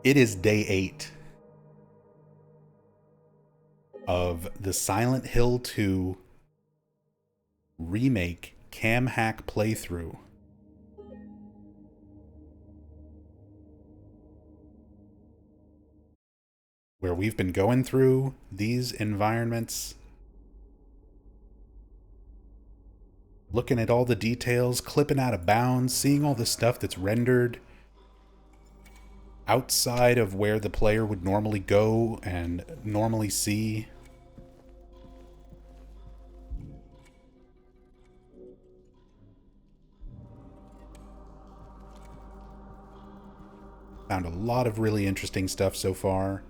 It is day 8 of the Silent Hill 2 remake cam hack playthrough. Where we've been going through these environments, looking at all the details, clipping out of bounds, seeing all the stuff that's rendered outside of where the player would normally go and normally see. Found a lot of really interesting stuff so far.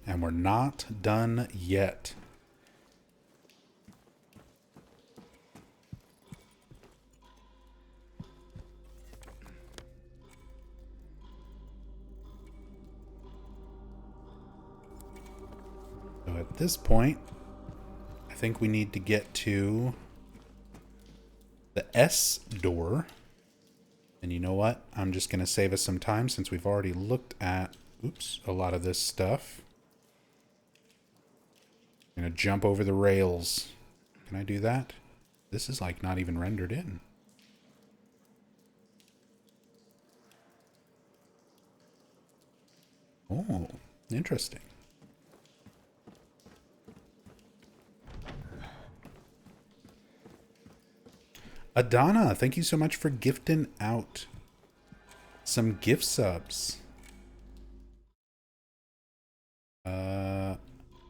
And we're not done yet. So at this point, I think we need to get to the S door. And you know what? I'm just going to save us some time since we've already looked at, a lot of this stuff. I'm going to jump over the rails. Can I do that? This is like not even rendered in. Oh, interesting. Adana, thank you so much for gifting out some gift subs.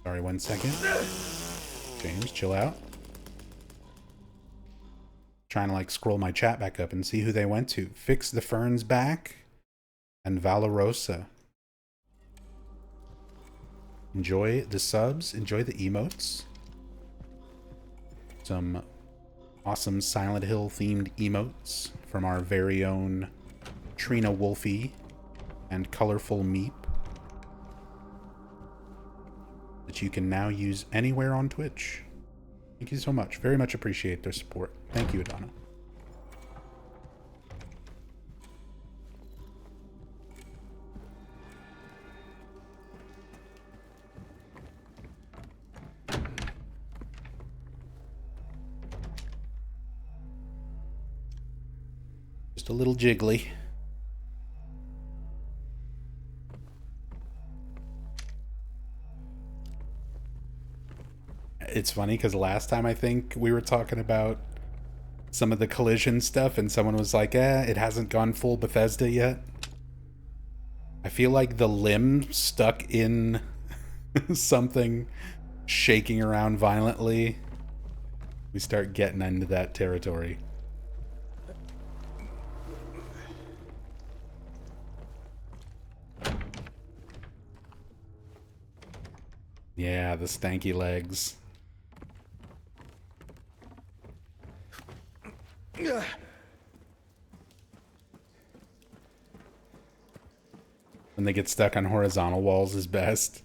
Sorry, 1 second. James, chill out. Trying to like scroll my chat back up and see who they went to. Fix the Ferns back and Valorosa. Enjoy the subs, enjoy the emotes. Some awesome Silent Hill themed emotes from our very own Trina Wolfie and Colorful Meep that you can now use anywhere on Twitch. Thank you so much. Very much appreciate their support. Thank you, Adana. Just a little jiggly. It's funny because last time I think we were talking about some of the collision stuff and someone was like, it hasn't gone full Bethesda yet. I feel like the limb stuck in something shaking around violently. We start getting into that territory. Yeah, the stanky legs. When they get stuck on horizontal walls is best.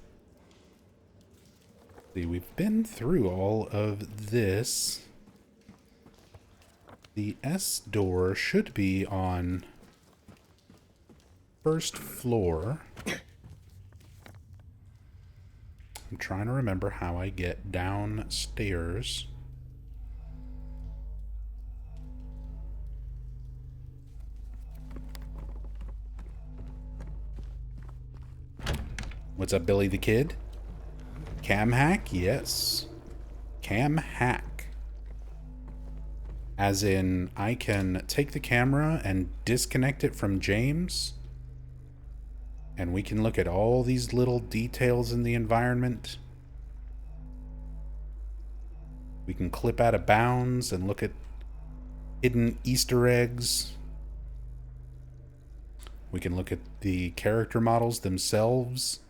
See, we've been through all of this. The S door should be on first floor. I'm trying to remember how I get downstairs. What's up, Billy the Kid? Cam hack? Yes. Cam hack. As in, I can take the camera and disconnect it from James, and we can look at all these little details in the environment. We can clip out of bounds and look at hidden Easter eggs. We can look at the character models themselves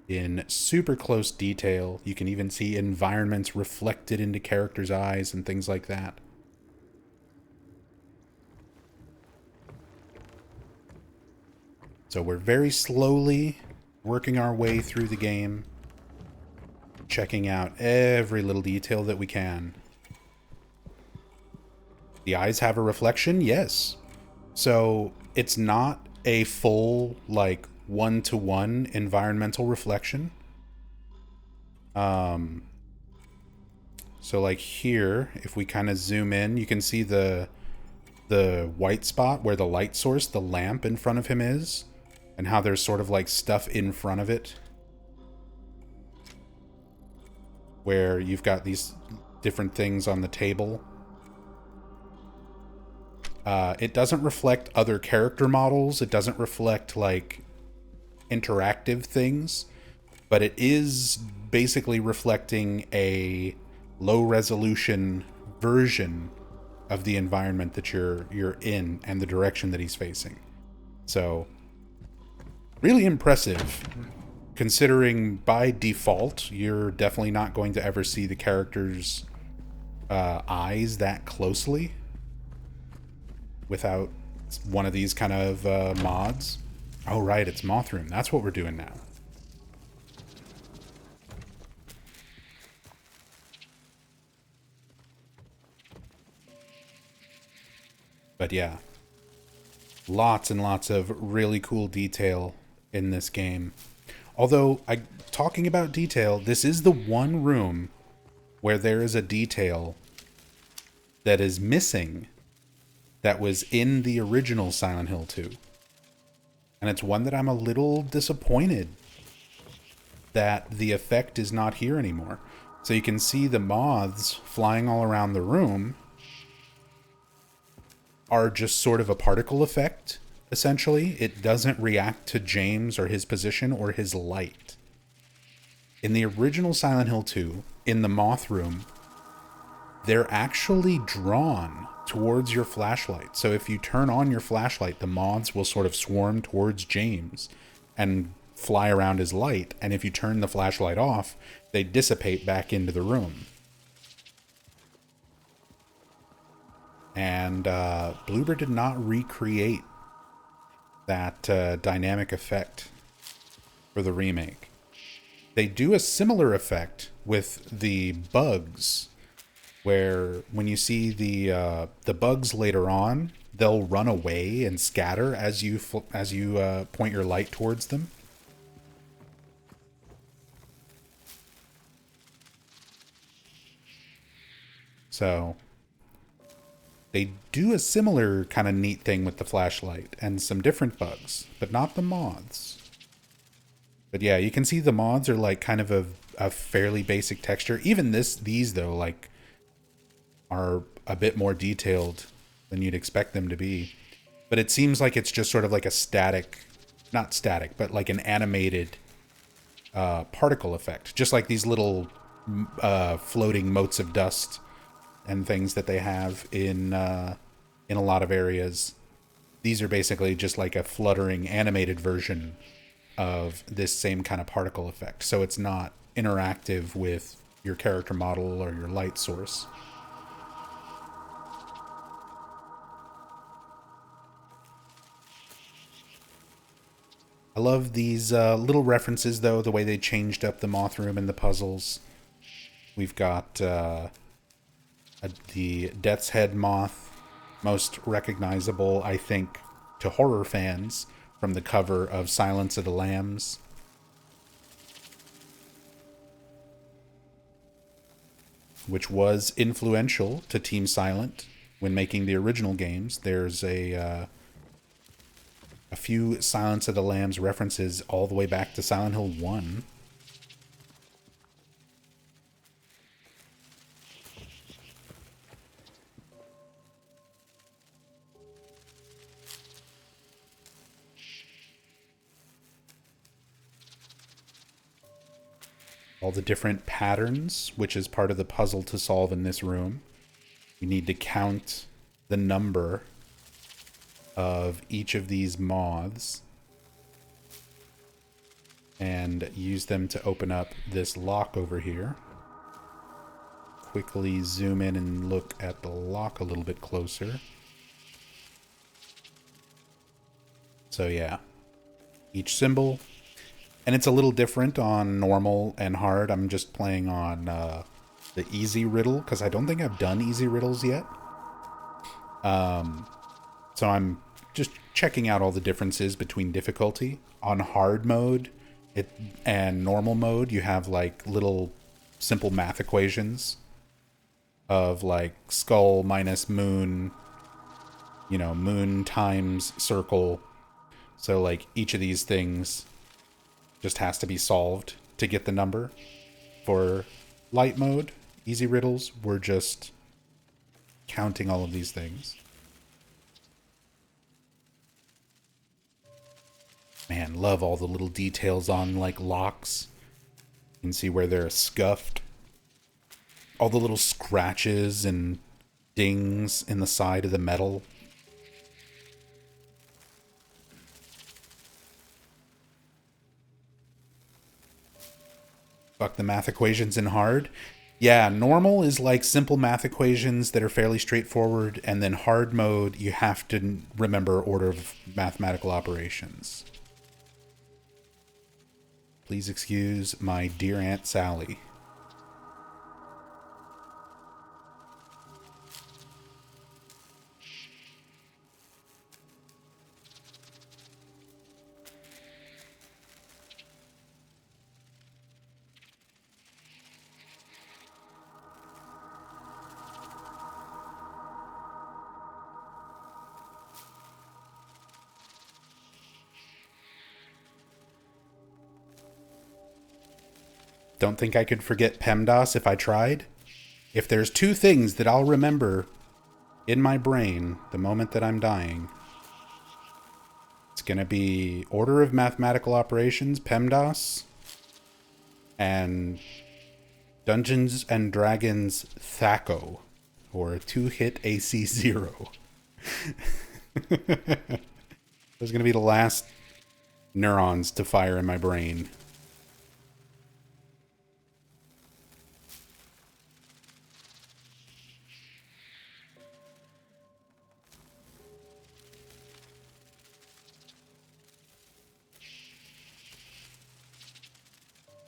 in super close detail. You can even see environments reflected into characters' eyes and things like that. So we're very slowly working our way through the game, checking out every little detail that we can. The eyes have a reflection? Yes. So It's not a full, like, one-to-one environmental reflection. So like here, if we kind of zoom in, you can see the white spot where the light source, the lamp in front of him is, and how there's sort of like stuff in front of it. Where you've got these different things on the table. It doesn't reflect other character models. It doesn't reflect like interactive things, but it is basically reflecting a low resolution version of the environment that you're in and the direction that he's facing. So really impressive, considering by default you're definitely not going to ever see the character's eyes that closely without one of these kind of mods. Oh right, it's Mothroom. That's what we're doing now. But yeah, lots and lots of really cool detail in this game. Although, talking about detail, this is the one room where there is a detail that is missing that was in the original Silent Hill 2. And it's one that I'm a little disappointed that the effect is not here anymore. So you can see the moths flying all around the room are just sort of a particle effect, essentially. It doesn't react to James or his position or his light. In the original Silent Hill 2, in the moth room, they're actually drawn towards your flashlight. So if you turn on your flashlight, the moths will sort of swarm towards James and fly around his light. And if you turn the flashlight off, they dissipate back into the room. And Bloober did not recreate that dynamic effect for the remake. They do a similar effect with the bugs, where when you see the bugs later on, they'll run away and scatter as you point your light towards them. So they do a similar kind of neat thing with the flashlight and some different bugs, but not the moths. But yeah, you can see the moths are like kind of a fairly basic texture. Even these though, like, are a bit more detailed than you'd expect them to be. But it seems like it's just sort of like a static, not static, but like an animated particle effect. Just like these little floating motes of dust and things that they have in a lot of areas. These are basically just like a fluttering animated version of this same kind of particle effect. So it's not interactive with your character model or your light source. I love these little references, though, the way they changed up the moth room and the puzzles. We've got the Death's Head moth, most recognizable, I think, to horror fans from the cover of Silence of the Lambs. Which was influential to Team Silent when making the original games. There's a few Silence of the Lambs references all the way back to Silent Hill 1. All the different patterns, which is part of the puzzle to solve in this room. You need to count the number of each of these moths and use them to open up this lock over here. Quickly zoom in and look at the lock a little bit closer. So yeah, each symbol. And it's a little different on normal and hard. I'm just playing on the easy riddle, because I don't think I've done easy riddles yet. So I'm just checking out all the differences between difficulty. On hard mode and normal mode, you have like little simple math equations of like skull minus moon, you know, moon times circle. So like each of these things just has to be solved to get the number. For light mode, easy riddles, we're just counting all of these things. Man, love all the little details on like locks. You can see where they're scuffed. All the little scratches and dings in the side of the metal. Fuck the math equations in hard. Yeah, normal is like simple math equations that are fairly straightforward, and then hard mode, you have to remember order of mathematical operations. Please excuse my dear Aunt Sally. Don't think I could forget PEMDAS if I tried. If there's two things that I'll remember in my brain the moment that I'm dying, it's going to be order of mathematical operations, PEMDAS, and Dungeons and Dragons THACO, or 2-hit AC 0. Those are going to be the last neurons to fire in my brain.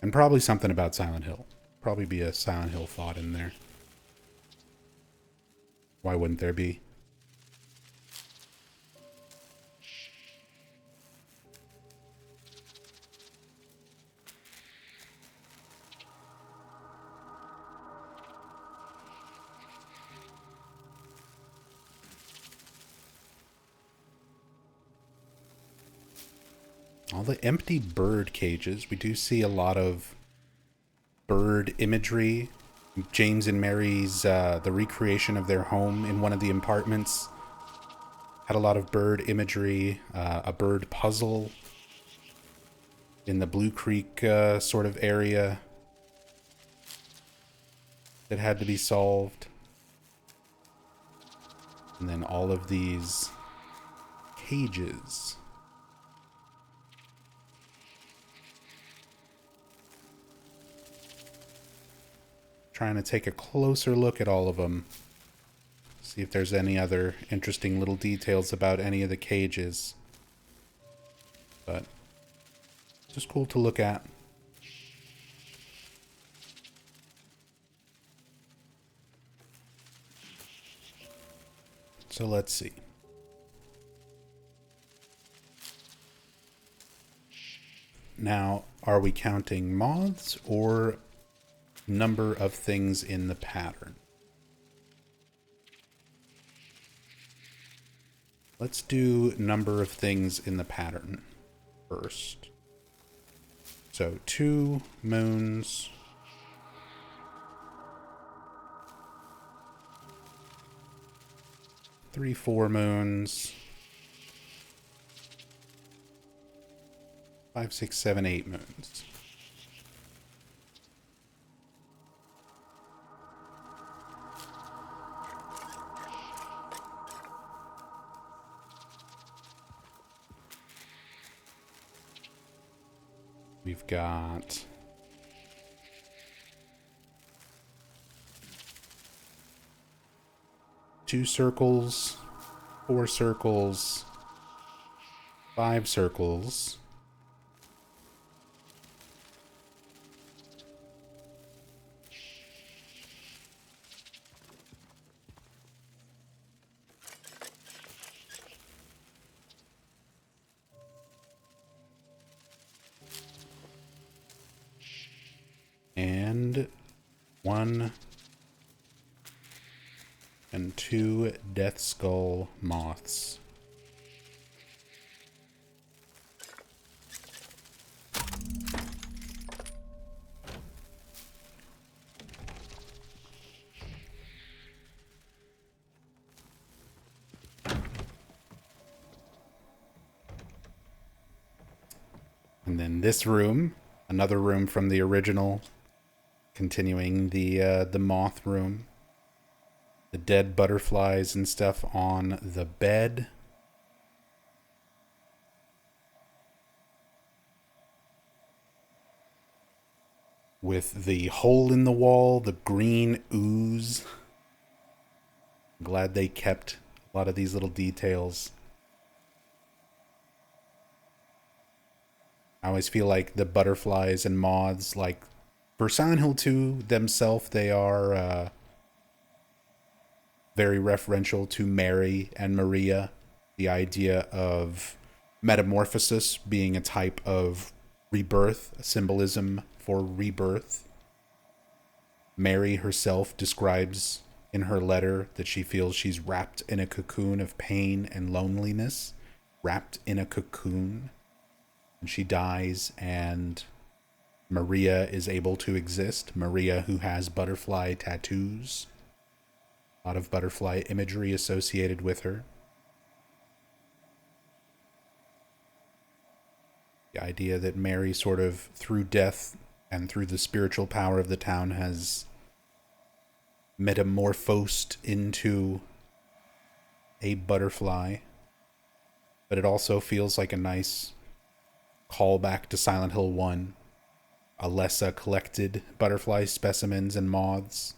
And probably something about Silent Hill. Probably be a Silent Hill thought in there. Why wouldn't there be? All the empty bird cages. We do see a lot of bird imagery. James and Mary's, the recreation of their home in one of the apartments had a lot of bird imagery, a bird puzzle in the Blue Creek sort of area that had to be solved. And then all of these cages. Trying to take a closer look at all of them. See if there's any other interesting little details about any of the cages. But just cool to look at. So let's see. Now, are we counting moths or number of things in the pattern? Let's do number of things in the pattern first. So 2 moons, 3, 4 moons, 5, 6, 7, 8 moons. We've got two circles, 4 circles, 5 circles, 1 and 2 death skull moths. And then this room, another room from the original, continuing the moth room. The dead butterflies and stuff on the bed. With the hole in the wall, the green ooze. I'm glad they kept a lot of these little details. I always feel like the butterflies and moths, like, for Silent Hill 2 themselves, they are very referential to Mary and Maria. The idea of metamorphosis being a type of rebirth, a symbolism for rebirth. Mary herself describes in her letter that she feels she's wrapped in a cocoon of pain and loneliness. Wrapped in a cocoon. And she dies, and Maria is able to exist. Maria, who has butterfly tattoos. A lot of butterfly imagery associated with her. The idea that Mary sort of, through death and through the spiritual power of the town, has metamorphosed into a butterfly. But it also feels like a nice callback to Silent Hill 1. Alessa collected butterfly specimens and moths.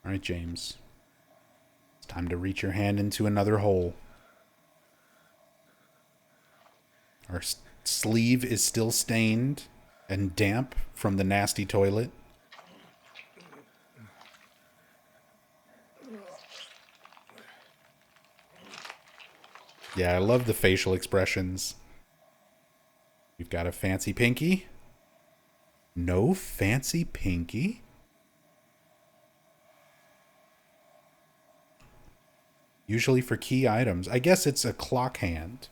All right, James. It's time to reach your hand into another hole. Our sleeve is still stained and damp from the nasty toilet. Yeah, I love the facial expressions. We've got a fancy pinky. No fancy pinky? Usually for key items. I guess it's a clock hand.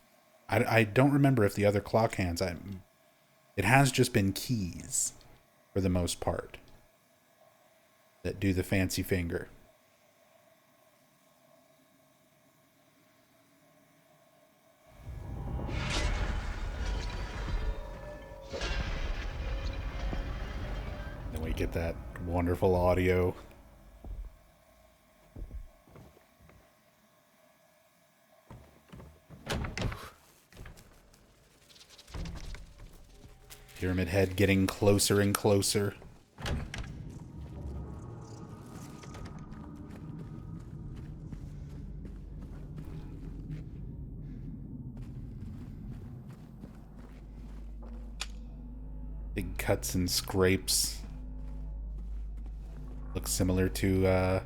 I don't remember if the other clock hands... It has just been keys, for the most part, that do the fancy finger. Then we get that wonderful audio. Pyramid Head getting closer and closer. Big cuts and scrapes. Looks similar to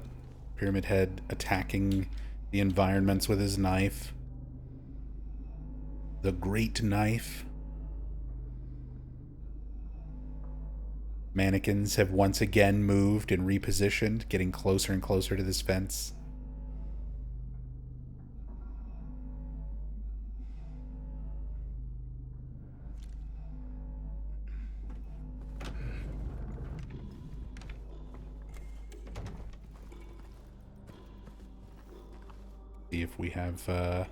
Pyramid Head attacking the environments with his knife. The Great Knife. Mannequins have once again moved and repositioned, getting closer and closer to this fence. See if we have,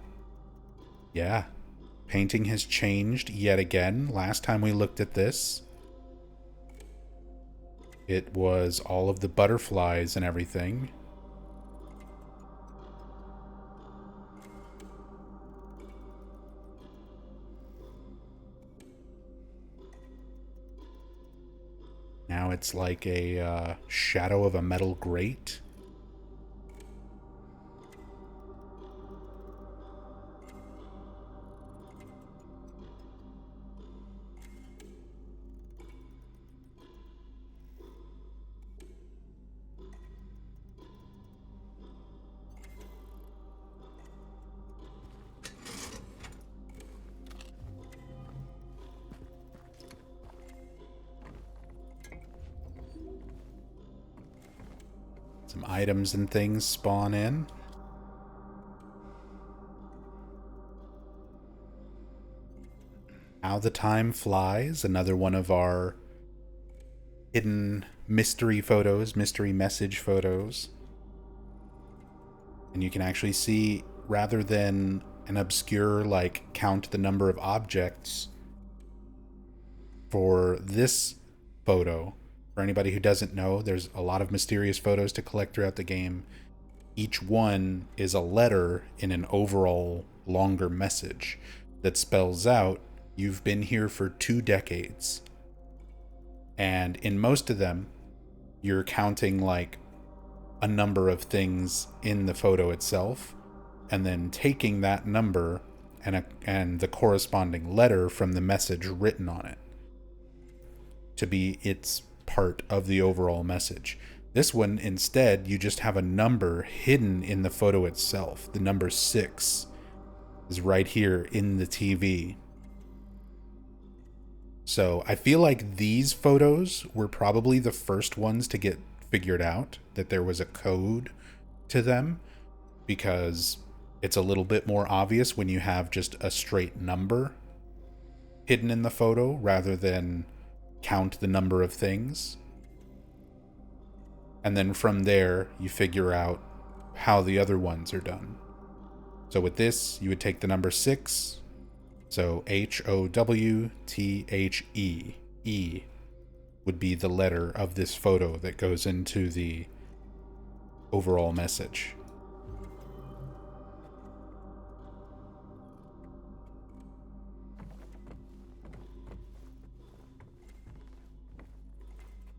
yeah. Painting has changed yet again. Last time we looked at this, it was all of the butterflies and everything. Now it's like a shadow of a metal grate. Some items and things spawn in. How the Time Flies, another one of our hidden mystery photos, mystery message photos. And you can actually see, rather than an obscure, like, count the number of objects, for this photo, for anybody who doesn't know, there's a lot of mysterious photos to collect throughout the game. Each one is a letter in an overall longer message that spells out, "You've been here for 2 decades." And in most of them, you're counting like a number of things in the photo itself, and then taking that number and the corresponding letter from the message written on it to be its part of the overall message. This one, instead, you just have a number hidden in the photo itself. The number 6 is right here in the TV. So I feel like these photos were probably the first ones to get figured out, that there was a code to them, because it's a little bit more obvious when you have just a straight number hidden in the photo rather than count the number of things. And then from there, you figure out how the other ones are done. So with this, you would take the number 6, so HOWTHE. E would be the letter of this photo that goes into the overall message.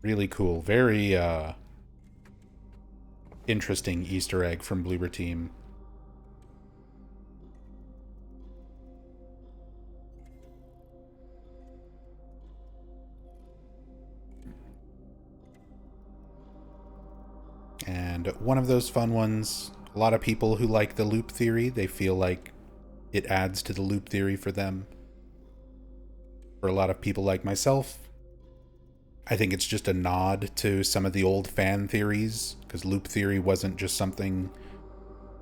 Really cool. Very interesting Easter egg from Bloober Team. And one of those fun ones, a lot of people who like the loop theory, they feel like it adds to the loop theory for them. For a lot of people like myself, I think it's just a nod to some of the old fan theories, because loop theory wasn't just something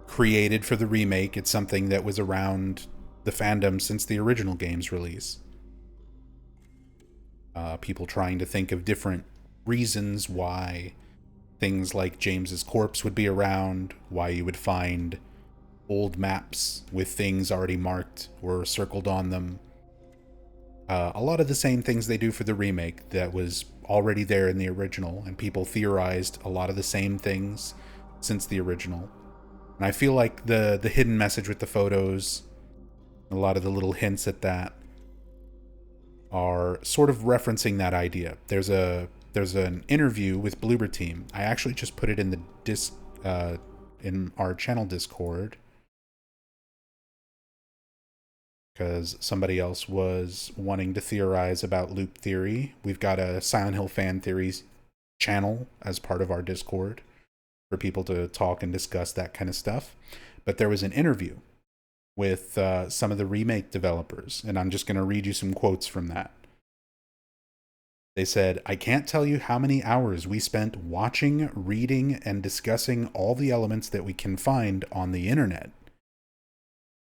created for the remake, it's something that was around the fandom since the original game's release. People trying to think of different reasons why things like James's corpse would be around, why you would find old maps with things already marked or circled on them. A lot of the same things they do for the remake that was already there in the original, and people theorized a lot of the same things since the original. And I feel like the hidden message with the photos, a lot of the little hints at that, are sort of referencing that idea. There's an interview with Bloober Team. I actually just put it in the in our channel Discord, because somebody else was wanting to theorize about loop theory. We've got a Silent Hill fan theories channel as part of our Discord for people to talk and discuss that kind of stuff. But there was an interview with some of the remake developers, and I'm just going to read you some quotes from that. They said, "I can't tell you how many hours we spent watching, reading, and discussing all the elements that we can find on the internet.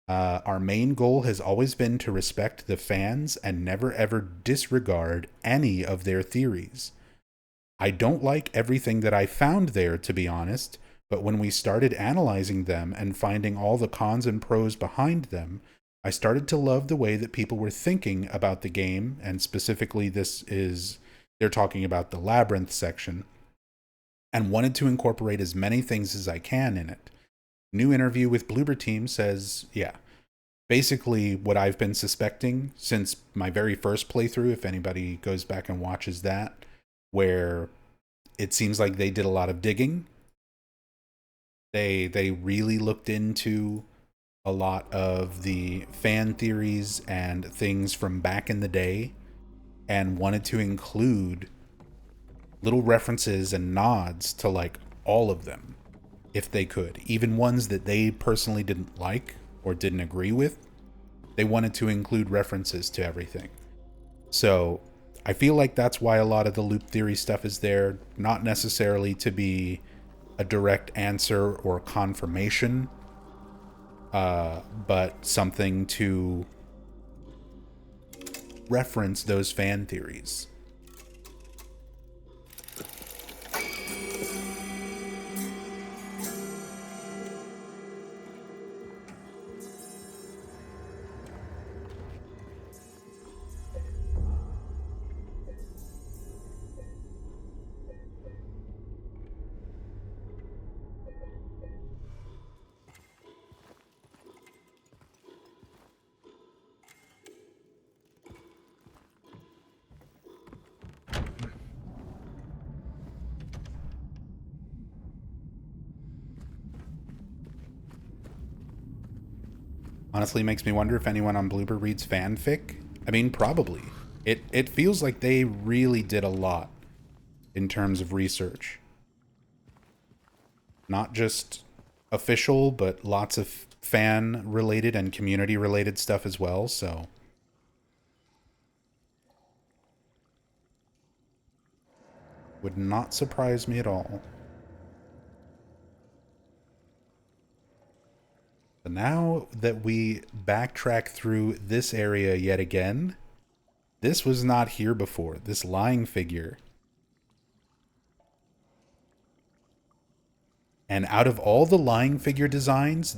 Our main goal has always been to respect the fans and never ever disregard any of their theories. I don't like everything that I found there, to be honest, but when we started analyzing them and finding all the cons and pros behind them, I started to love the way that people were thinking about the game, and specifically they're talking about the Labyrinth section, and wanted to incorporate as many things as I can in it. New interview with Bloober Team says, yeah, basically what I've been suspecting since my very first playthrough, if anybody goes back and watches that, where it seems like they did a lot of digging. They really looked into a lot of the fan theories and things from back in the day, and wanted to include little references and nods to like all of them, if they could. Even ones that they personally didn't like or didn't agree with, they wanted to include references to everything. So I feel like that's why a lot of the loop theory stuff is there, not necessarily to be a direct answer or confirmation, but something to reference those fan theories. Honestly, makes me wonder if anyone on Bloober reads fanfic. I mean, probably. It feels like they really did a lot in terms of research. Not just official, but lots of fan related and community related stuff as well, so would not surprise me at all. But now that we backtrack through this area yet again, this was not here before. This lying figure. And out of all the lying figure designs,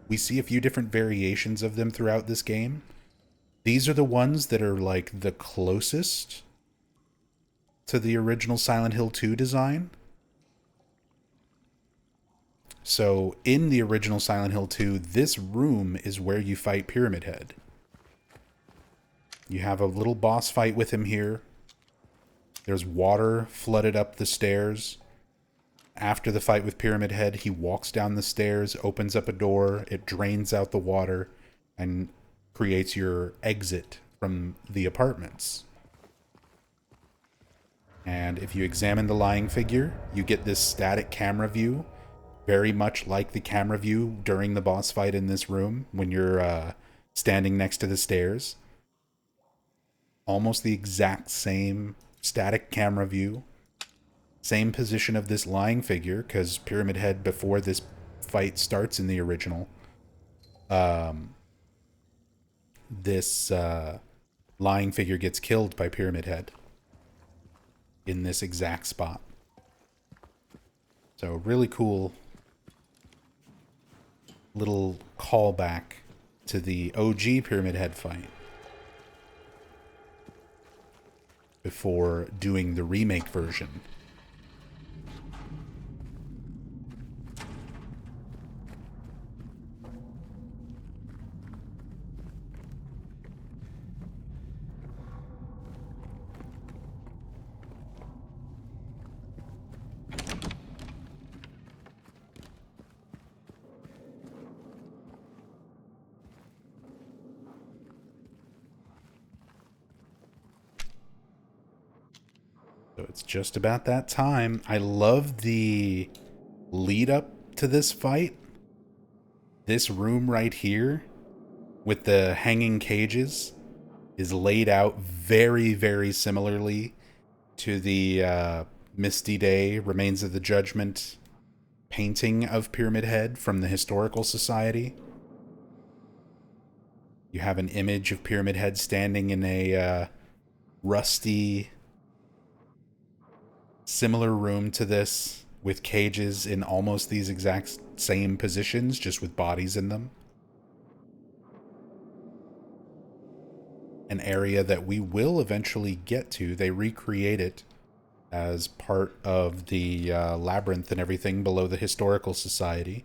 we see a few different variations of them throughout this game. These are the ones that are like the closest to the original Silent Hill 2 design. So in the original Silent Hill 2, this room is where you fight Pyramid Head. You have a little boss fight with him here. There's water flooded up the stairs. After the fight with Pyramid Head, he walks down the stairs, opens up a door, it drains out the water, and creates your exit from the apartments. And if you examine the lying figure, you get this static camera view, very much like the camera view during the boss fight in this room when you're standing next to the stairs. Almost the exact same static camera view. Same position of this lying figure, because Pyramid Head, before this fight starts in the original, this lying figure gets killed by Pyramid Head in this exact spot. So really cool little callback to the OG Pyramid Head fight before doing the remake version. So it's just about that time. I love the lead up to this fight. This room right here with the hanging cages is laid out very, very similarly to the Misty Day, Remains of the Judgment painting of Pyramid Head from the Historical Society. You have an image of Pyramid Head standing in a rusty, similar room to this, with cages in almost these exact same positions, just with bodies in them. An area that we will eventually get to. They recreate it as part of the labyrinth and everything below the Historical Society.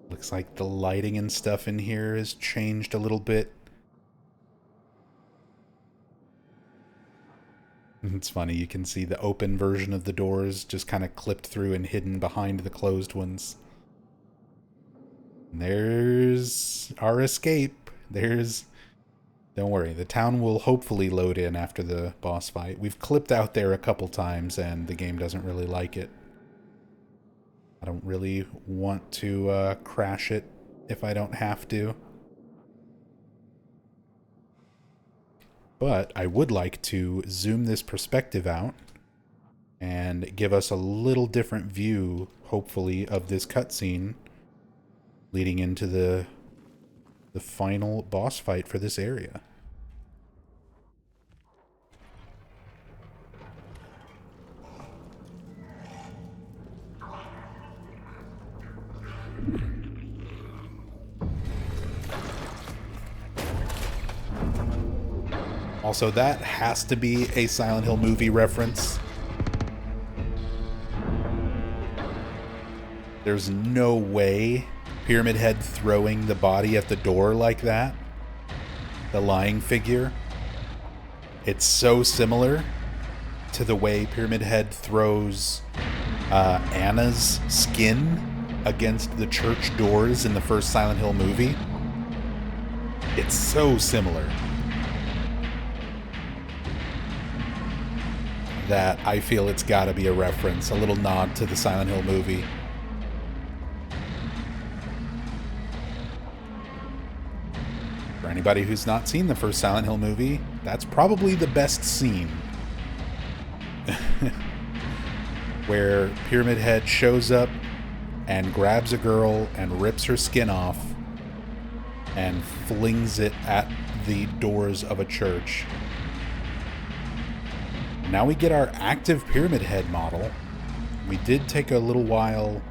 Looks like the lighting and stuff in here has changed a little bit. It's funny, you can see the open version of the doors just kind of clipped through and hidden behind the closed ones. And there's our escape. There's Don't worry, the town will hopefully load in after the boss fight. We've clipped out there a couple times, and the game doesn't really like it. I don't really want to crash it if I don't have to. But I would like to zoom this perspective out and give us a little different view, hopefully, of this cutscene leading into the final boss fight for this area. Also, that has to be a Silent Hill movie reference. There's no way Pyramid Head throwing the body at the door like that. The lying figure. It's so similar to the way Pyramid Head throws Anna's skin against the church doors in the first Silent Hill movie. It's so similar that I feel it's gotta be a reference, a little nod to the Silent Hill movie. For anybody who's not seen the first Silent Hill movie, that's probably the best scene. Where Pyramid Head shows up and grabs a girl and rips her skin off and flings it at the doors of a church. Now we get our active Pyramid Head model. We did take a little while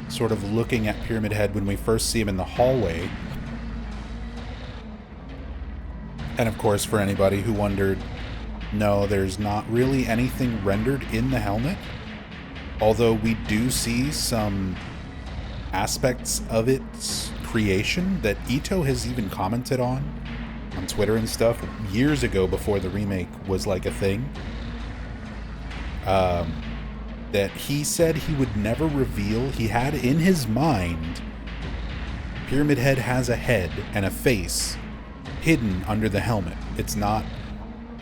sort of looking at Pyramid Head when we first see him in the hallway. And of course, for anybody who wondered, no, there's not really anything rendered in the helmet. Although we do see some aspects of its creation that Ito has even commented on Twitter and stuff years ago, before the remake was like a thing. That he said he would never reveal. He had in his mind Pyramid Head has a head and a face hidden under the helmet. It's not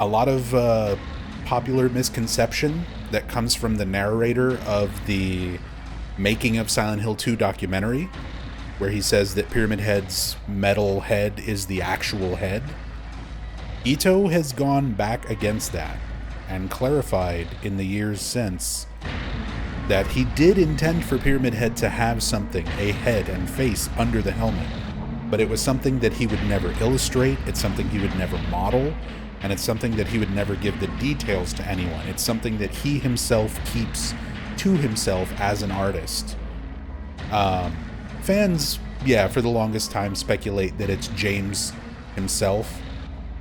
a lot of popular misconception that comes from the narrator of the Making of Silent Hill 2 documentary, where he says that Pyramid Head's metal head is the actual head. Ito has gone back against that and clarified in the years since that he did intend for Pyramid Head to have something, a head and face under the helmet, but it was something that he would never illustrate, it's something he would never model, and it's something that he would never give the details to anyone. It's something that he himself keeps to himself as an artist. Fans, yeah, for the longest time speculate that it's James himself.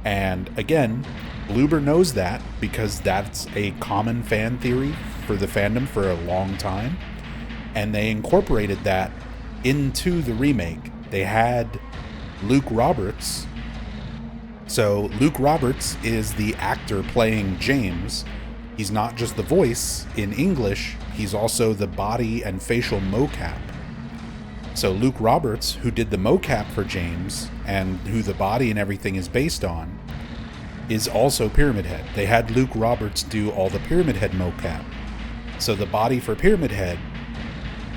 And again, Bloober knows that because that's a common fan theory for the fandom for a long time. And they incorporated that into the remake. They had Luke Roberts. So Luke Roberts is the actor playing James. He's not just the voice in English, he's also the body and facial mocap. So Luke Roberts, who did the mocap for James, and who the body and everything is based on, is also Pyramid Head. They had Luke Roberts do all the Pyramid Head mocap. So the body for Pyramid Head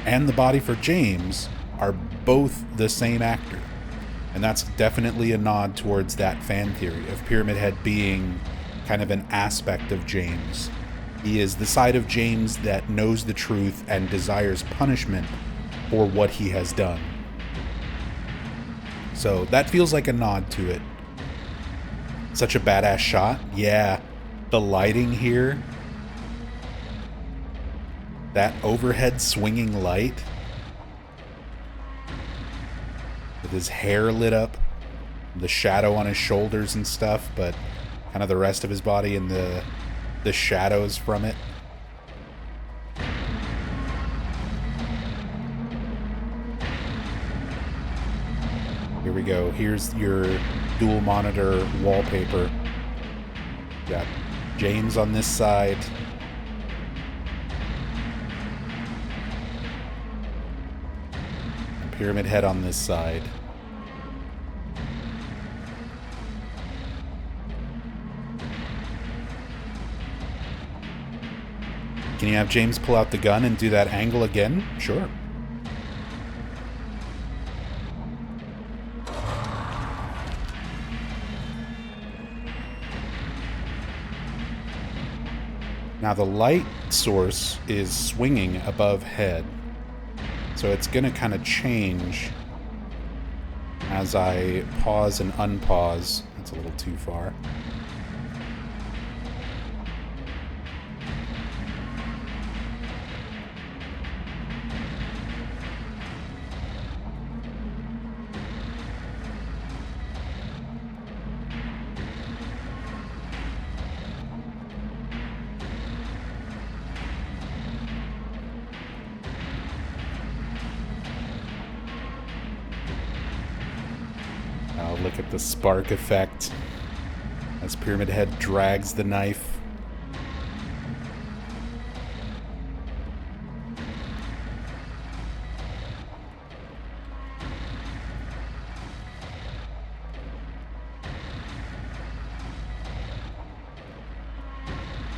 and the body for James are both the same actor. And that's definitely a nod towards that fan theory of Pyramid Head being kind of an aspect of James. He is the side of James that knows the truth and desires punishment for what he has done. So that feels like a nod to it. Such a badass shot. Yeah, the lighting here. That overhead swinging light. With his hair lit up. The shadow on his shoulders and stuff, but kind of the rest of his body and the shadows from it. Here we go. Here's your dual monitor wallpaper. Got James on this side. And Pyramid Head on this side. Can you have James pull out the gun and do that angle again? Sure. Now the light source is swinging above head, so it's going to kind of change as I pause and unpause. That's a little too far. Look at the spark effect as Pyramid Head drags the knife.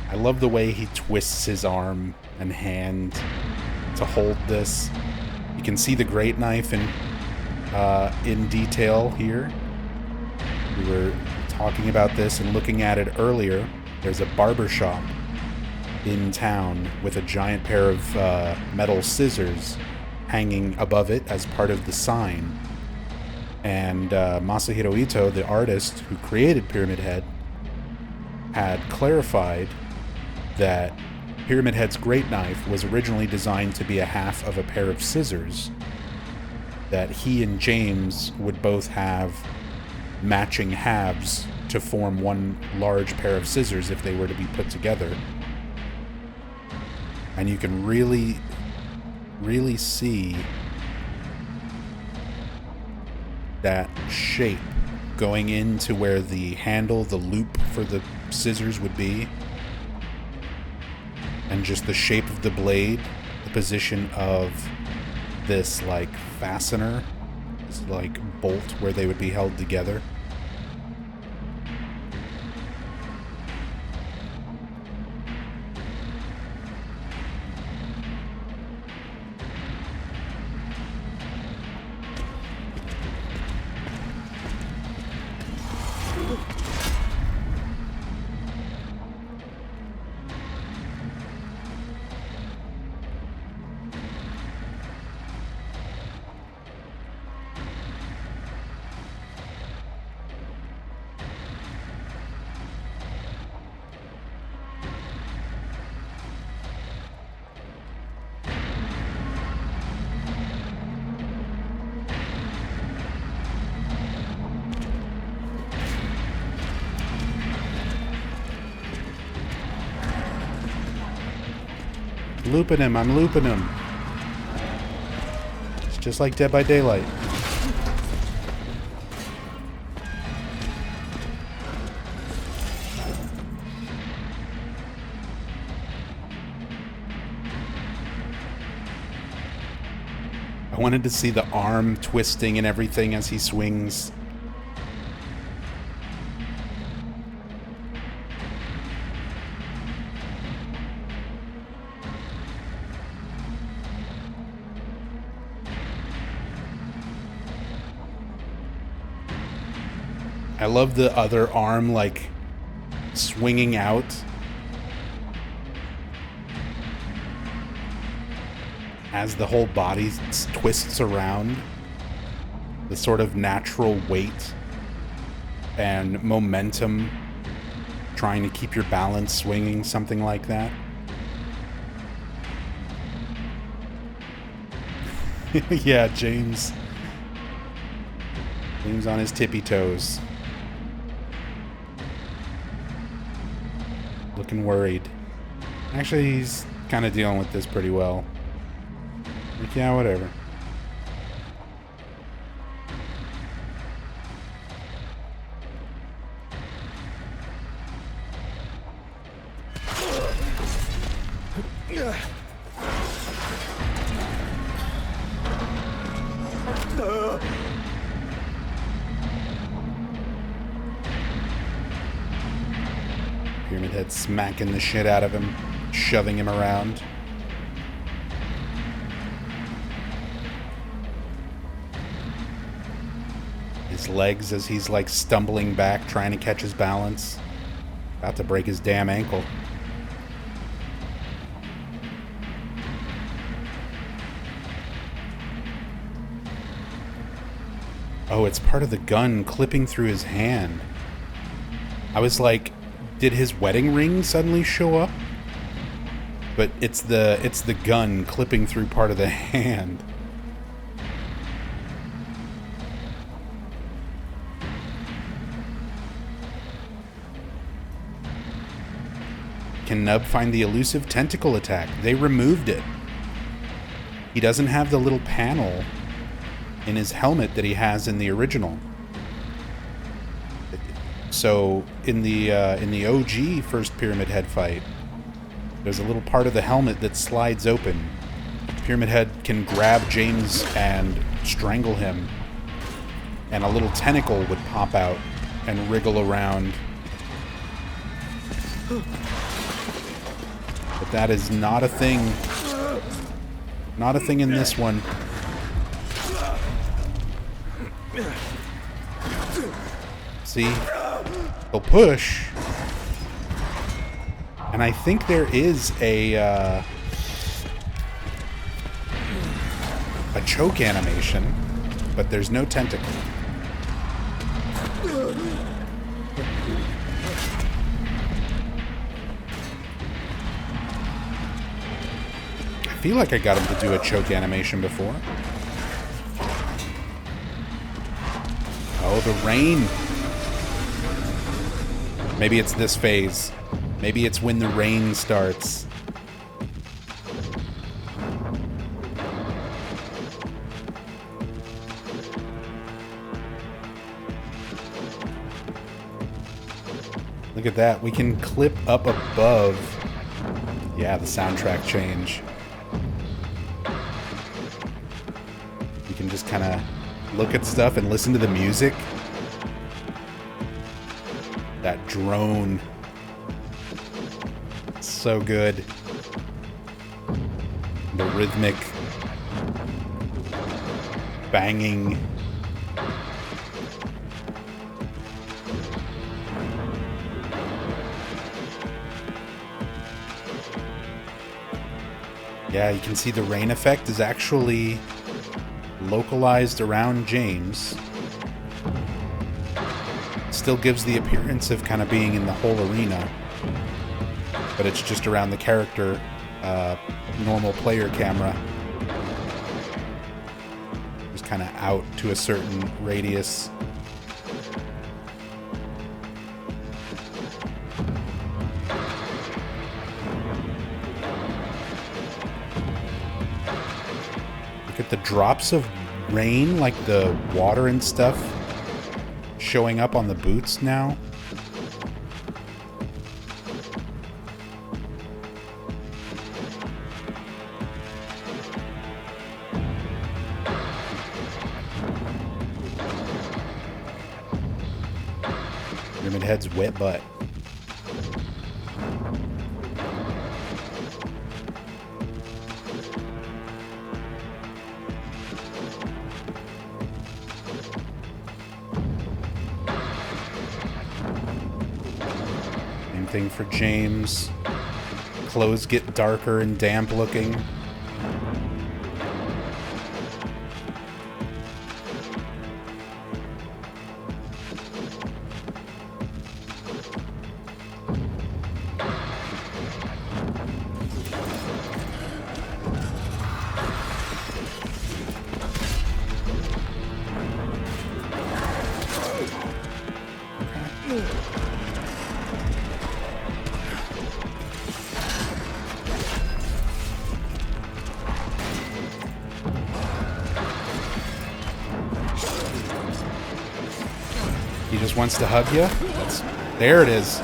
I love the way he twists his arm and hand to hold this. You can see the great knife in detail here. We were talking about this and looking at it earlier. There's a barber shop in town with a giant pair of metal scissors hanging above it as part of the sign. And Masahiro Ito, the artist who created Pyramid Head, had clarified that Pyramid Head's great knife was originally designed to be a half of a pair of scissors, that he and James would both have matching halves to form one large pair of scissors if they were to be put together. And you can really, really see that shape going into where the handle, the loop for the scissors would be, and just the shape of the blade, the position of this like fastener, this like bolt where they would be held together. Looping him, I'm looping him. It's just like Dead by Daylight. I wanted to see the arm twisting and everything as he swings. I love the other arm, like, swinging out. As the whole body twists around. The sort of natural weight and momentum trying to keep your balance swinging, something like that. Yeah, James. James on his tippy toes. Looking worried. Actually, he's kind of dealing with this pretty well. Like, yeah, whatever. Pyramid Head smacking the shit out of him, shoving him around. His legs as he's like stumbling back, trying to catch his balance. About to break his damn ankle. Oh, it's part of the gun clipping through his hand. I was like, did his wedding ring suddenly show up? But it's the gun clipping through part of the hand. Can Nub find the elusive tentacle attack? They removed it. He doesn't have the little panel in his helmet that he has in the original. So in the OG first Pyramid Head fight, there's a little part of the helmet that slides open. Pyramid Head can grab James and strangle him, and a little tentacle would pop out and wriggle around. But that is not a thing. Not a thing in this one. See? He'll push. And I think there is a choke animation, but there's no tentacle. I feel like I got him to do a choke animation before. Oh, the rain. Maybe it's this phase. Maybe it's when the rain starts. Look at that. We can clip up above. Yeah, the soundtrack change. You can just kind of look at stuff and listen to the music. That drone. So good. The rhythmic banging. Yeah, you can see the rain effect is actually localized around James. Still gives the appearance of kind of being in the whole arena, but it's just around the character, normal player camera. Just kind of out to a certain radius. Look at the drops of rain, like the water and stuff showing up on the boots now. Pyramid Head's wet butt. Same thing for James. Clothes get darker and damp looking. He just wants to hug you. There it is.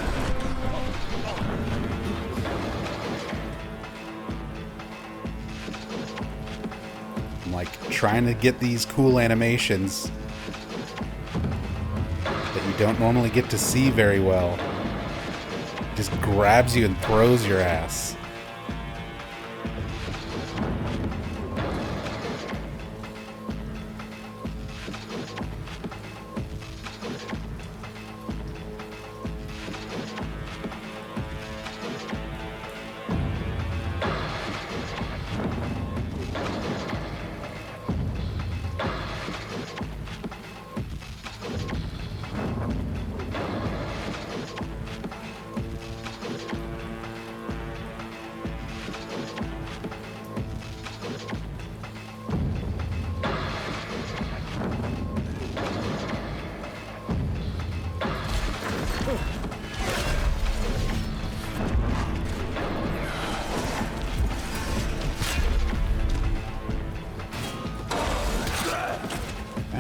I'm like trying to get these cool animations that you don't normally get to see very well. Just grabs you and throws your ass.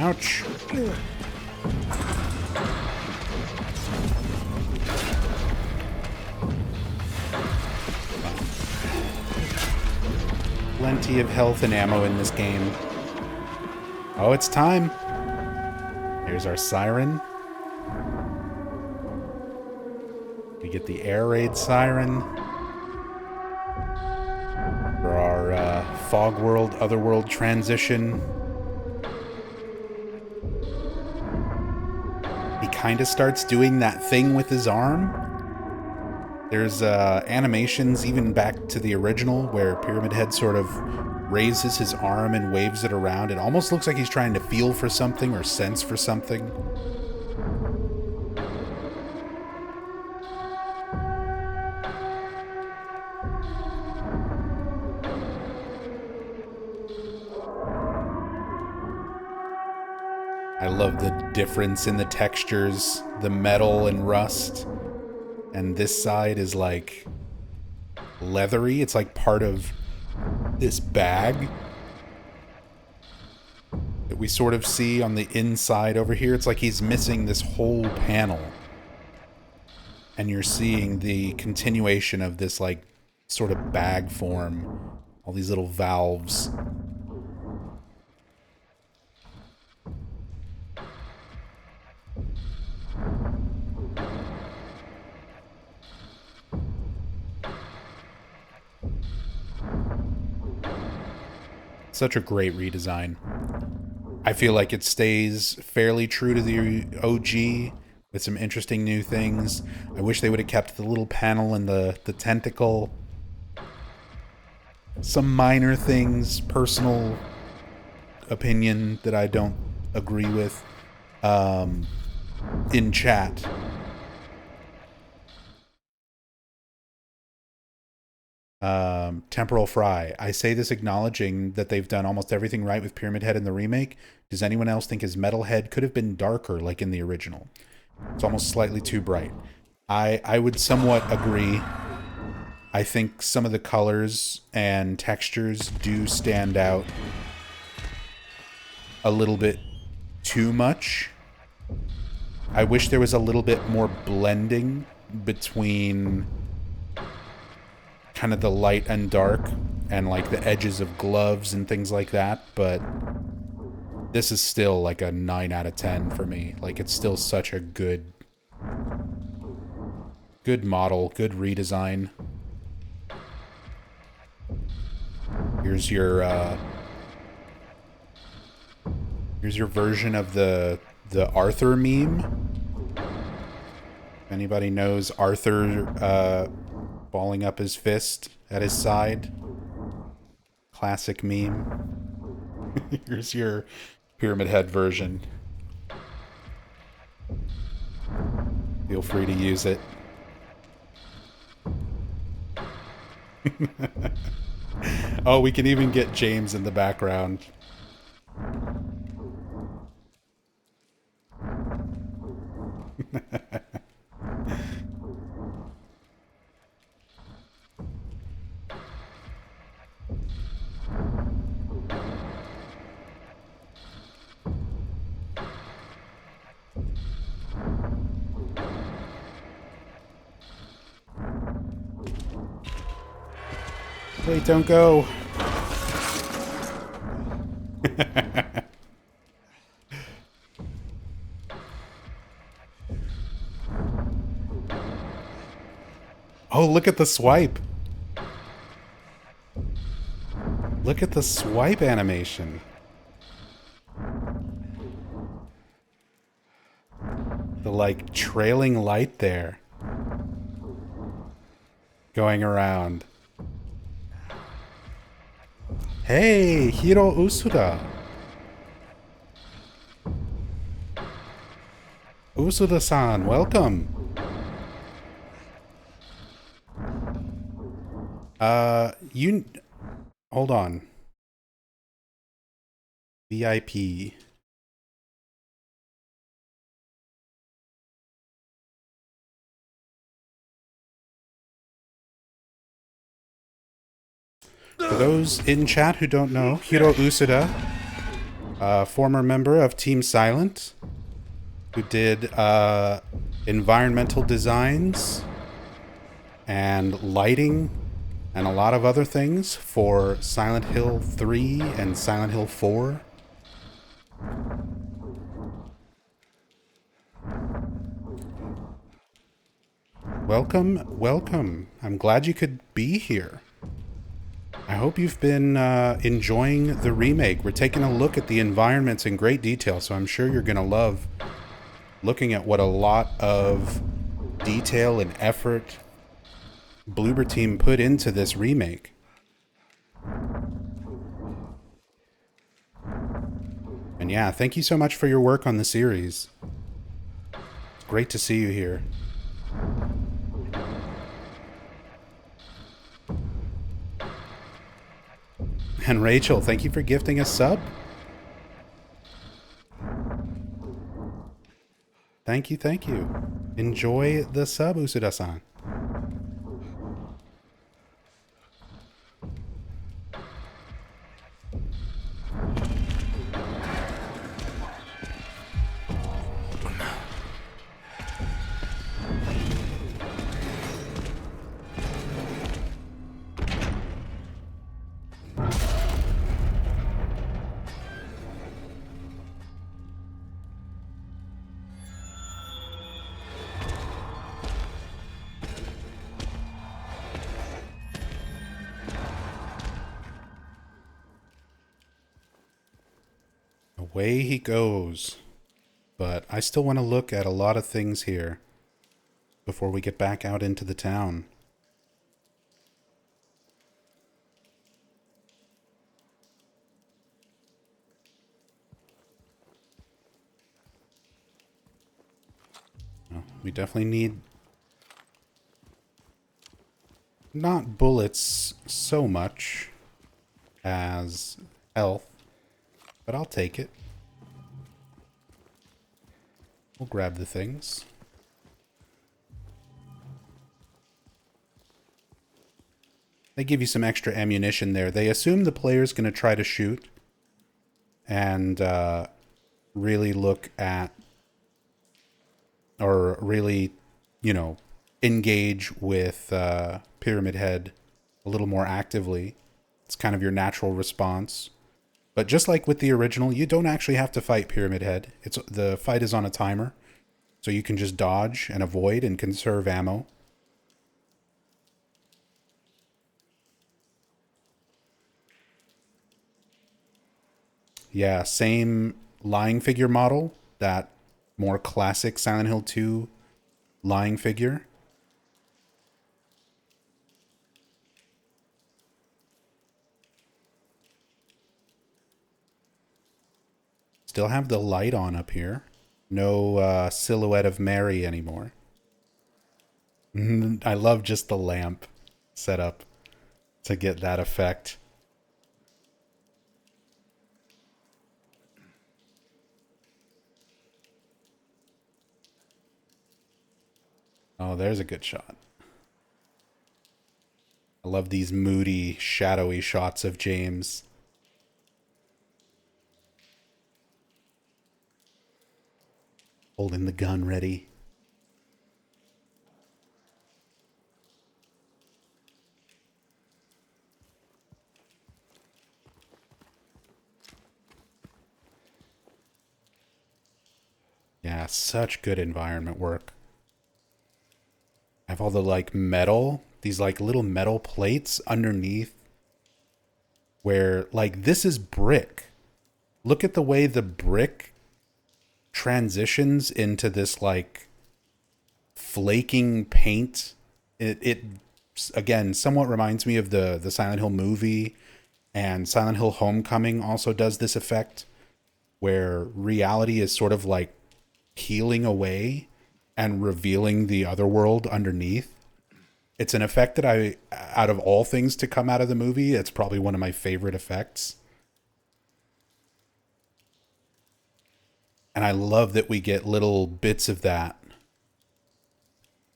Ouch. Plenty of health and ammo in this game. Oh, it's time. Here's our siren. We get the air raid siren. For our fog world, otherworld transition. He kind of starts doing that thing with his arm. There's animations even back to the original where Pyramid Head sort of raises his arm and waves it around. It almost looks like he's trying to feel for something or sense for something. I love the difference in the textures, the metal and rust. And this side is like leathery. It's like part of this bag that we sort of see on the inside over here. It's like he's missing this whole panel. And you're seeing the continuation of this like sort of bag form. All these little valves. Such a great redesign. I feel like it stays fairly true to the OG with some interesting new things. I wish they would have kept the little panel and the tentacle. Some minor things, personal opinion that I don't agree with in chat. Temporal Fry. I say this acknowledging that they've done almost everything right with Pyramid Head in the remake. Does anyone else think his metal head could have been darker like in the original? It's almost slightly too bright. I would somewhat agree. I think some of the colors and textures do stand out a little bit too much. I wish there was a little bit more blending between kind of the light and dark and like the edges of gloves and things like that, but this is still like a 9 out of 10 for me. Like it's still such a good model, good redesign. Here's your version of the Arthur meme. If anybody knows Arthur balling up his fist at his side. Classic meme. Here's your Pyramid Head version. Feel free to use it. Oh, we can even get James in the background. Wait, don't go. Oh, look at the swipe. Look at the swipe animation. The, like, trailing light there. Going around. Hey, Hiroko Usuda. Usuda-san, welcome. Hold on. VIP. For those in chat who don't know, Hiroko Usuda a former member of Team Silent, who did environmental designs and lighting and a lot of other things for Silent Hill 3 and Silent Hill 4. Welcome, welcome. I'm glad you could be here. I hope you've been enjoying the remake. We're taking a look at the environments in great detail, so I'm sure you're going to love looking at what a lot of detail and effort Bloober Team put into this remake. And yeah, thank you so much for your work on the series. It's great to see you here. And Rachel, thank you for gifting a sub. Thank you, thank you. Enjoy the sub, Usuda-san. Away he goes. But I still want to look at a lot of things here before we get back out into the town. Well, we definitely need not bullets so much as health, but I'll take it. We'll grab the things. They give you some extra ammunition there. They assume the player's going to try to shoot and really look at, or really, you know, engage with Pyramid Head a little more actively. It's kind of your natural response. But just like with the original, you don't actually have to fight Pyramid Head. The fight is on a timer, so you can just dodge and avoid and conserve ammo. Yeah, same lying figure model, that more classic Silent Hill 2 lying figure. Still have the light on up here. No silhouette of Mary anymore. I love just the lamp setup to get that effect. Oh, there's a good shot. I love these moody, shadowy shots of James. Holding the gun ready. Yeah, such good environment work. I have all the like metal, these like little metal plates underneath where like this is brick. Look at the way the brick transitions into this like flaking paint. It again somewhat reminds me of the Silent Hill movie, and Silent Hill Homecoming also does this effect where reality is sort of like peeling away and revealing the other world underneath. It's an effect that out of all things to come out of the movie, it's probably one of my favorite effects. And I love that we get little bits of that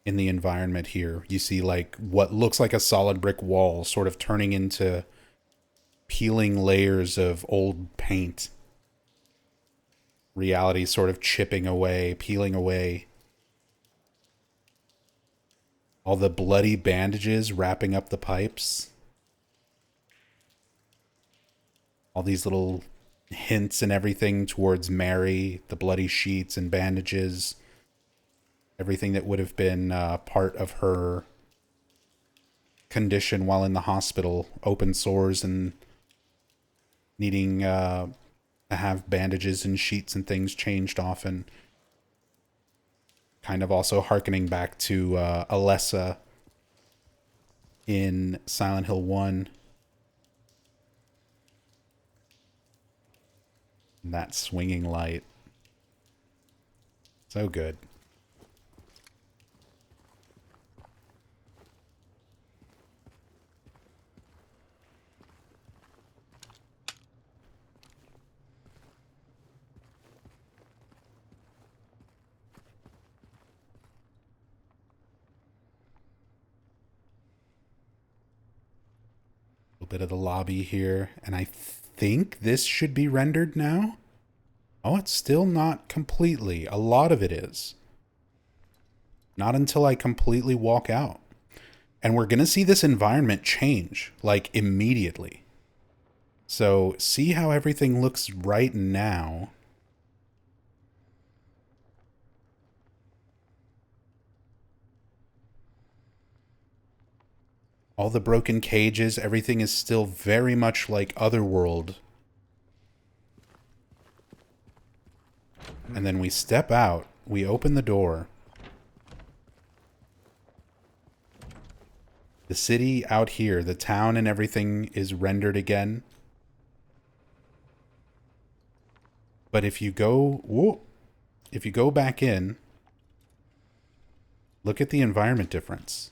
in the environment here. You see like what looks like a solid brick wall sort of turning into peeling layers of old paint. Reality sort of chipping away, peeling away. All the bloody bandages wrapping up the pipes. All these little hints and everything towards Mary, the bloody sheets and bandages. Everything that would have been part of her condition while in the hospital. Open sores and needing to have bandages and sheets and things changed often. Kind of also hearkening back to Alessa in Silent Hill 1. And that swinging light. So good. Bit of the lobby here, and I think this should be rendered now. Oh, it's still not completely. A lot of it is. Not until I completely walk out. And we're going to see this environment change, like, immediately. So, see how everything looks right now. All the broken cages, everything is still very much like Otherworld. And then we step out, we open the door. The city out here, the town and everything is rendered again. But if you go, if you go back in, look at the environment difference.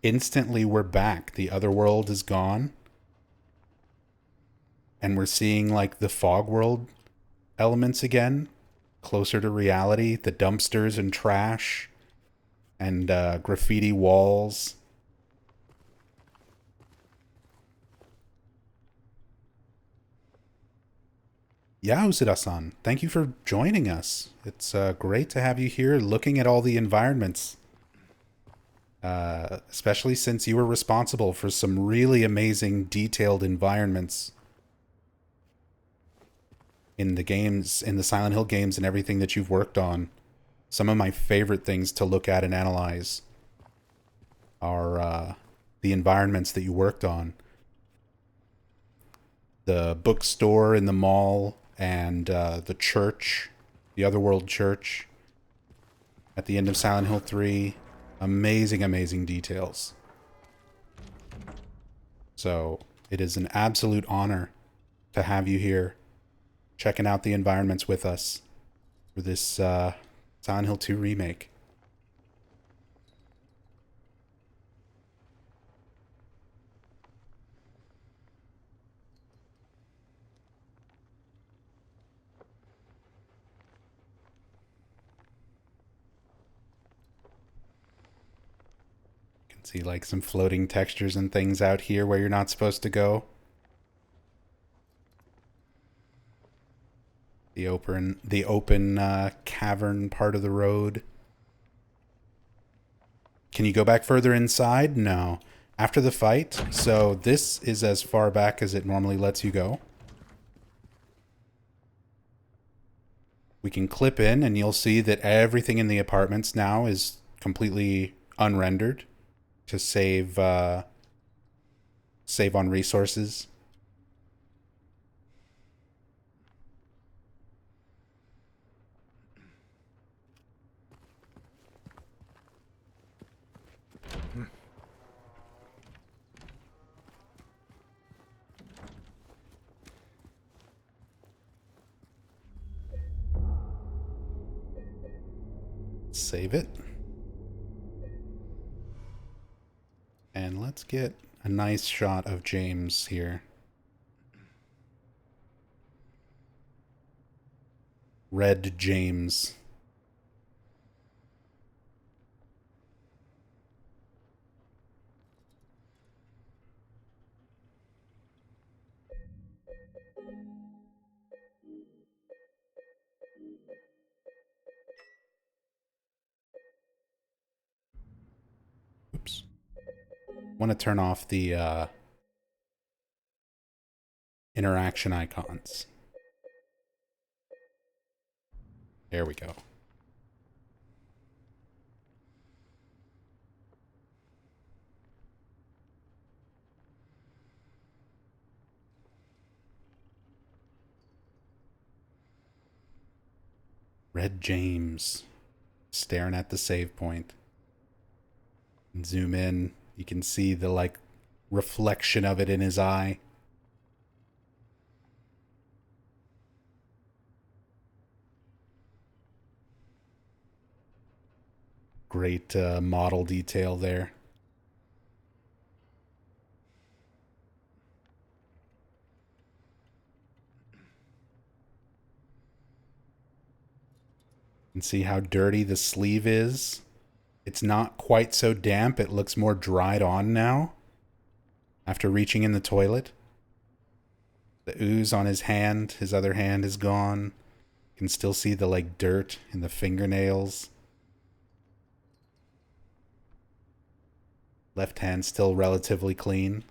Instantly we're back. The other world is gone. And we're seeing like the fog world elements again. Closer to reality. The dumpsters and trash. And graffiti walls. Yeah, Usuda-san, thank you for joining us. It's great to have you here looking at all the environments. Especially since you were responsible for some really amazing detailed environments in the games, in the Silent Hill games and everything that you've worked on. Some of my favorite things to look at and analyze are the environments that you worked on. The bookstore in the mall and the church, the Otherworld church at the end of Silent Hill 3. Amazing, amazing details. So it is an absolute honor to have you here checking out the environments with us for this Silent Hill 2 remake. See like some floating textures and things out here where you're not supposed to go. The open cavern part of the road. Can you go back further inside? No. After the fight. So this is as far back as it normally lets you go. We can clip in and you'll see that everything in the apartments now is completely unrendered. To save save on resources. Save it. And let's get a nice shot of James here. Red James. Want to turn off the interaction icons. There we go. Red James staring at the save point. Zoom in, you can see the like reflection of it in his eye. Great model detail there. And see how dirty the sleeve is. It's not quite so damp. It looks more dried on now after reaching in the toilet. The ooze on his hand, his other hand is gone. You can still see the like dirt in the fingernails. Left hand still relatively clean.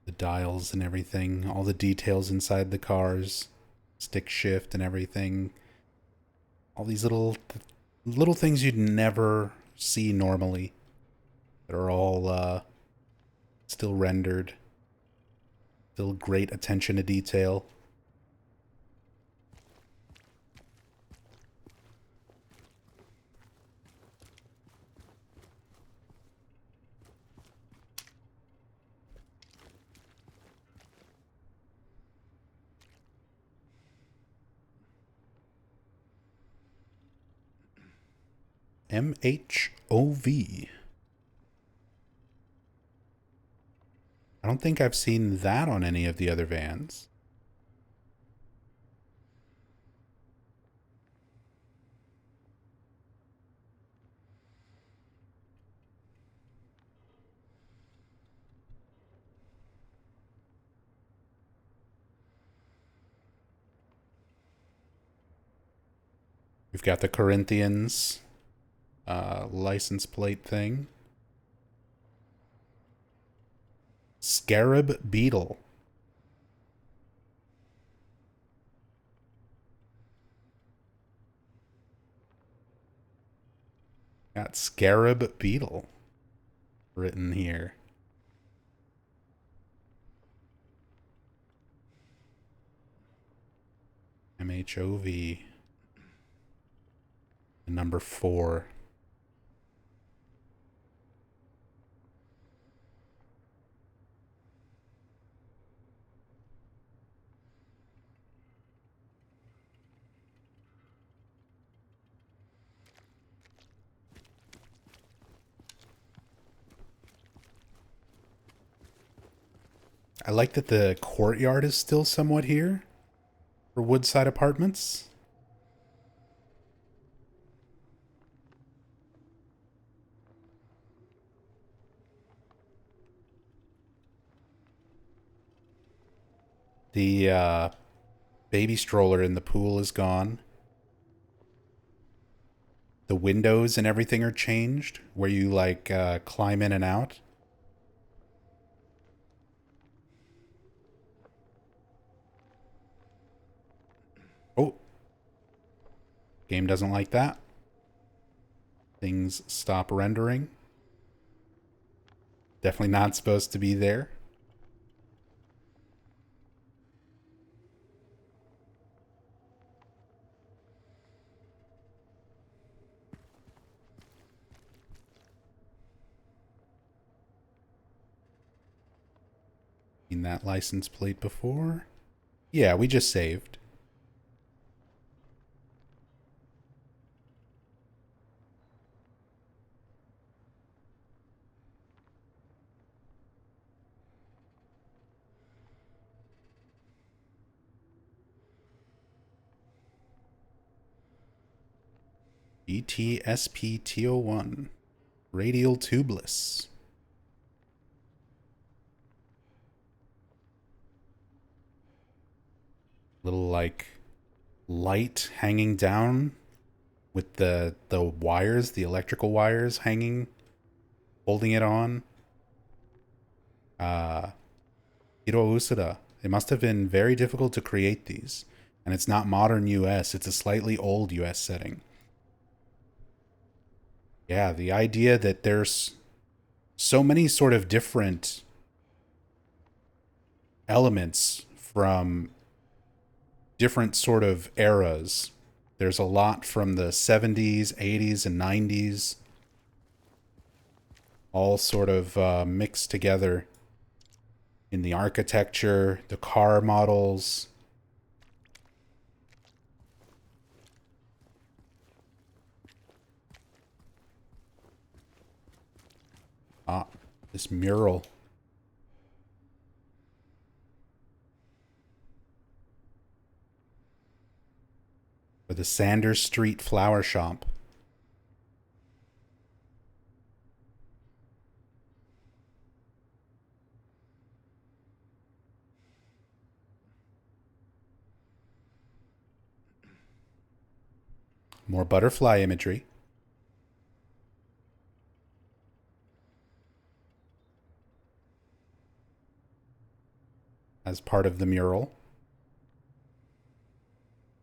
The dials and everything, all the details inside the cars, stick shift and everything. All these little things you'd never see normally that are all still rendered. Still great attention to detail. MHOV. I don't think I've seen that on any of the other vans. We've got the Corinthians license plate thing. Scarab Beetle. Got Scarab Beetle written here. MHOV. Number 4. I like that the courtyard is still somewhat here for Woodside Apartments. The baby stroller in the pool is gone. The windows and everything are changed where you like climb in and out. Oh, game doesn't like that. Things stop rendering. Definitely not supposed to be there. Seen that license plate before? Yeah, we just saved. ETSP-T01. Radial tubeless. Little, like, light hanging down with the wires, the electrical wires hanging, holding it on. Hiroko Usuda. It must have been very difficult to create these. And it's not modern US, it's a slightly old US setting. Yeah, the idea that there's so many sort of different elements from different sort of eras. There's a lot from the 70s, 80s, and 90s, all sort of mixed together in the architecture, the car models. Ah, this mural. For the Sanders Street Flower Shop. More butterfly imagery. As part of the mural.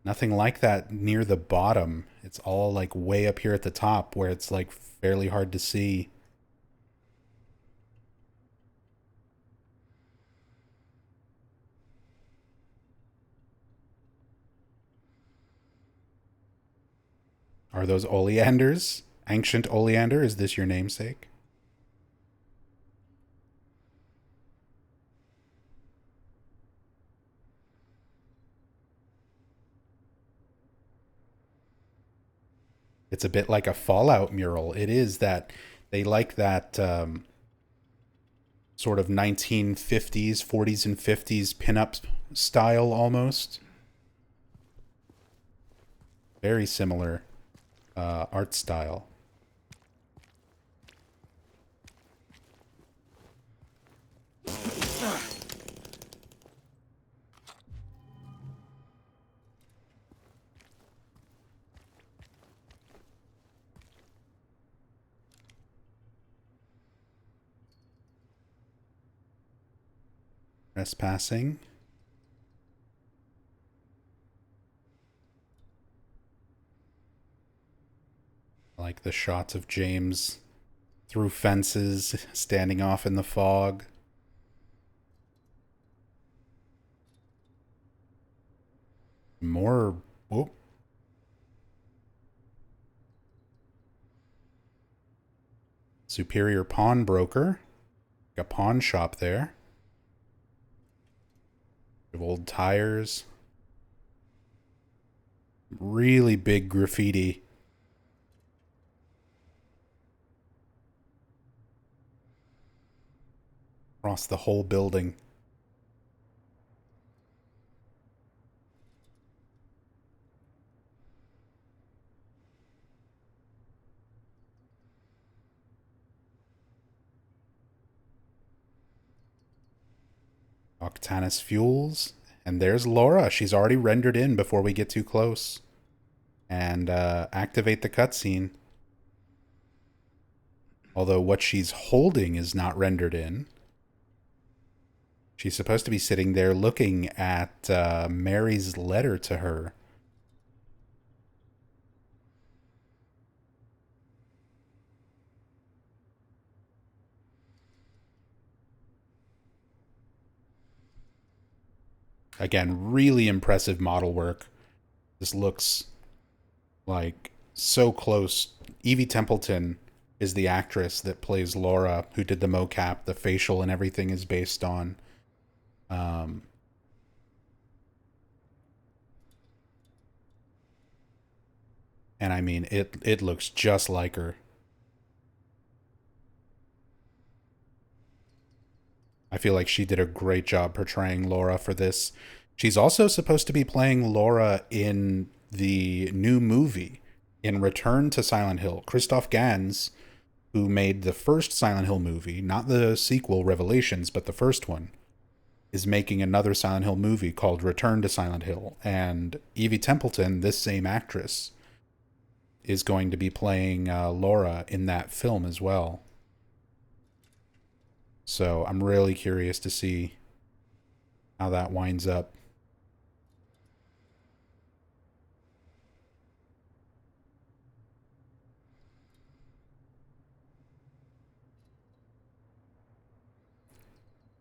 Nothing like that near the bottom. It's all like way up here at the top where it's like fairly hard to see. Are those oleanders? Ancient oleander, is this your namesake? It's a bit like a Fallout mural. It is that they like that sort of 1950s, 40s, and 50s pinup style almost. Very similar art style. Trespassing. I like the shots of James through fences, standing off in the fog. More. Whoop. Superior Pawnbroker. A pawn shop there. Old tires. Really big graffiti. Across the whole building. Octanus Fuels. And there's Laura. She's already rendered in before we get too close. And activate the cutscene. Although what she's holding is not rendered in. She's supposed to be sitting there looking at Mary's letter to her. Again, really impressive model work. This looks like so close. Evie Templeton is the actress that plays Laura, who did the mocap, the facial and everything is based on. And I mean, it looks just like her. I feel like she did a great job portraying Laura for this. She's also supposed to be playing Laura in the new movie. In Return to Silent Hill, Christoph Gans, who made the first Silent Hill movie, not the sequel Revelations, but the first one, is making another Silent Hill movie called Return to Silent Hill. And Evie Templeton, this same actress, is going to be playing Laura in that film as well. So I'm really curious to see how that winds up.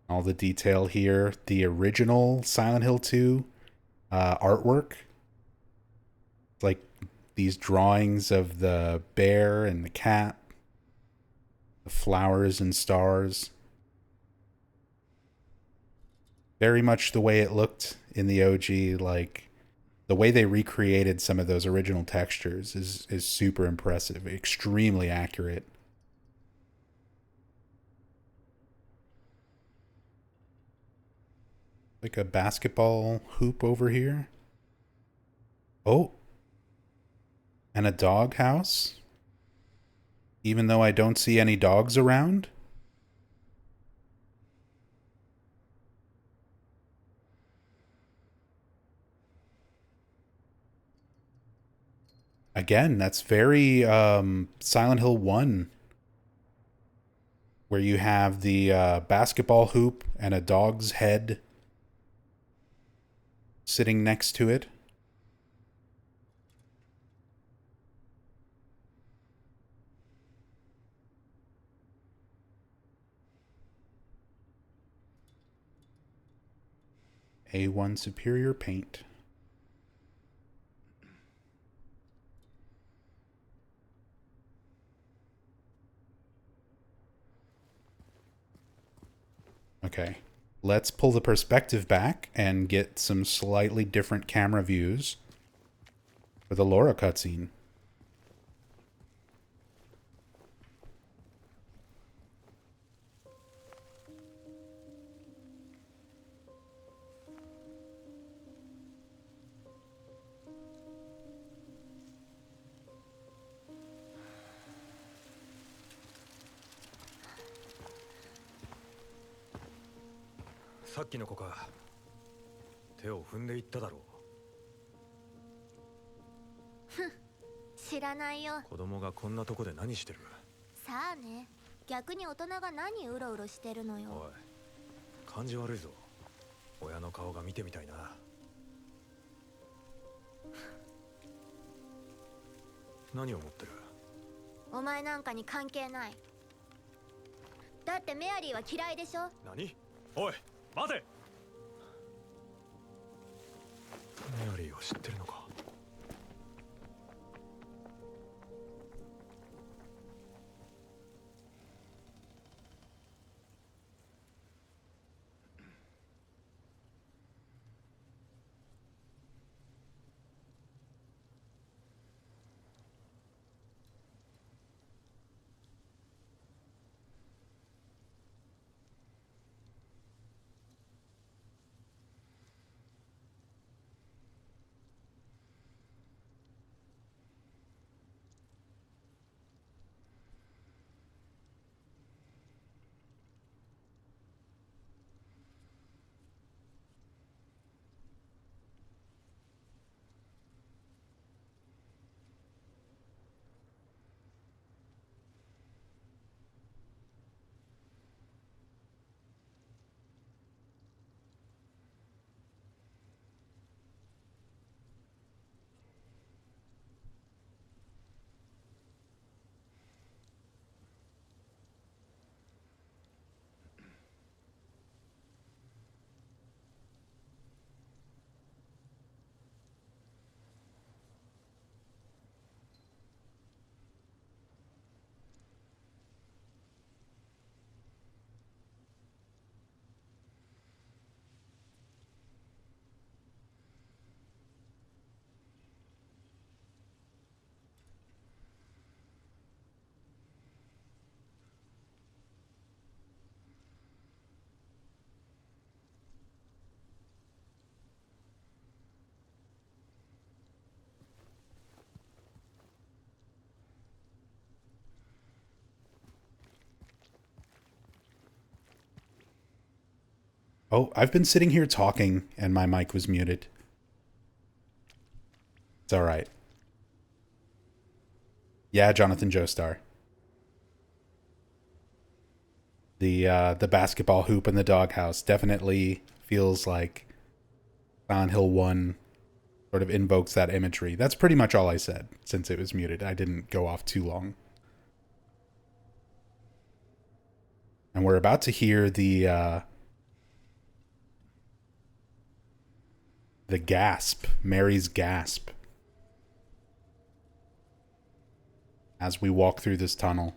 All the detail here. The original Silent Hill 2 artwork. Like these drawings of the bear and the cat, the flowers and stars. Very much the way it looked in the OG. Like the way they recreated some of those original textures is super impressive, extremely accurate. Like a basketball hoop over here. Oh, and a dog house. Even though I don't see any dogs around. Again, that's very Silent Hill 1, where you have the basketball hoop and a dog's head sitting next to it. A1 Superior Paint. Okay, let's pull the perspective back and get some slightly different camera views for the Laura cutscene. Oh, I've been sitting here talking and my mic was muted. It's all right. Yeah, Jonathan Joestar. The basketball hoop in the doghouse definitely feels like Silent Hill 1 sort of invokes that imagery. That's pretty much all I said since it was muted. I didn't go off too long. And we're about to hear the gasp, Mary's gasp, as we walk through this tunnel.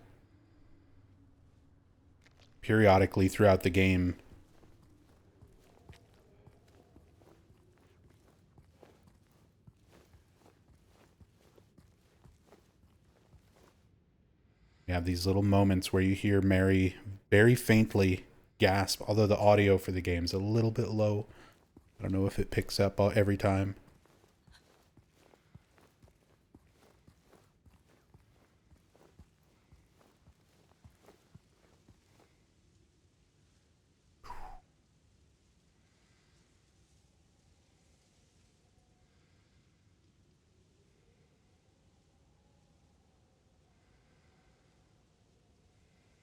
Periodically throughout the game, you have these little moments where you hear Mary very faintly gasp, although the audio for the game's a little bit low. I don't know if it picks up every time.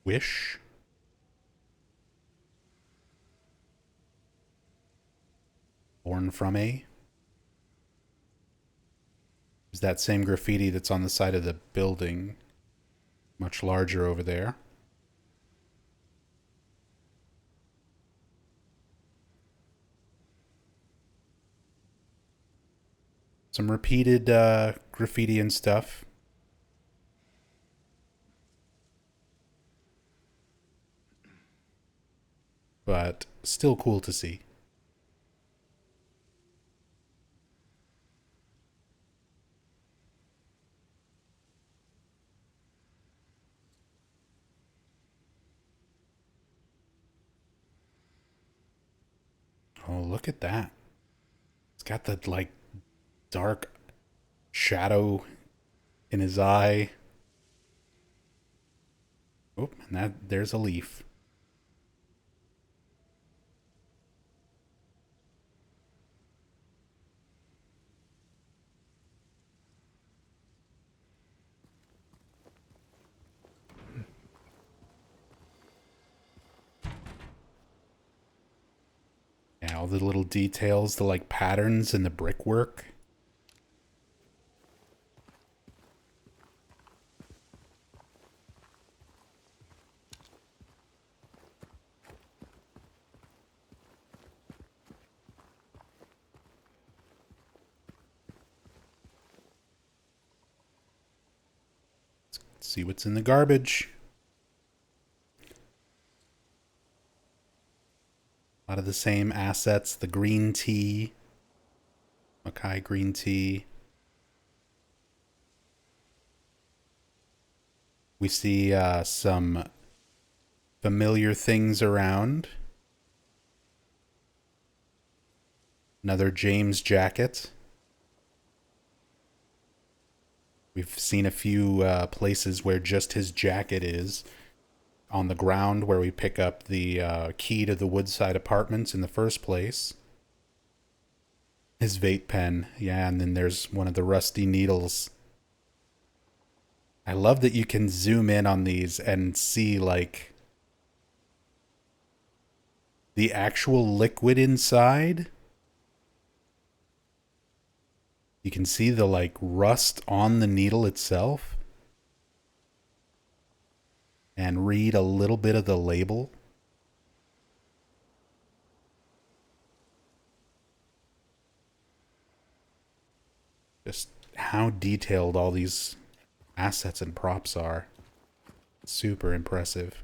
Wish? Born from a? Is that same graffiti that's on the side of the building. Much larger over there. Some repeated graffiti and stuff. But still cool to see. Oh, look at that. It's got the, like, dark shadow in his eye. Oh, and there's a leaf. Yeah, all the little details, the, like, patterns in the brickwork. Let's see what's in the garbage. A lot of the same assets. The green tea. Makai green tea. We see some familiar things around. Another James jacket. We've seen a few places where just his jacket is. On the ground where we pick up the key to the Woodside Apartments in the first place. His vape pen, yeah, and then there's one of the rusty needles. I love that you can zoom in on these and see, like, the actual liquid inside. You can see the, like, rust on the needle itself. And read a little bit of the label. Just how detailed all these assets and props are. Super impressive.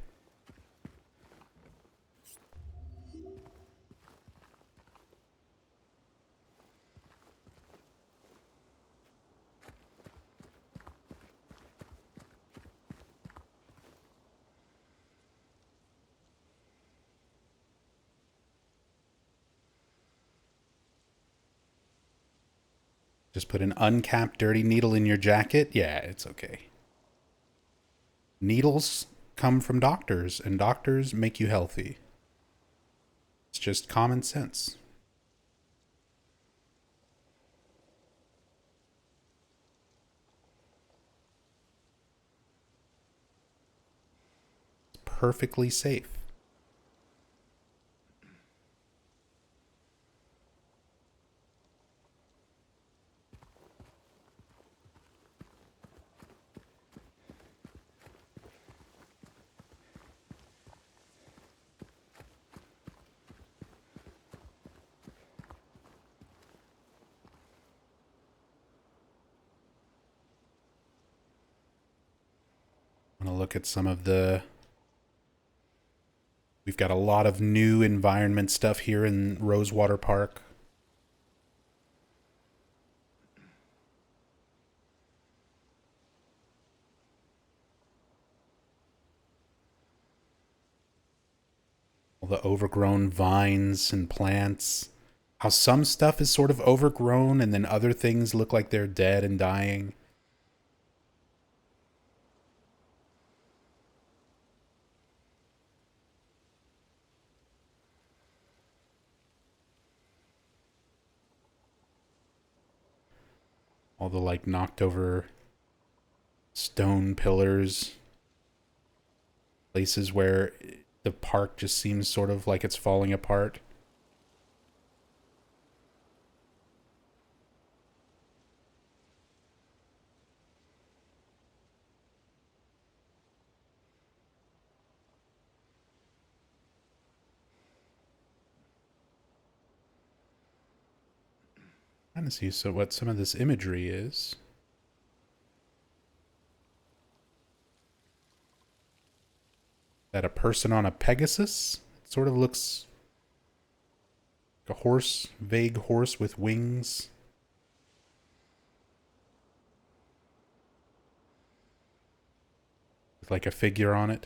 Just put an uncapped dirty needle in your jacket? Yeah, it's okay. Needles come from doctors, and doctors make you healthy. It's just common sense. It's perfectly safe. I'm going to look at some of the... We've got a lot of new environment stuff here in Rosewater Park. All the overgrown vines and plants. How some stuff is sort of overgrown and then other things look like they're dead and dying. All the like knocked over stone pillars. Places where the park just seems sort of like it's falling apart. Trying to see so what some of this imagery is. That a person on a Pegasus? It sort of looks like a horse, vague horse with wings. With like a figure on it.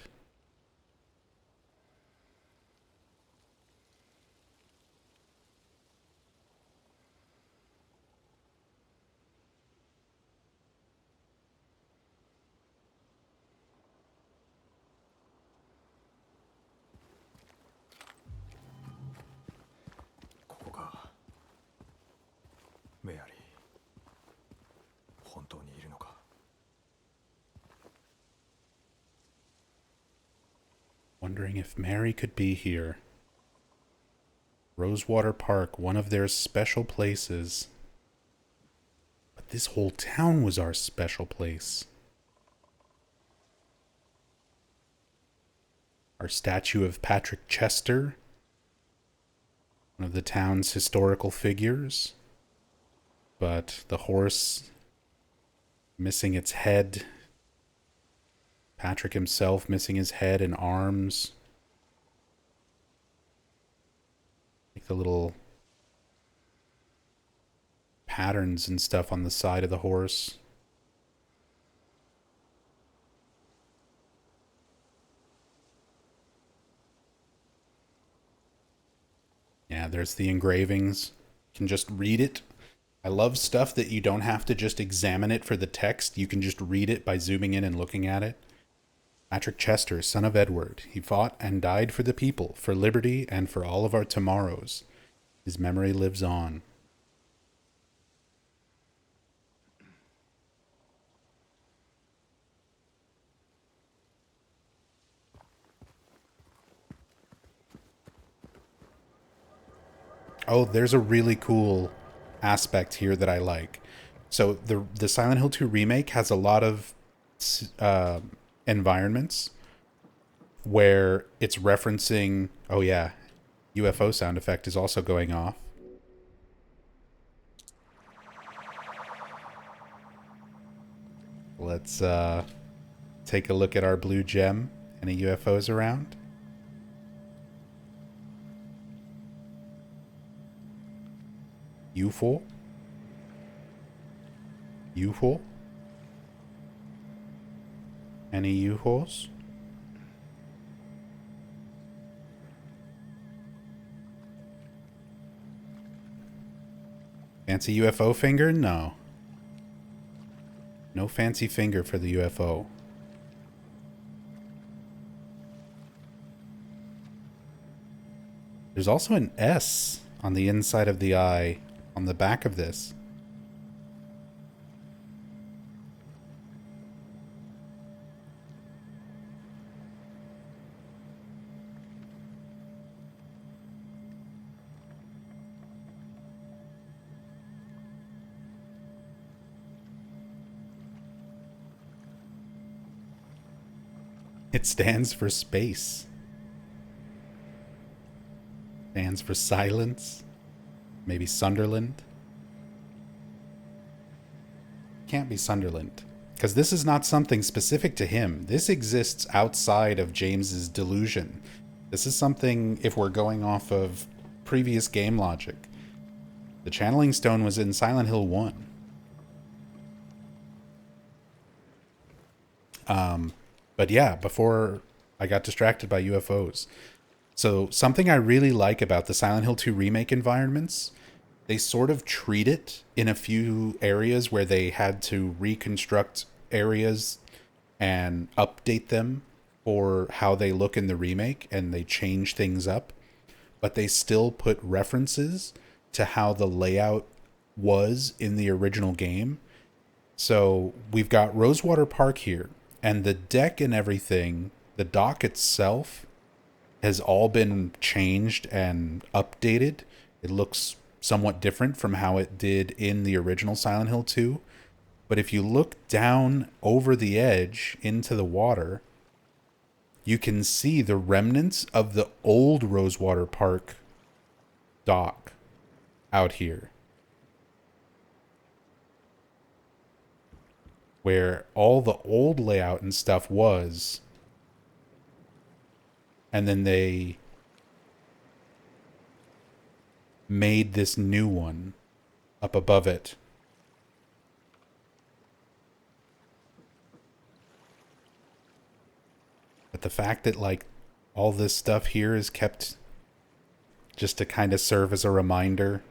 Wondering if Mary could be here. Rosewater Park, one of their special places. But this whole town was our special place. Our statue of Patrick Chester, one of the town's historical figures. But the horse missing its head. Patrick himself missing his head and arms. Like the little patterns and stuff on the side of the horse. Yeah, there's the engravings. You can just read it. I love stuff that you don't have to just examine it for the text. You can just read it by zooming in and looking at it. Patrick Chester, son of Edward, he fought and died for the people, for liberty, and for all of our tomorrows. His memory lives on. Oh, there's a really cool aspect here that I like. So the Silent Hill 2 remake has a lot of environments where it's referencing, oh yeah, UFO sound effect is also going off. Let's take a look at our blue gem. Any UFOs around? UFO? UFO? Any UFOs? Fancy UFO finger? No. No fancy finger for the UFO. There's also an S on the inside of the eye on the back of this. It stands for space. Stands for silence. Maybe Sunderland. Can't be Sunderland. Because this is not something specific to him. This exists outside of James's delusion. This is something, if we're going off of previous game logic. The channeling stone was in Silent Hill 1. But yeah, before I got distracted by UFOs. So something I really like about the Silent Hill 2 remake environments, they sort of treat it in a few areas where they had to reconstruct areas and update them for how they look in the remake, and they change things up, but they still put references to how the layout was in the original game. So we've got Rosewater Park here, and the deck and everything, the dock itself has all been changed and updated. It looks somewhat different from how it did in the original Silent Hill 2. But if you look down over the edge into the water, you can see the remnants of the old Rosewater Park dock out here, where all the old layout and stuff was, and then they made this new one up above it. But the fact that, like, all this stuff here is kept just to kind of serve as a reminder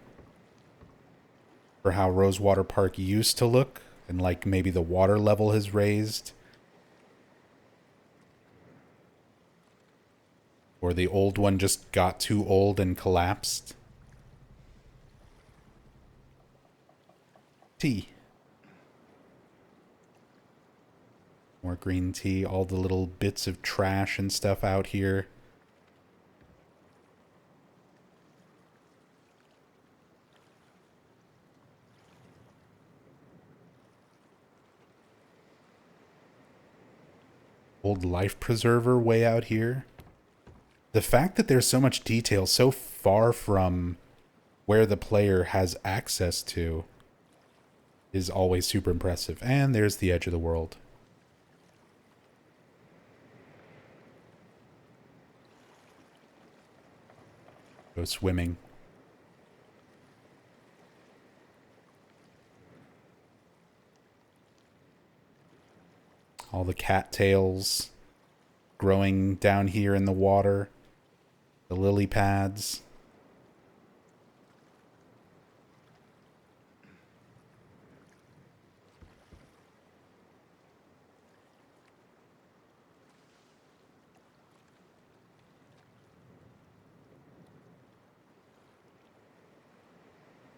for how Rosewater Park used to look, and like maybe the water level has raised, or the old one just got too old and collapsed. Tea. More green tea, all the little bits of trash and stuff out here. Old life preserver way out here. The fact that there's so much detail so far from where the player has access to is always super impressive. And there's the edge of the world. Go swimming. All the cattails growing down here in the water. The lily pads.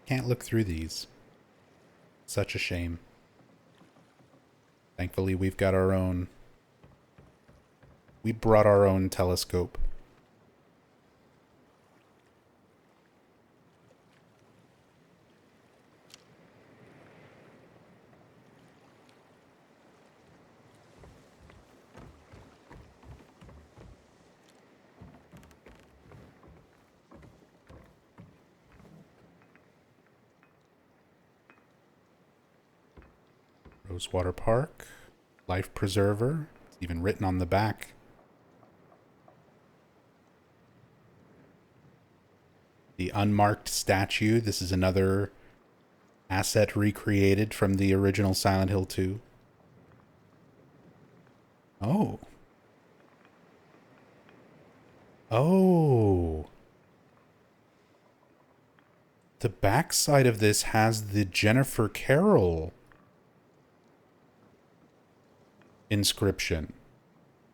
Can't look through these. Such a shame. Thankfully, we've got our own. We brought our own telescope. Rosewater Park, life preserver. It's even written on the back. The unmarked statue. This is another asset recreated from the original Silent Hill 2. Oh. Oh. The backside of this has the Jennifer Carroll inscription.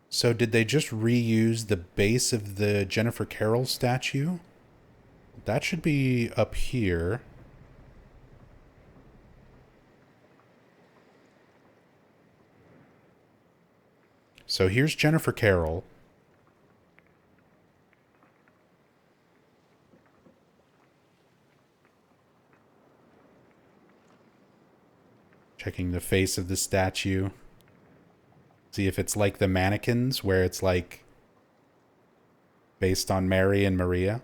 So did they just reuse the base of the Jennifer Carroll statue? That should be up here. So here's Jennifer Carroll. Checking the face of the statue. See if it's like the mannequins, where it's like based on Mary and Maria.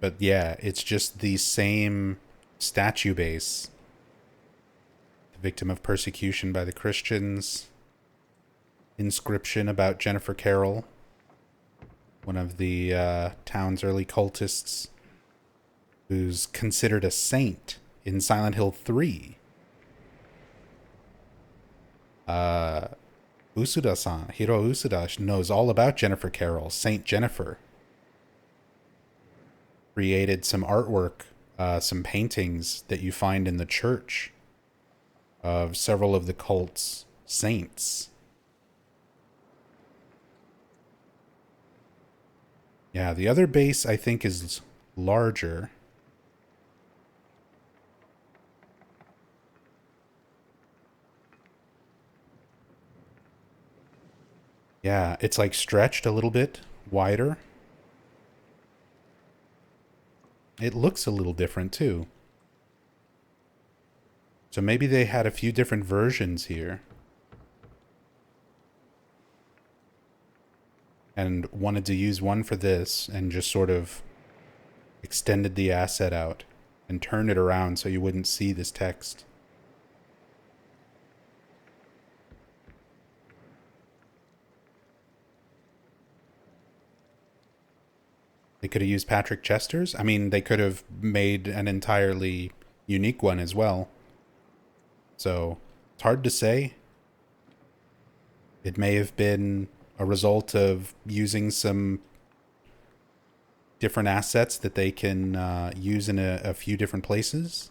But yeah, it's just the same statue base. The victim of persecution by the Christians. Inscription about Jennifer Carroll, one of the town's early cultists, who's considered a saint in Silent Hill 3. Usuda-san, Hiro Usuda, knows all about Jennifer Carroll, Saint Jennifer. Created some artwork, some paintings that you find in the church of several of the cult's saints. Yeah, the other base I think is larger. Yeah, it's like stretched a little bit wider. It looks a little different too. So maybe they had a few different versions here. And wanted to use one for this and just sort of extended the asset out and turned it around so you wouldn't see this text. They could have used Patrick Chester's. I mean, they could have made an entirely unique one as well. So, it's hard to say. It may have been a result of using some different assets that they can use in a few different places.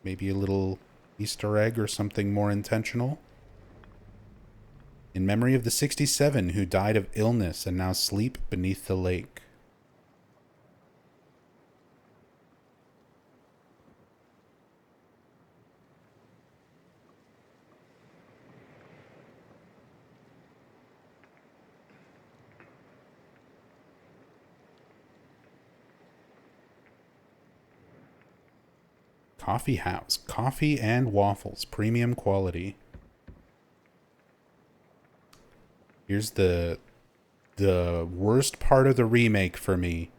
Maybe a little Easter egg or something more intentional. In memory of the 67 who died of illness and now sleep beneath the lake. Coffee house. Coffee and waffles. Premium quality. Here's the worst part of the remake for me.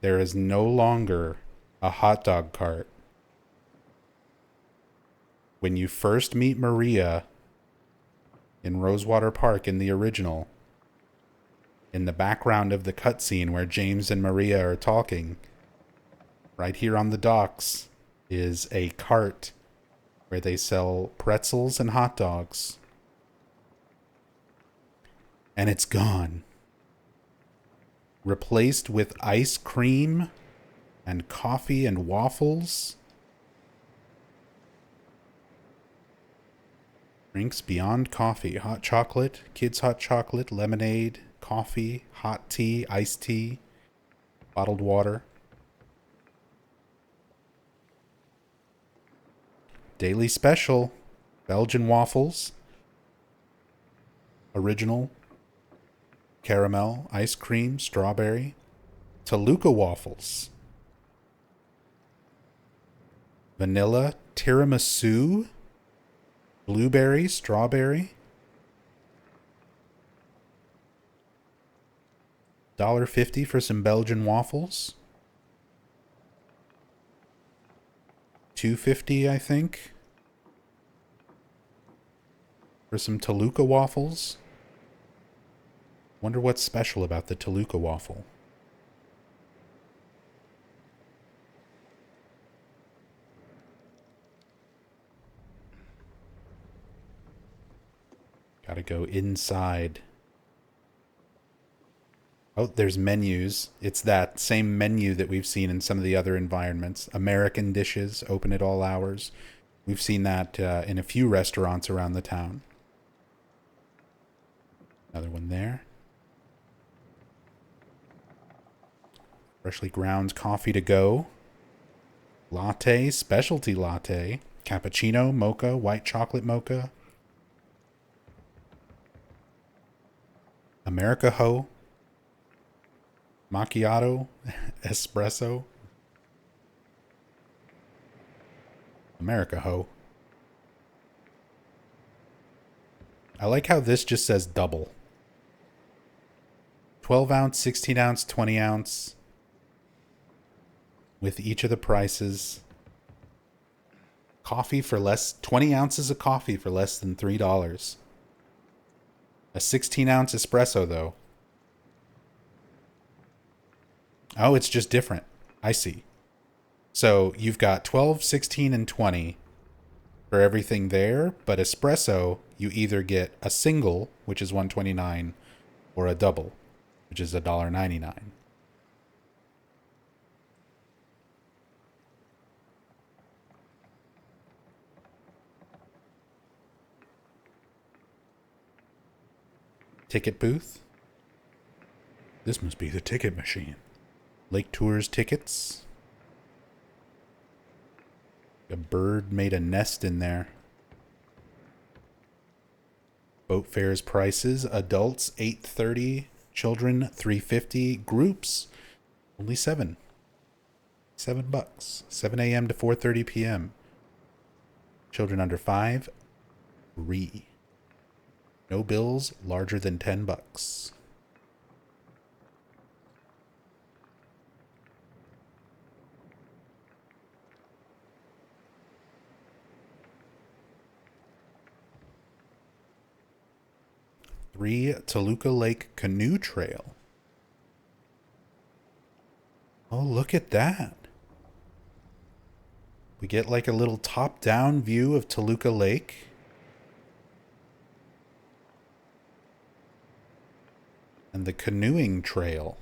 There is no longer a hot dog cart. When you first meet Maria in Rosewater Park in the original, in the background of the cutscene where James and Maria are talking, right here on the docks is a cart where they sell pretzels and hot dogs. And it's gone. Replaced with ice cream and coffee and waffles. Drinks beyond coffee. Hot chocolate, kids hot chocolate, lemonade, coffee, hot tea, iced tea, bottled water. Daily special. Belgian waffles. Original. Caramel, ice cream, strawberry, Toluca waffles, vanilla, tiramisu, blueberry, strawberry, $1.50 for some Belgian waffles, $2.50 I think, for some Toluca waffles. Wonder what's special about the Toluca waffle. Gotta go inside. Oh, there's menus. It's that same menu that we've seen in some of the other environments. American dishes, open at all hours. We've seen that in a few restaurants around the town. Another one there. Freshly ground coffee to go. Latte, specialty latte. Cappuccino, mocha, white chocolate mocha. America Ho. Macchiato, espresso. America Ho. I like how this just says double. 12 ounce, 16 ounce, 20 ounce. With each of the prices. Coffee for less, 20 ounces of coffee for less than $3. A 16 ounce espresso though. Oh, it's just different. I see. So you've got 12, 16, and 20 for everything there, but espresso, you either get a single, which is $1.29, or a double, which is $1.99. Ticket booth. This must be the ticket machine. Lake Tours tickets. A bird made a nest in there. Boat fares prices. Adults $8.30. Children $3.50. Groups only $7. $7. 7 a.m. to 4:30 p.m. Children under 5 free. No bills larger than $10. Toluca Lake Canoe Trail. Oh, look at that. We get like a little top-down view of Toluca Lake. And the canoeing trail.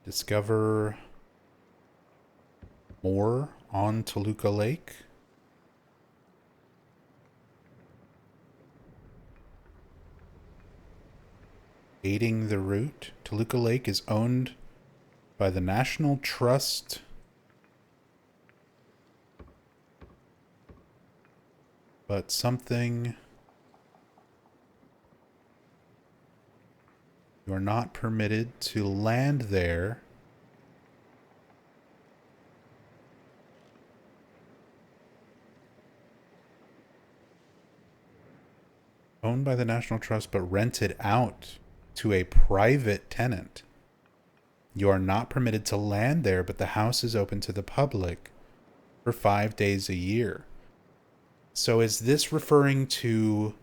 Discover more on Toluca Lake. Aiding the route. Toluca Lake is owned by the National Trust but something you are not permitted to land there owned by the National Trust but rented out to a private tenant. You are not permitted to land there, but the house is open to the public for 5 days a year. So is this referring to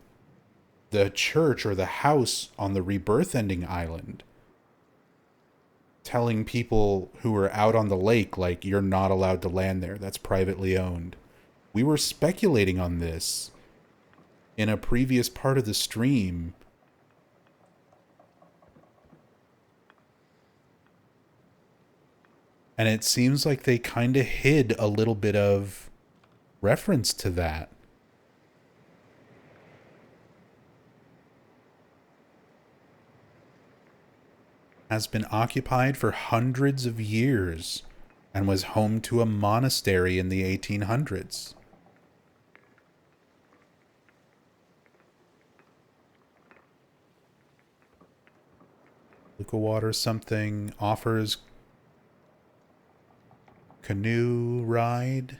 the church or the house on the Rebirth Ending Island telling people who are out on the lake, like, you're not allowed to land there, that's privately owned? We were speculating on this in a previous part of the stream. And it seems like they kind of hid a little bit of reference to that. Has been occupied for hundreds of years and was home to a monastery in the 1800s. Luca Water something offers canoe ride.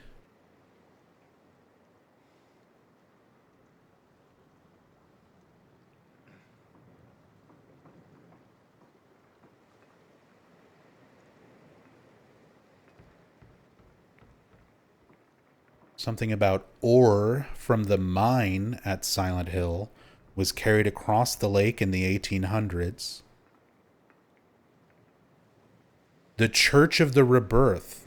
Something about ore from the mine at Silent Hill was carried across the lake in the 1800s. The Church of the Rebirth.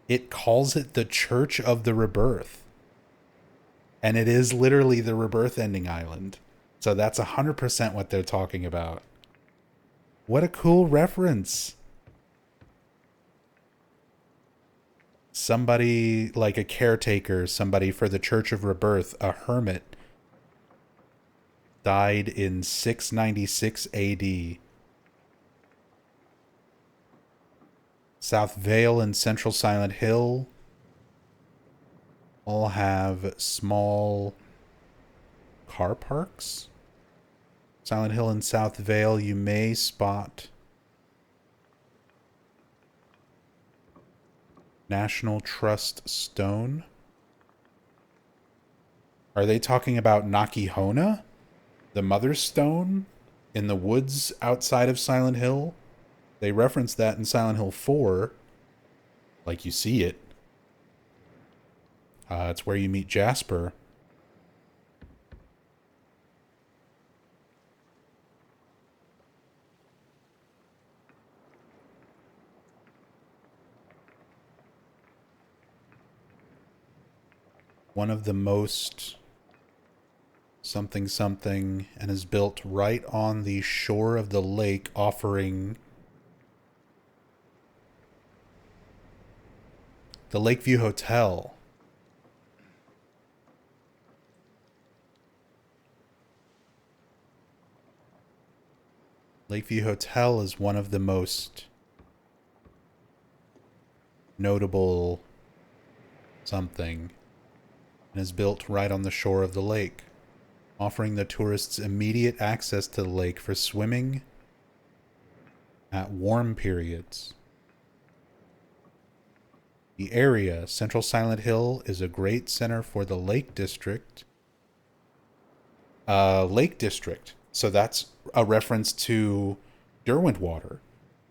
It calls it the Church of the Rebirth. And it is literally the rebirth ending island. So that's 100% what they're talking about. What a cool reference. Somebody like a caretaker, somebody for the Church of Rebirth, a hermit, died in 696 AD. South Vale and Central Silent Hill all have small car parks. Silent Hill and South Vale, you may spot National Trust Stone. Are they talking about Nakihona? The Mother Stone in the woods outside of Silent Hill? They reference that in Silent Hill 4. Like you see it. It's where you meet Jasper. One of the most something something, and is built right on the shore of the lake, offering the Lakeview Hotel. Lakeview Hotel is one of the most notable something, and is built right on the shore of the lake, offering the tourists immediate access to the lake for swimming at warm periods. The area, Central Silent Hill, is a great center for the Lake District. Lake District. So that's a reference to Derwentwater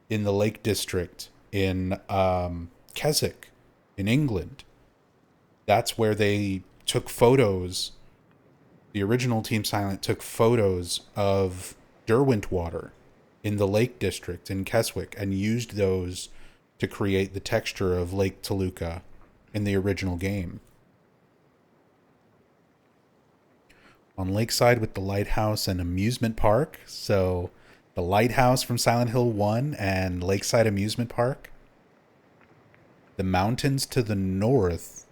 in the Lake District in Keswick in England. That's where they took photos. The original Team Silent took photos of Derwentwater in the Lake District in Keswick and used those to create the texture of Lake Toluca in the original game. On Lakeside with the lighthouse and amusement park. So the lighthouse from Silent Hill 1 and Lakeside Amusement Park. The mountains to the north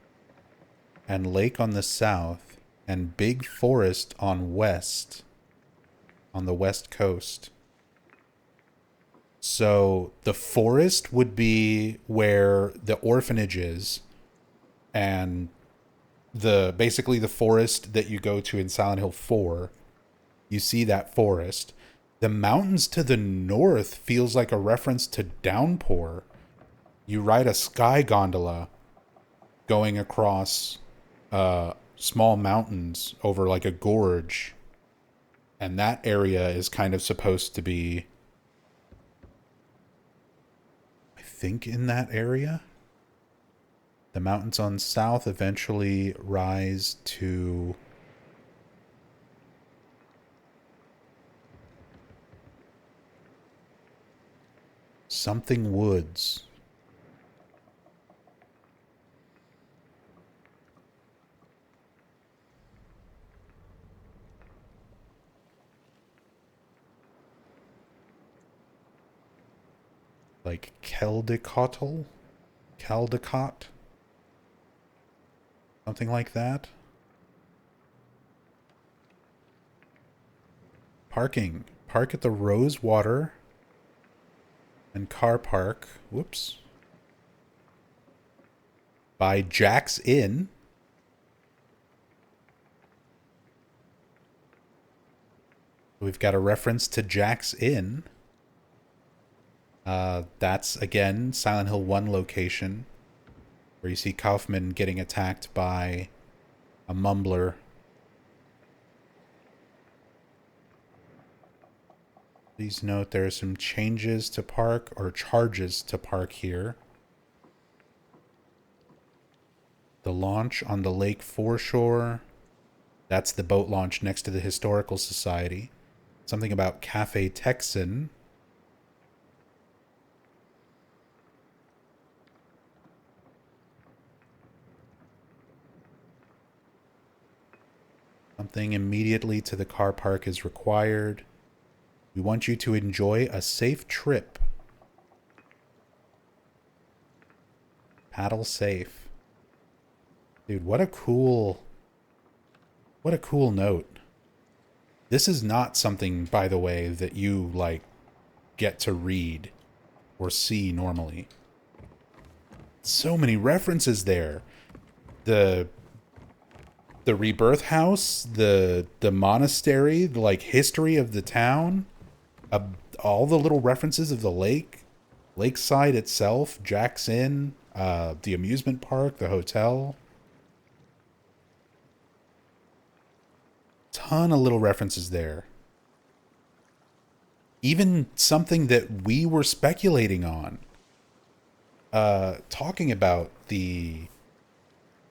and lake on the south, and big forest on the west coast. So the forest would be where the orphanage is, and basically the forest that you go to in Silent Hill 4, you see that forest. The mountains to the north feels like a reference to Downpour. You ride a sky gondola going across small mountains over like a gorge, and that area is kind of supposed to be, I think, in that area. The mountains on south eventually rise to something woods. Like Caldecott? Something like that. Parking. Park at the Rosewater and car park. Whoops. By Jack's Inn. We've got a reference to Jack's Inn. That's, again, Silent Hill 1 location, where you see Kaufman getting attacked by a mumbler. Please note there are some changes to park, or charges to park here. The launch on the lake foreshore. That's the boat launch next to the Historical Society. Something about Cafe Texan. Something immediately to the car park is required. We want you to enjoy a safe trip. Paddle safe. Dude, what a cool note. This is not something, by the way, that you, like, get to read or see normally. So many references there. The rebirth house, the monastery, the, like, history of the town, all the little references of the lake, lakeside itself, Jack's Inn, the amusement park, the hotel. Ton of little references there. Even something that we were speculating on, talking about the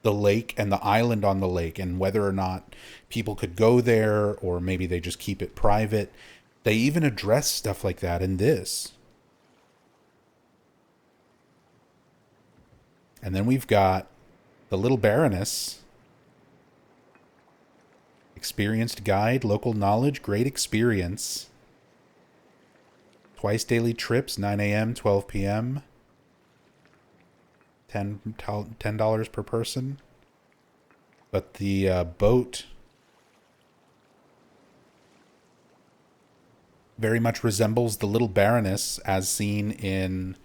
lake and the island on the lake and whether or not people could go there or maybe they just keep it private. They even address stuff like that in this. And then we've got the little Baroness. Experienced guide, local knowledge, great experience. Twice daily trips, 9 a.m., 12 p.m. $10 per person. But the boat very much resembles the Little Baroness as seen in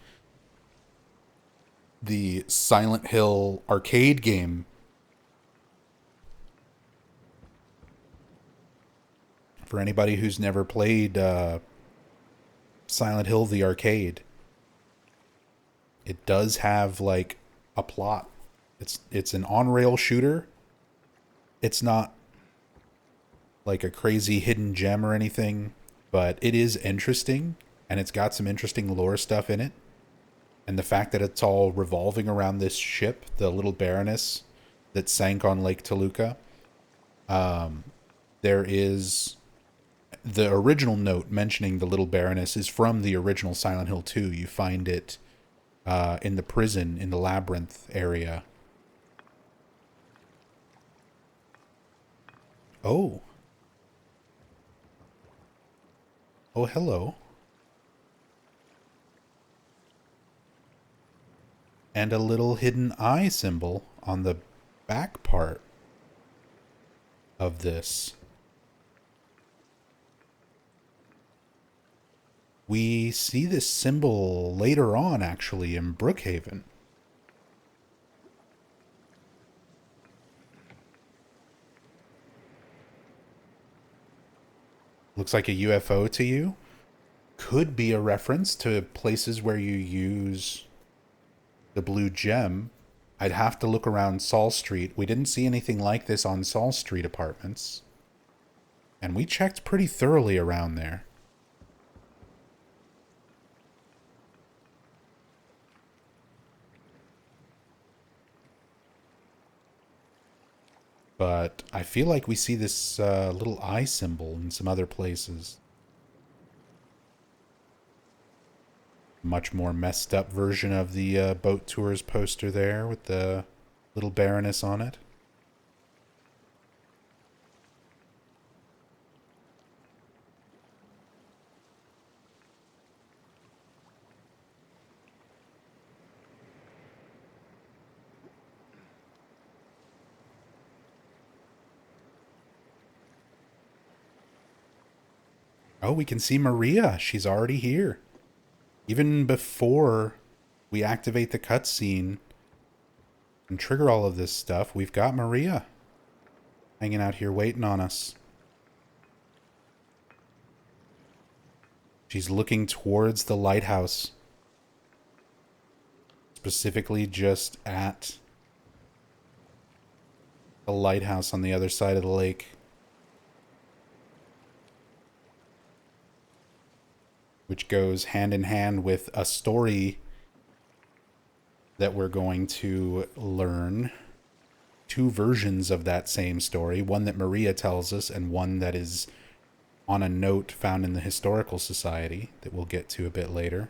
the Silent Hill arcade game. For anybody who's never played Silent Hill the arcade, it does have like a plot. It's an on-rail shooter. It's not like a crazy hidden gem or anything, but it is interesting, and it's got some interesting lore stuff in it. And the fact that it's all revolving around this ship, the Little Baroness, that sank on Lake Toluca. There is the original note mentioning the Little Baroness is from the original Silent Hill 2. You find it in the prison in the labyrinth area. Oh. Oh, hello. And a little hidden eye symbol on the back part of this. We see this symbol later on, actually, in Brookhaven. Looks like a UFO to you. Could be a reference to places where you use the blue gem. I'd have to look around Saul Street. We didn't see anything like this on Saul Street apartments. And we checked pretty thoroughly around there. But I feel like we see this little eye symbol in some other places. Much more messed up version of the boat tours poster there with the little Baroness on it. Oh, we can see Maria. She's already here. Even before we activate the cutscene and trigger all of this stuff, we've got Maria hanging out here waiting on us. She's looking towards the lighthouse. Specifically just at the lighthouse on the other side of the lake. Which goes hand in hand with a story that we're going to learn. Two versions of that same story. One that Maria tells us and one that is on a note found in the Historical Society that we'll get to a bit later.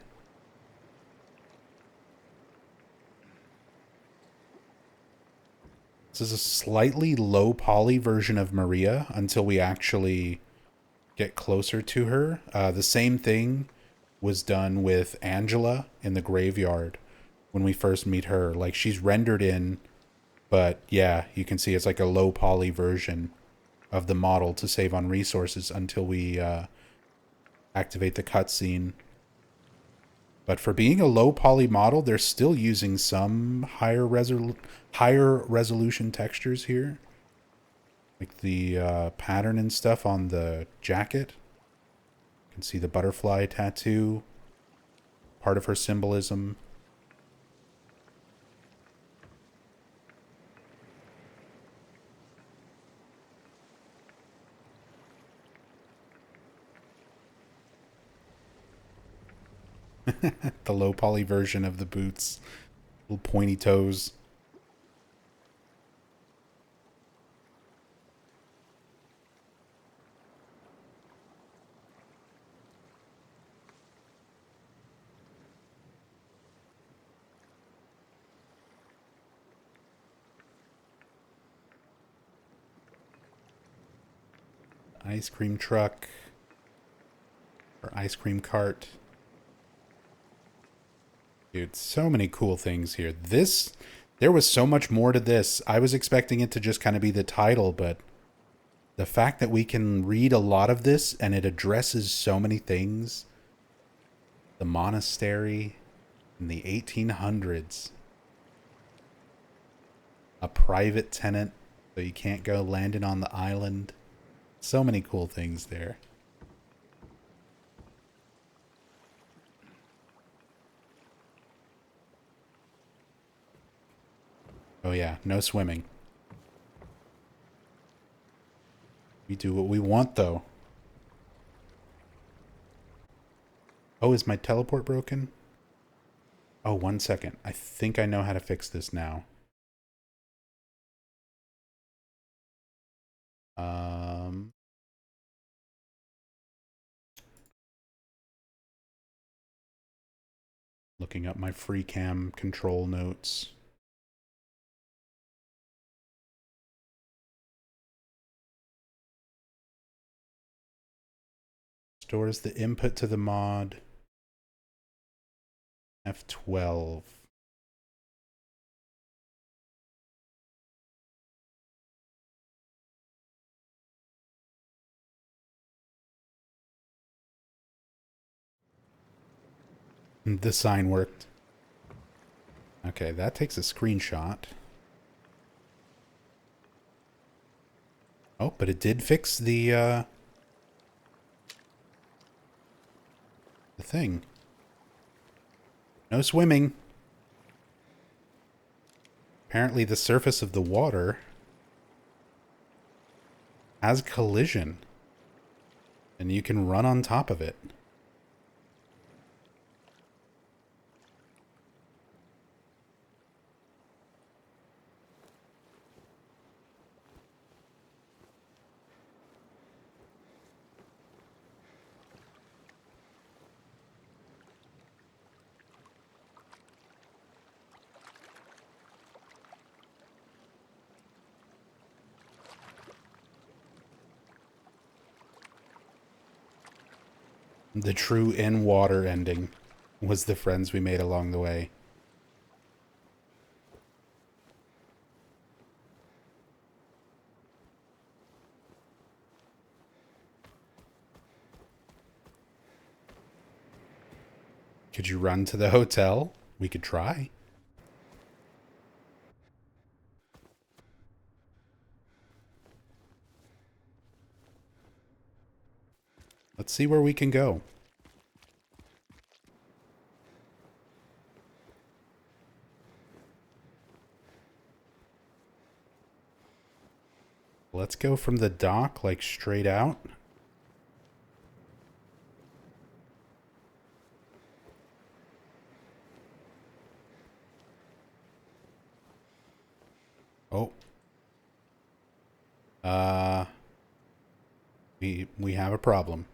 This is a slightly low poly version of Maria until we actually get closer to her. The same thing was done with Angela in the graveyard when we first meet her. Like, she's rendered in, but yeah, you can see it's like a low poly version of the model to save on resources until we activate the cutscene. But for being a low poly model, they're still using some higher resolution textures here. Like the pattern and stuff on the jacket. You can see the butterfly tattoo. Part of her symbolism. The low poly version of the boots. Little pointy toes. Ice cream truck. Or ice cream cart. Dude, so many cool things here. There was so much more to this. I was expecting it to just kind of be the title, but the fact that we can read a lot of this and it addresses so many things. The monastery in the 1800s. A private tenant, so you can't go landing on the island. So many cool things there. Oh yeah, no swimming. We do what we want, though. Oh, is my teleport broken? Oh, 1 second. I think I know how to fix this now. Um... Looking up my free cam control notes. Stores the input to the mod. F12. The sign worked. Okay, that takes a screenshot. Oh, but it did fix the thing. No swimming. Apparently the surface of the water has collision. And you can run on top of it. The true in-water ending was the friends we made along the way. Could you run to the hotel? We could try. Let's see where we can go. Let's go from the dock, like, straight out. Oh. We have a problem.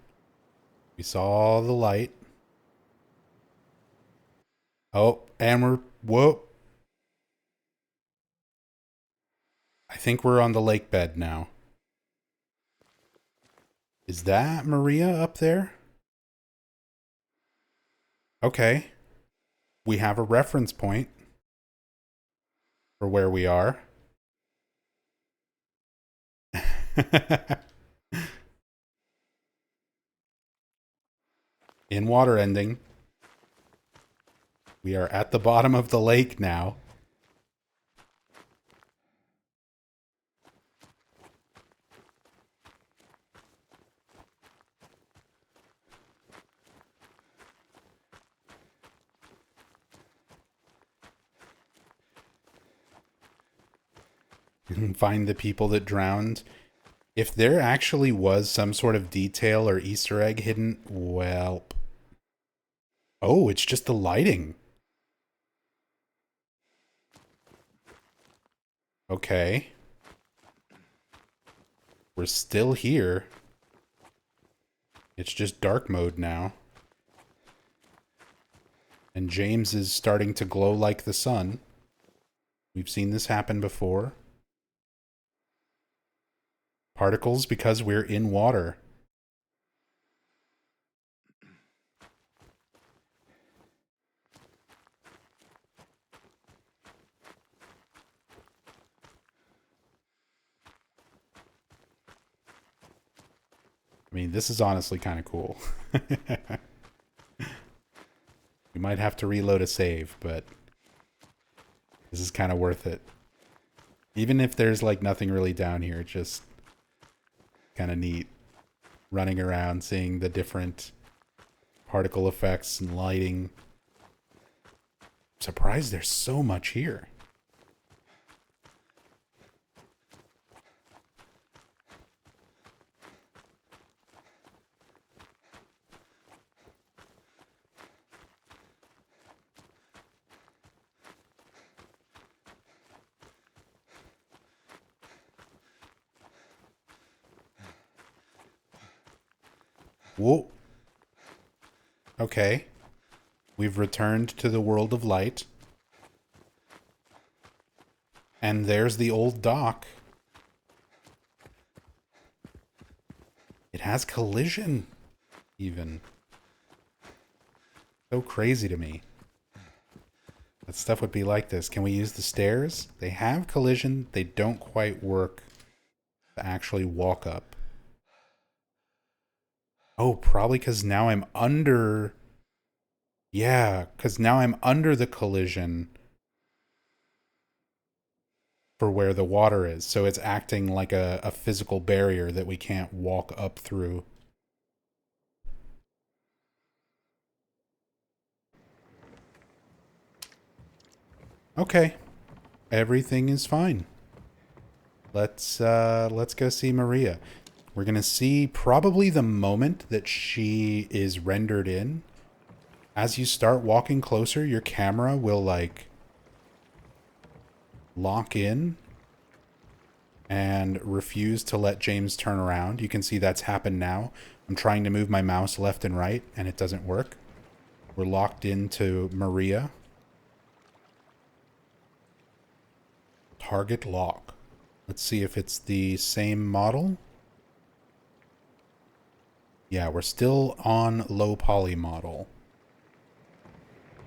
We saw the light. Oh, and we're... Whoa. I think we're on the lake bed now. Is that Maria up there? Okay. We have a reference point for where we are. In water ending. We are at the bottom of the lake now. Find the people that drowned. If there actually was some sort of detail or Easter egg hidden, well... Oh, it's just the lighting. Okay. We're still here. It's just dark mode now. And James is starting to glow like the sun. We've seen this happen before. Particles because we're in water. I mean, this is honestly kind of cool. We might have to reload a save, but this is kind of worth it. Even if there's like nothing really down here, it's just kind of neat. Running around, seeing the different particle effects and lighting. I'm surprised there's so much here. Whoa. Okay. We've returned to the world of light. And there's the old dock. It has collision, even. So crazy to me. That stuff would be like this. Can we use the stairs? They have collision. They don't quite work to actually walk up. Oh, probably because now I'm under... Yeah, because now I'm under the collision for where the water is. So it's acting like a physical barrier that we can't walk up through. Okay. Everything is fine. Let's go see Maria. We're going to see probably the moment that she is rendered in. As you start walking closer, your camera will, like, lock in and refuse to let James turn around. You can see that's happened now. I'm trying to move my mouse left and right, and it doesn't work. We're locked into Maria. Target lock. Let's see if it's the same model. Yeah, we're still on low poly model.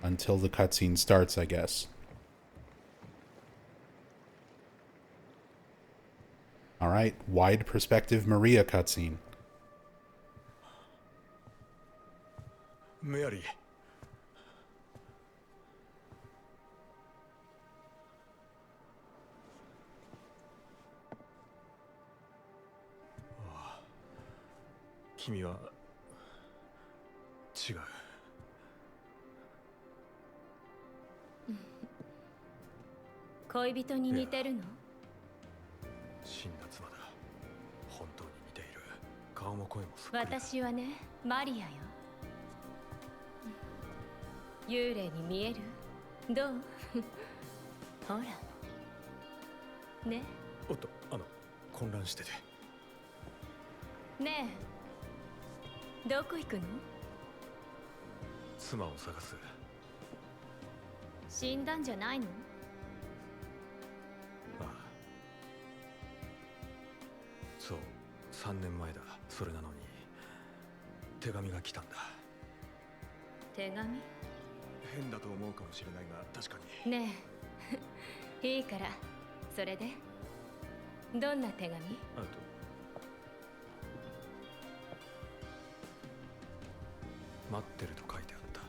Until the cutscene starts, I guess. Alright, wide perspective Maria cutscene. Mary. 君は違う。恋人に似てるの？死んだ妻だ。本当に似ている。顔も声もそっくりだ。私はね、マリアよ。幽霊に見える？どう？ほら。ね。おっと、混乱してて。ねえ、どこ行くの？妻を探す。死んだんじゃないの？ああ、3年前だ。それなのに手紙が来たんだ。手紙？変だと思うかもしれないが確かに。ねえいいから。それでどんな手紙？あと待ってると書いてあった。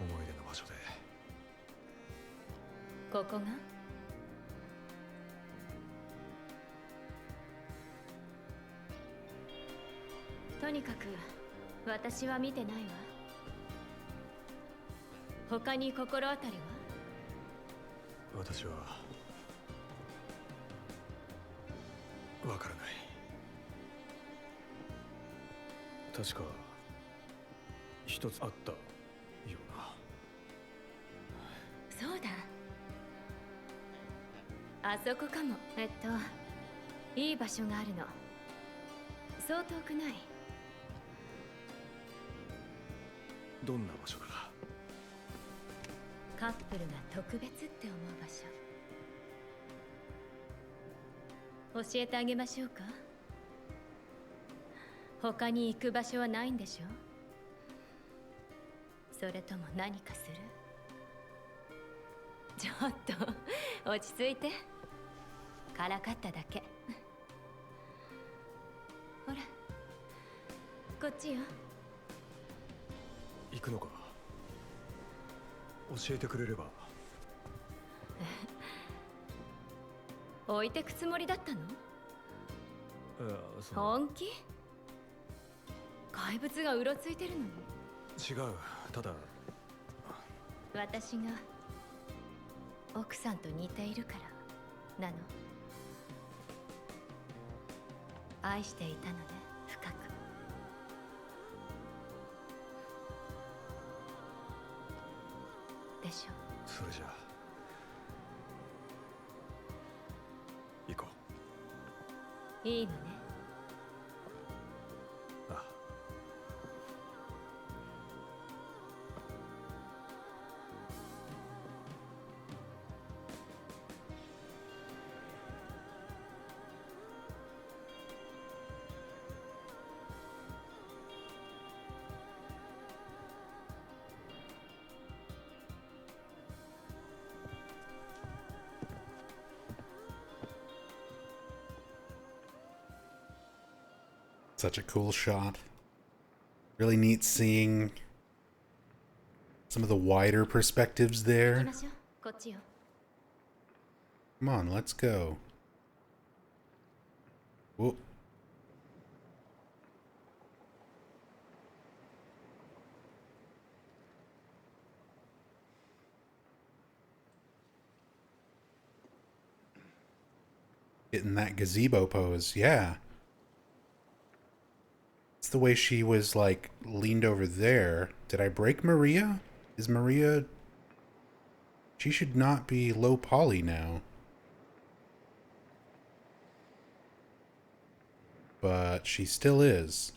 思い出の場所で。ここが？とにかく私は見てないわ。他に心当たりは？私はわからない。確か一つあったような。そうだ、あそこかも。いい場所があるの。そう遠くない。どんな場所だ？カップルが特別って思う場所。教えてあげましょうか？他に行く場所はないんでしょ？それとも何かする？ちょっと落ち着いて。からかっただけ。ほらこっちよ。行くのか？教えてくれれば。置いてくつもりだったの？本気？怪物がうろついてるのに。違う。ただ私が奥さんと似ているからなの。愛していたのね、深く。でしょ？それじゃあ行こいいのね。う。ああ。Such a cool shot. Really neat seeing some of the wider perspectives 行き there. ましょう。こっちよ。 Come on, let's go. Whoa. Getting that gazebo pose, yeah. It's the way she was, like, leaned over there. Did I break Maria? Is Maria... She should not be low poly now. But she still is.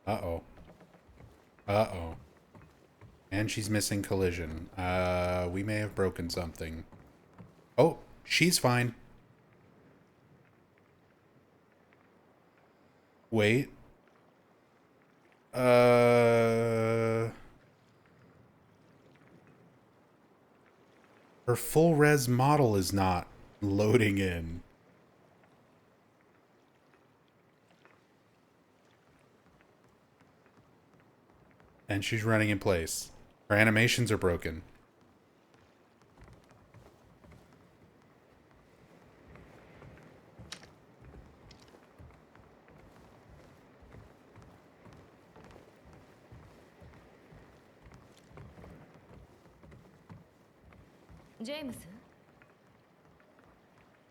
Uh-oh. Uh-oh. And she's missing collision. We may have broken something. Oh, she's fine. Wait. Her full res model is not loading in. And she's running in place. Her animations are broken. James?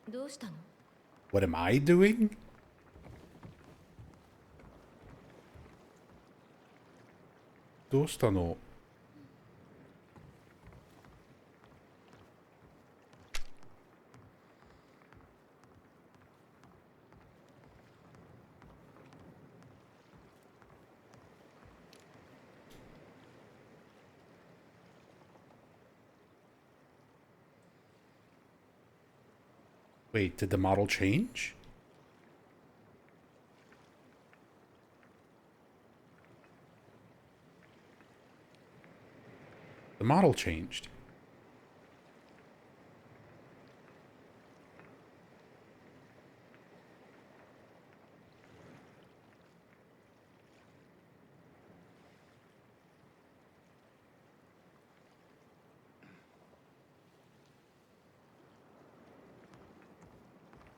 どうしたの？ What am I doing? どうしたの? Wait, did the model change? The model changed.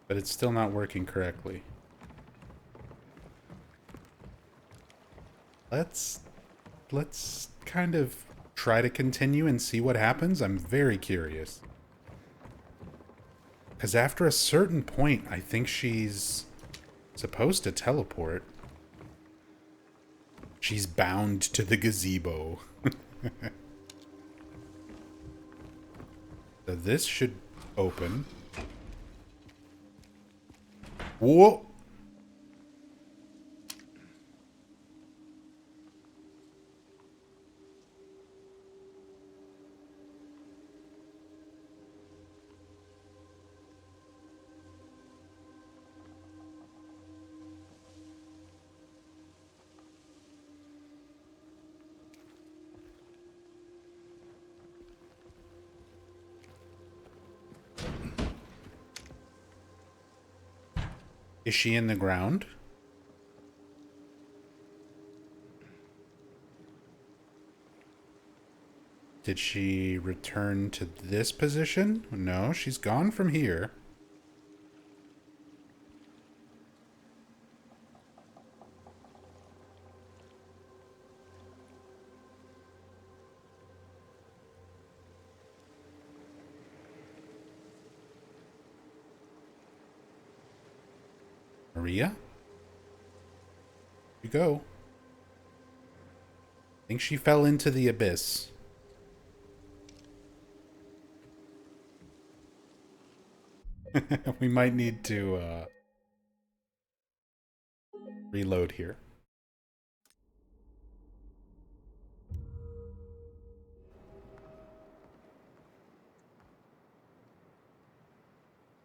But it's still not working correctly. Let's kind of try to continue and see what happens. I'm very curious. Because after a certain point, I think she's supposed to teleport. She's bound to the gazebo. So this should open. Whoa! Is she in the ground? Did she return to this position? No, she's gone from here. Maria? You go. I think she fell into the abyss. We might need to reload here.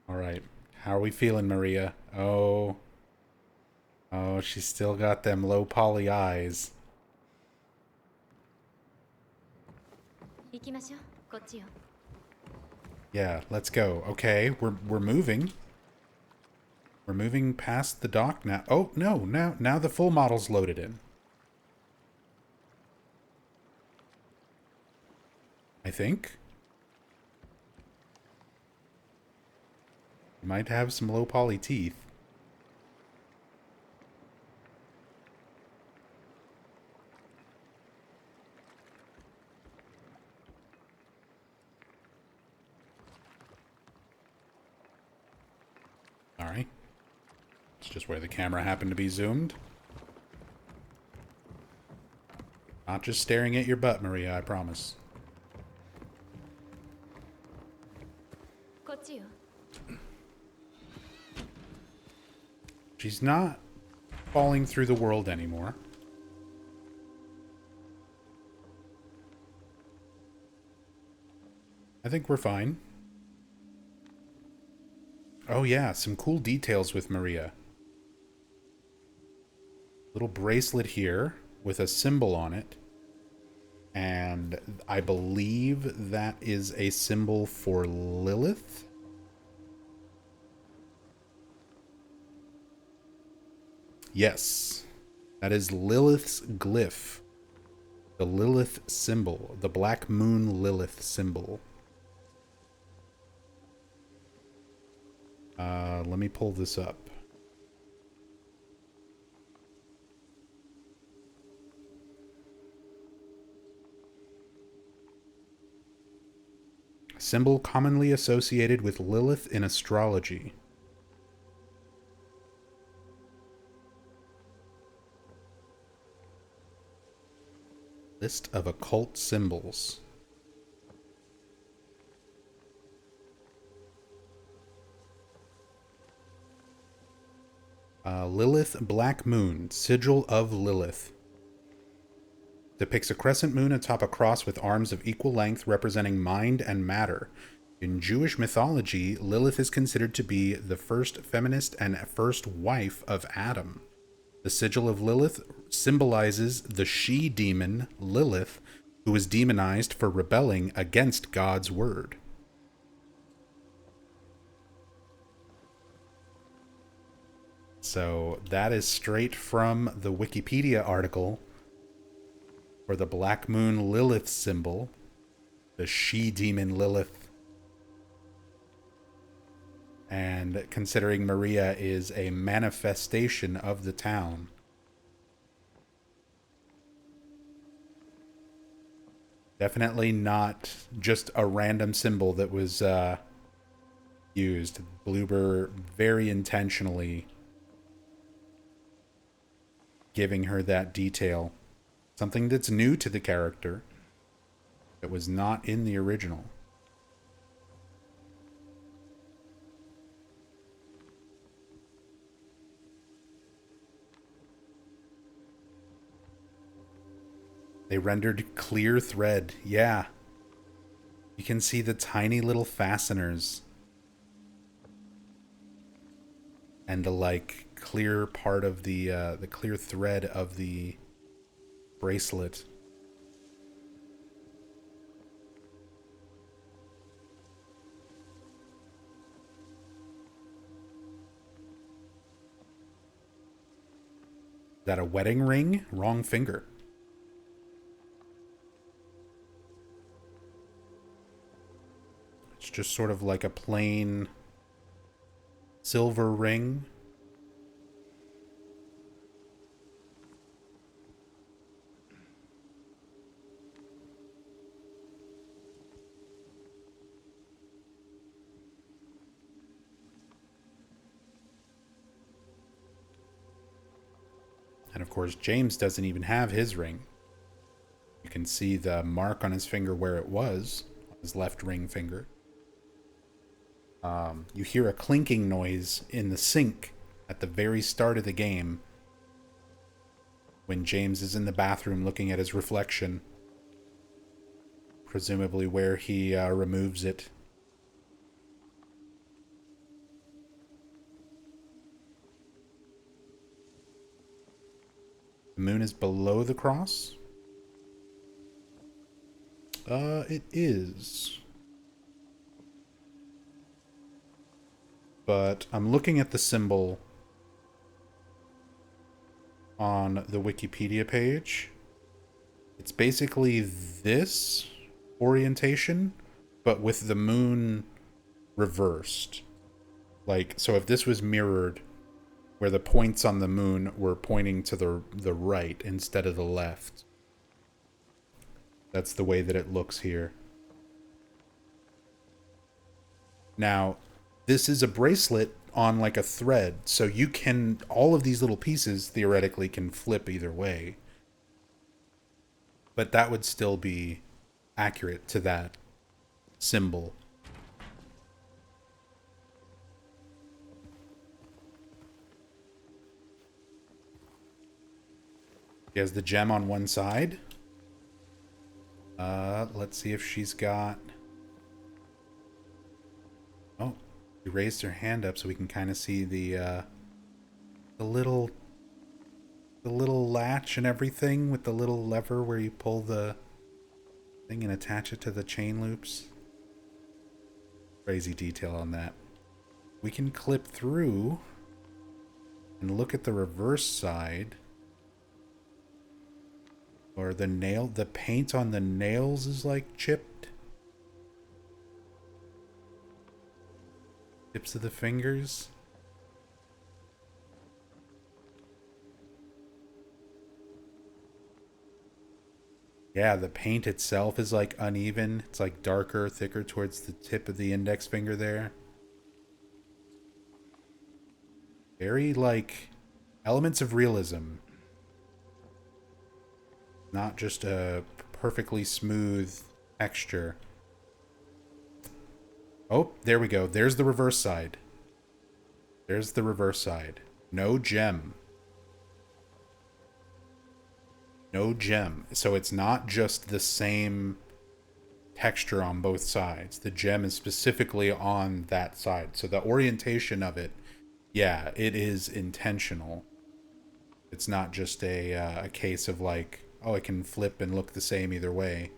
All right. How are we feeling, Maria? Oh, she's still got them low poly eyes. 行きましょう。こっちよ。 Yeah, let's go. Okay, we're moving. We're moving past the dock now. Oh no, now the full model's loaded in. I think. Might have some low poly teeth. Alright. It's just where the camera happened to be zoomed. Not just staring at your butt, Maria, I promise. こっちよ。 She's not falling through the world anymore. I think we're fine. Oh yeah, some cool details with Maria. Little bracelet here with a symbol on it. And I believe that is a symbol for Lilith. Yes, that is Lilith's glyph. The Lilith symbol, the Black Moon Lilith symbol. Let me pull this up. Symbol commonly associated with Lilith in astrology. List of occult symbols. Lilith Black Moon, Sigil of Lilith. Depicts a crescent moon atop a cross with arms of equal length representing mind and matter. In Jewish mythology, Lilith is considered to be the first feminist and first wife of Adam. The sigil of Lilith symbolizes the she-demon, Lilith, who was demonized for rebelling against God's word. So that is straight from the Wikipedia article for the Black Moon Lilith symbol, the she-demon Lilith. And considering Maria is a manifestation of the town, definitely not just a random symbol that was used. Bloober very intentionally giving her that detail. Something that's new to the character that was not in the original. They rendered clear thread. Yeah. You can see the tiny little fasteners. And the, like, clear part of the clear thread of the bracelet. Is that a wedding ring? Wrong finger. It's just sort of like a plain silver ring. And of course, James doesn't even have his ring. You can see the mark on his finger where it was, on his left ring finger. You hear a clinking noise in the sink at the very start of the game when James is in the bathroom looking at his reflection, presumably where he removes it. The moon is below the cross? It is. But I'm looking at the symbol on the Wikipedia page. It's basically this orientation, but with the moon reversed. Like, so if this was mirrored, where the points on the moon were pointing to the right instead of the left. That's the way that it looks here. Now, this is a bracelet on like a thread, so you can, all of these little pieces theoretically can flip either way. But that would still be accurate to that symbol. She has the gem on one side. Let's see if she's got... Oh, she raised her hand up so we can kind of see the little latch and everything with the little lever where you pull the thing and attach it to the chain loops. Crazy detail on that. We can clip through and look at the reverse side. Or the paint on the nails is like chipped. Tips of the fingers. Yeah, the paint itself is like uneven. It's like darker, thicker towards the tip of the index finger there. Very like elements of realism. Not just a perfectly smooth texture. Oh, there we go. There's the reverse side. There's the reverse side. No gem. No gem. So it's not just the same texture on both sides. The gem is specifically on that side. So the orientation of it, yeah, it is intentional. It's not just a case of like, oh, it can flip and look the same either way.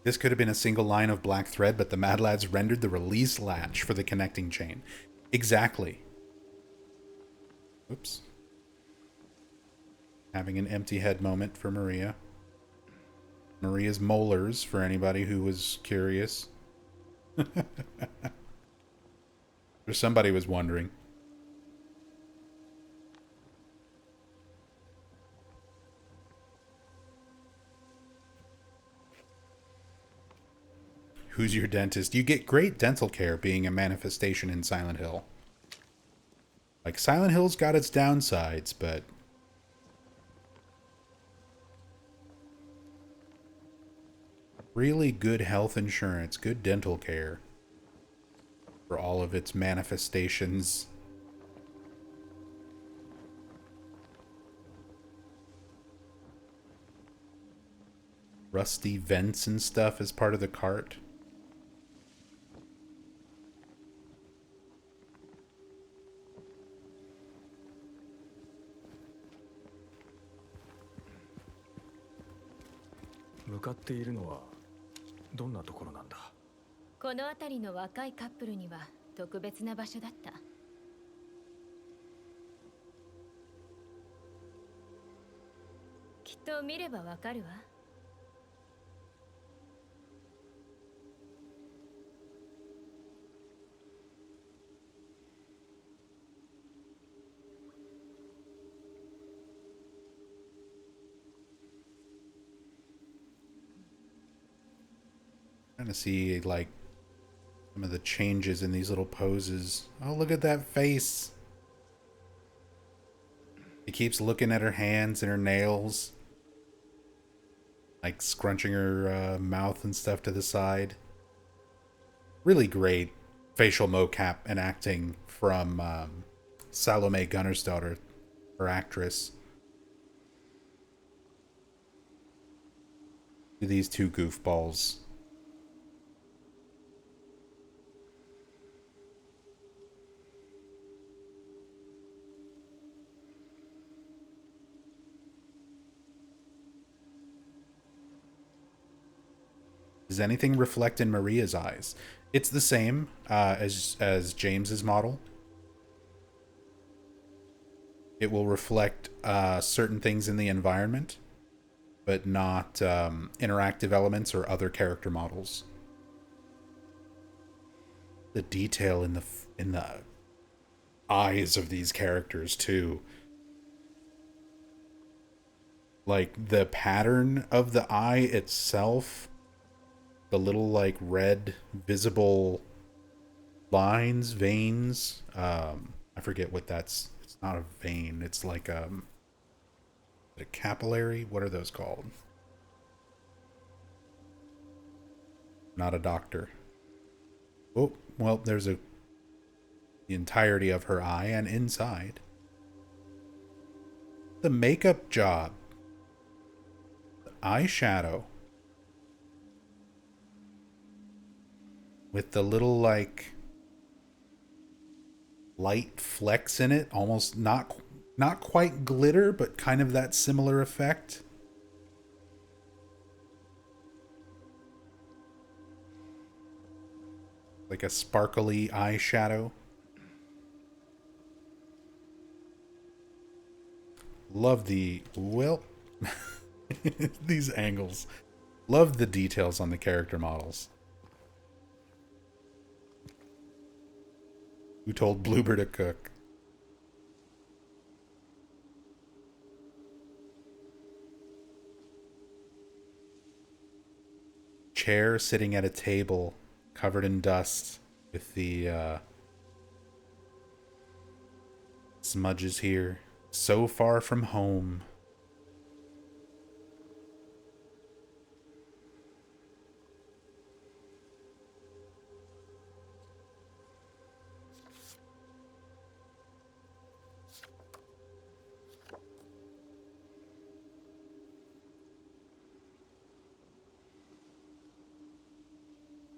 This could have been a single line of black thread, but the Mad Lads rendered the release latch for the connecting chain. Exactly. Oops. Having an empty head moment for Maria. Maria's molars, for anybody who was curious. Or somebody was wondering. Who's your dentist? You get great dental care being a manifestation in Silent Hill. Like, Silent Hill's got its downsides, but really good health insurance, good dental care for all of its manifestations. Rusty vents and stuff as part of the cart.この辺りの若いカップルには特別な場所だった。きっと見ればわかるわ。Trying to see, like, some of the changes in these little poses. Oh, look at that face. She keeps looking at her hands and her nails. Like, scrunching her mouth and stuff to the side. Really great facial mocap and acting from Salome Gunnersdottir, her actress. These two goofballs. Does anything reflect in Maria's eyes? It's the same as James's model. It will reflect certain things in the environment, but not interactive elements or other character models. The detail in the eyes of these characters too. Like the pattern of the eye itself, the little like red visible lines, veins. I forget what that's. It's not a vein. It's like a capillary. What are those called? Not a doctor. Oh, well, there's the entirety of her eye and inside. The makeup job. The eyeshadow. With the little, like, light flecks in it. Almost not quite glitter, but kind of that similar effect. Like a sparkly eyeshadow. Love the, well, these angles. Love the details on the character models. Who told Bloober to cook? Chair sitting at a table covered in dust with the smudges here. So far from home.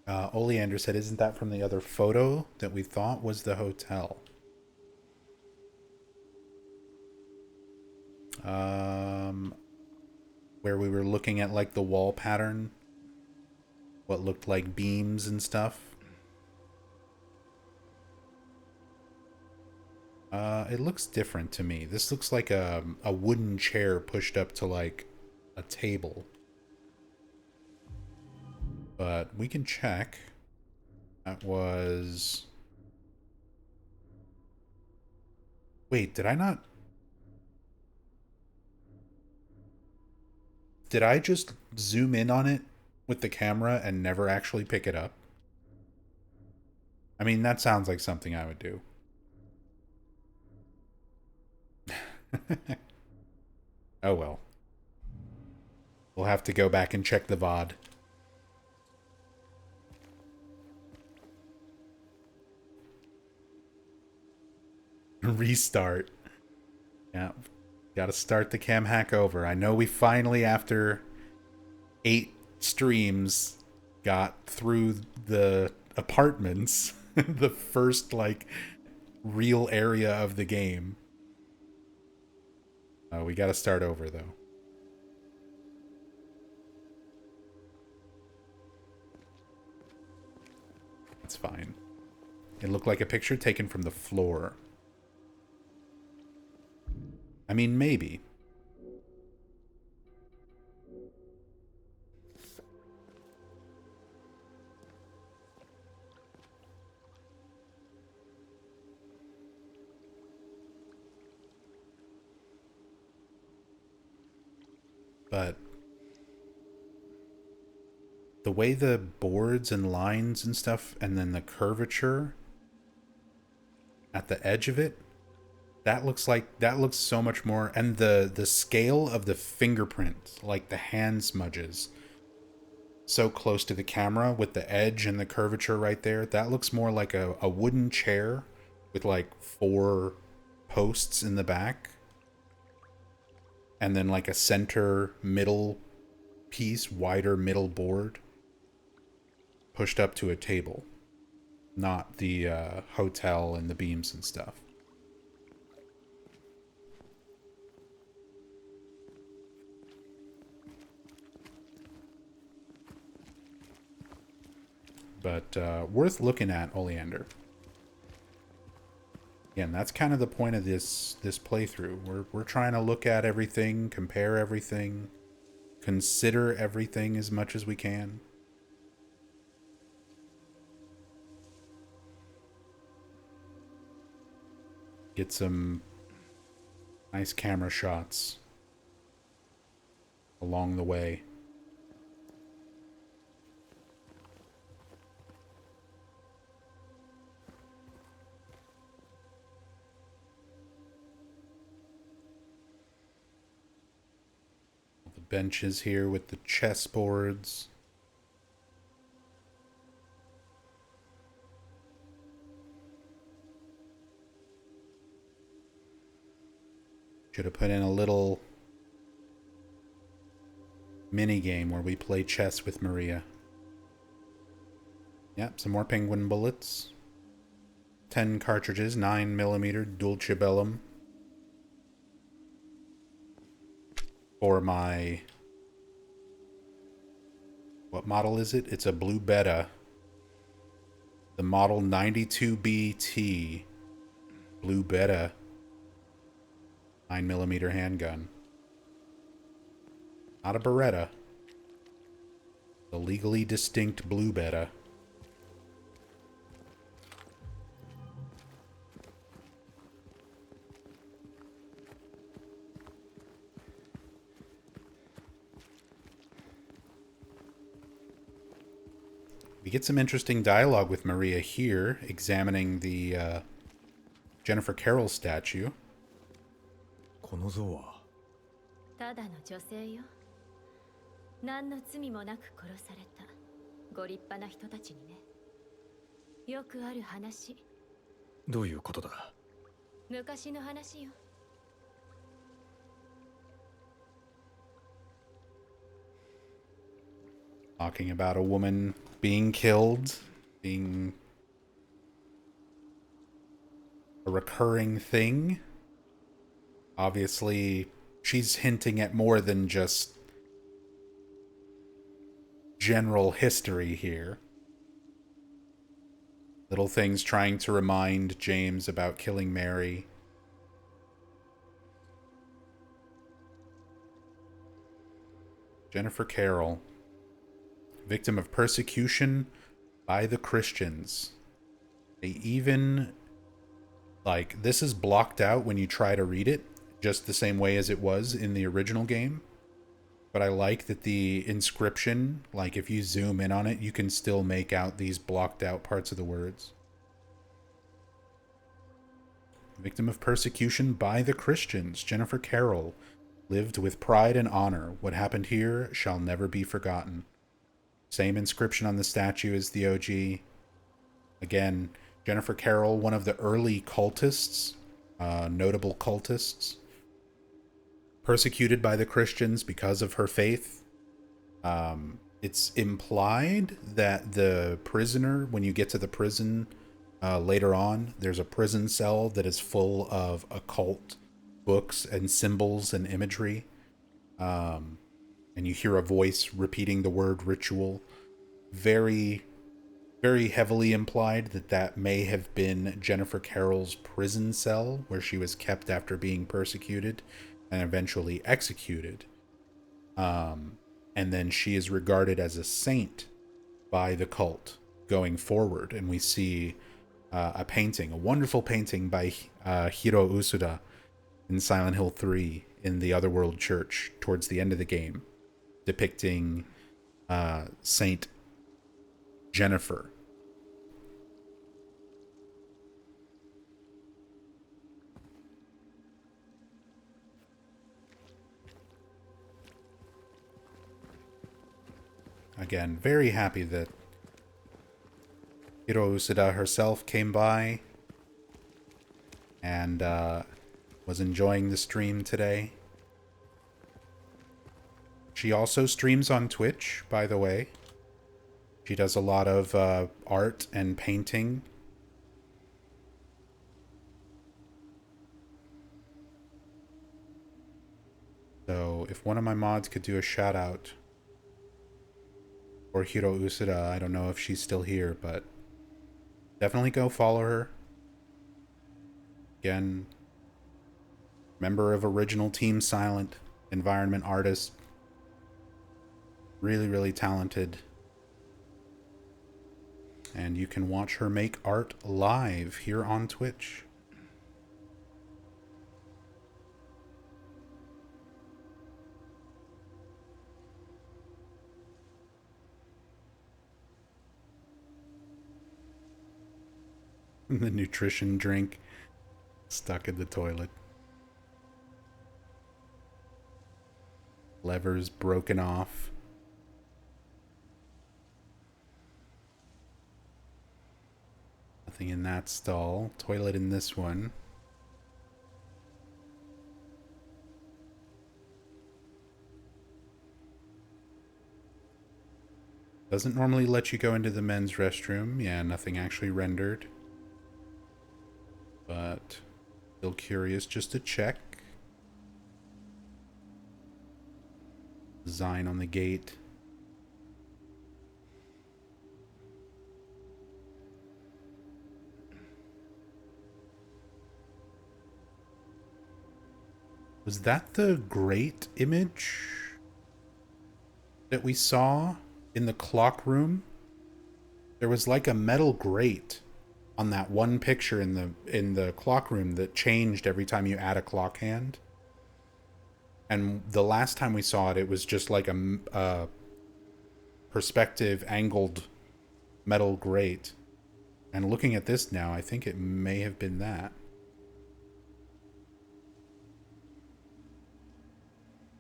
Oleander said, isn't that from the other photo that we thought was the hotel? Where we were looking at like the wall pattern, what looked like beams and stuff. It looks different to me. This looks like a wooden chair pushed up to like a table. But we can check. That was... Wait, did I not... Did I just zoom in on it with the camera and never actually pick it up? I mean, that sounds like something I would do. Oh well. We'll have to go back and check the VOD. Restart. Yeah. Gotta start the cam hack over. I know we finally, after 8 streams, got through the apartments. The first, like, real area of the game. We gotta start over, though. That's fine. It looked like a picture taken from the floor. I mean, maybe. But the way the boards and lines and stuff, and then the curvature at the edge of it, that looks so much more, and the scale of the fingerprint, like the hand smudges so close to the camera with the edge and the curvature right there, that looks more like a wooden chair with like 4 posts in the back, and then like a center middle piece, wider middle board pushed up to a table, not the hotel and the beams and stuff. But worth looking at, Oleander. Again, that's kind of the point of this playthrough. We're trying to look at everything, compare everything, consider everything as much as we can. Get some nice camera shots along the way. Benches here with the chessboards. Should have put in a little mini game where we play chess with Maria. Yep, some more penguin bullets. 10 cartridges, 9mm Dulcibellum. For my... What model is it? It's a Blue Betta. The model 92BT. Blue Betta. 9mm handgun. Not a Beretta. The legally distinct Blue Betta. We get some interesting dialogue with Maria here, examining the Jennifer Carroll statue. この像はただの女性よ。何の罪もなく殺されたご立派な人たちにね。よくある話。どういうことだ。昔の話よ。Talking about a woman being killed, being a recurring thing. Obviously, she's hinting at more than just general history here. Little things trying to remind James about killing Mary. Jennifer Carroll, victim of persecution by the Christians. They even, like, this is blocked out when you try to read it, just the same way as it was in the original game. But I like that the inscription, like if you zoom in on it, you can still make out these blocked out parts of the words. Victim of persecution by the Christians, Jennifer Carroll lived with pride and honor. What happened here shall never be forgotten. Same inscription on the statue as the OG. Again, Jennifer Carroll, one of the early cultists, notable cultists, persecuted by the Christians because of her faith. It's implied that the prisoner, when you get to the prison later on, there's a prison cell that is full of occult books and symbols and imagery. And you hear a voice repeating the word ritual. Very, very heavily implied that that may have been Jennifer Carroll's prison cell where she was kept after being persecuted and eventually executed. And then she is regarded as a saint by the cult going forward. And we see a painting, a wonderful painting by Hiroko Usuda in Silent Hill 3 in the Otherworld Church towards the end of the game, depicting Saint Jennifer. Again, very happy that Hiroko Usuda herself came by and was enjoying the stream today. She also streams on Twitch, by the way. She does a lot of art and painting. So if one of my mods could do a shout out for Hiroko Usuda, I don't know if she's still here, but definitely go follow her. Again, member of original Team Silent, environment artist. Really, really talented. And you can watch her make art live here on Twitch. The nutrition drink stuck in the toilet. Levers broken off. Nothing in that stall. Toilet in this one. Doesn't normally let you go into the men's restroom. Yeah, nothing actually rendered. But still curious just to check. Design on the gate. Was that the grate image that we saw in the clock room? There was like a metal grate on that one picture in the clock room that changed every time you add a clock hand. And the last time we saw it, it was just like a perspective angled metal grate. And looking at this now, I think it may have been that.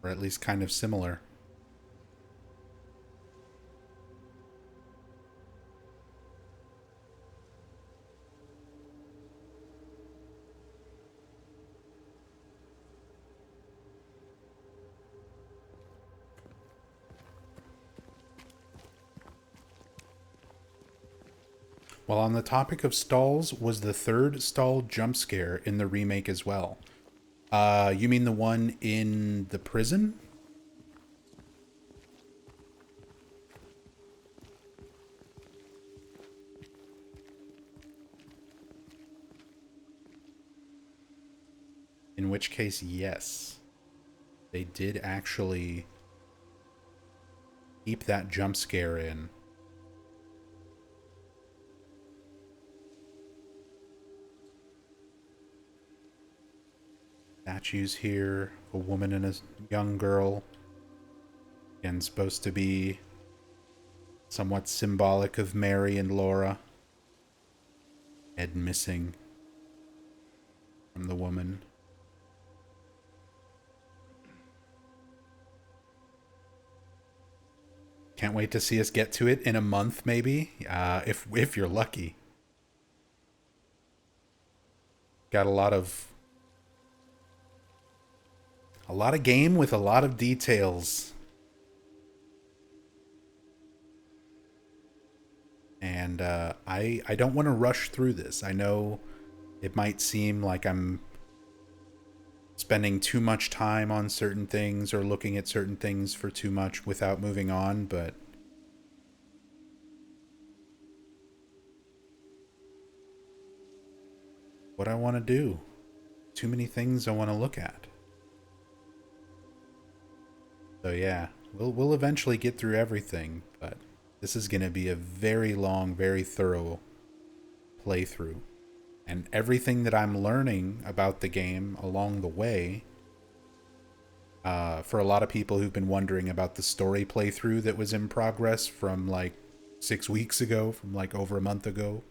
Or at least kind of similar. Well, on the topic of stalls, was the third stall jump scare in the remake as well? You mean the one in the prison? In which case, yes. They did actually keep that jump scare in. Statues here, a woman and a young girl. Again, supposed to be somewhat symbolic of Mary and Laura. Head missing from the woman. Can't wait to see us get to it in a month, maybe, if you're lucky. Got a lot of game with a lot of details. And I don't want to rush through this. I know it might seem like I'm spending too much time on certain things or looking at certain things for too much without moving on, but what I want to do. Too many things I want to look at. So yeah, we'll eventually get through everything, but this is going to be a very long, very thorough playthrough. And everything that I'm learning about the game along the way, for a lot of people who've been wondering about the story playthrough that was in progress from like 6 weeks ago, from like over a month ago,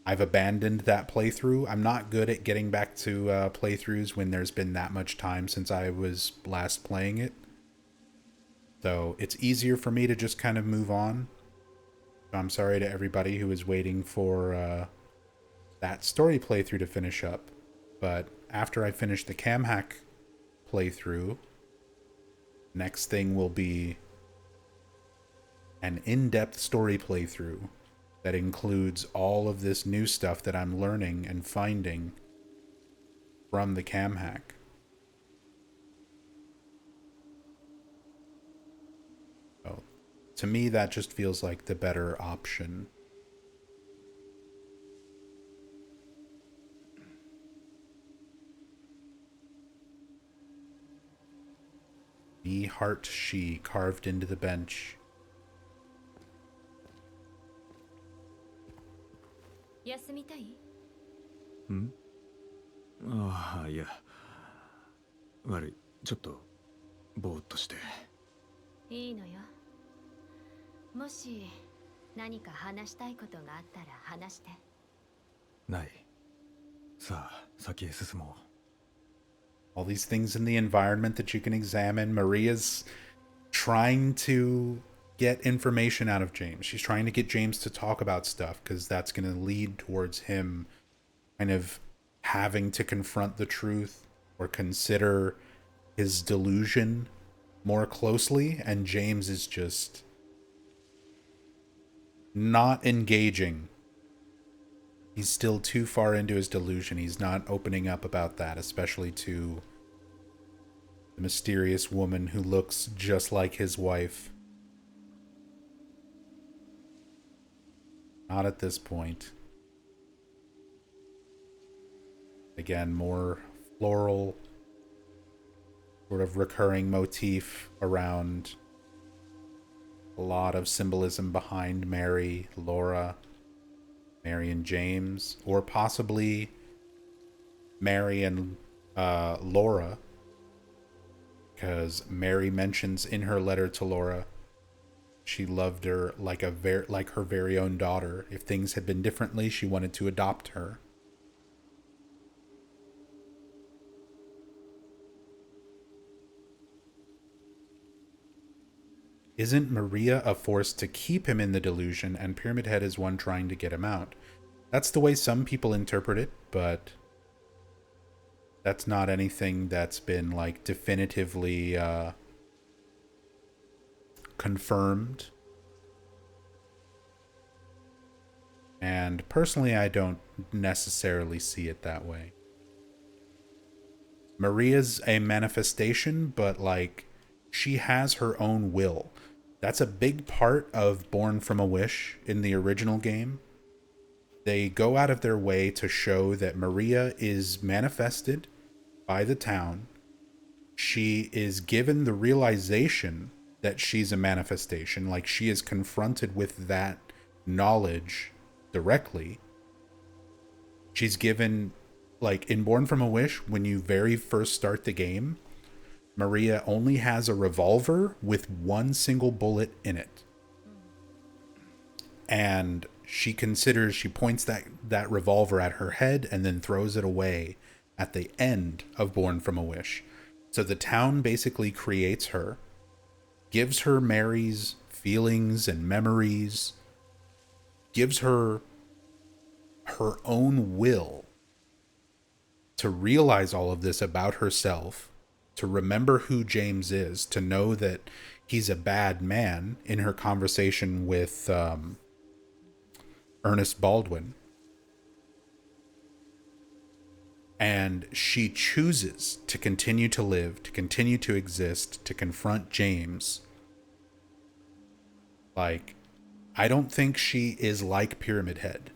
I've abandoned that playthrough. I'm not good at getting back to playthroughs when there's been that much time since I was last playing it. So it's easier for me to just kind of move on. I'm sorry to everybody who is waiting for that story playthrough to finish up. But after I finish the cam hack playthrough, next thing will be an in-depth story playthrough that includes all of this new stuff that I'm learning and finding from the cam hack. So, to me, that just feels like the better option. Me, heart, she, carved into the bench. 休みたい？ん？ああ、いや。悪い、ちょっとぼーっとして。いいのよ。もし何か話したいことがあったら話して。ない。さあ、先へ進もう。 All these things in the environment that you can examine. Maria's trying to get information out of James. She's trying to get James to talk about stuff because that's going to lead towards him kind of having to confront the truth or consider his delusion more closely. And James is just not engaging. He's still too far into his delusion. He's not opening up about that, especially to the mysterious woman who looks just like his wife. Not at this point. Again, more floral, sort of recurring motif around a lot of symbolism behind Mary, Laura, Mary and James, or possibly Mary and Laura, because Mary mentions in her letter to Laura she loved her like her very own daughter. If things had been differently, she wanted to adopt her. Isn't Maria a force to keep him in the delusion, and Pyramid Head is one trying to get him out? That's the way some people interpret it, but that's not anything that's been like definitively confirmed. And personally, I don't necessarily see it that way. Maria's a manifestation, but like, she has her own will. That's a big part of Born from a Wish in the original game. They go out of their way to show that Maria is manifested by the town. She is given the realization that she's a manifestation, like she is confronted with that knowledge directly. She's given, like in Born from a Wish, when you very first start the game, Maria only has a revolver with one single bullet in it. And she points that revolver at her head and then throws it away at the end of Born from a Wish. So the town basically creates her, gives her Mary's feelings and memories, gives her her own will to realize all of this about herself, to remember who James is, to know that he's a bad man in her conversation with Ernest Baldwin. And she chooses to continue to live, to continue to exist, to confront James. Like, I don't think she is like Pyramid Head.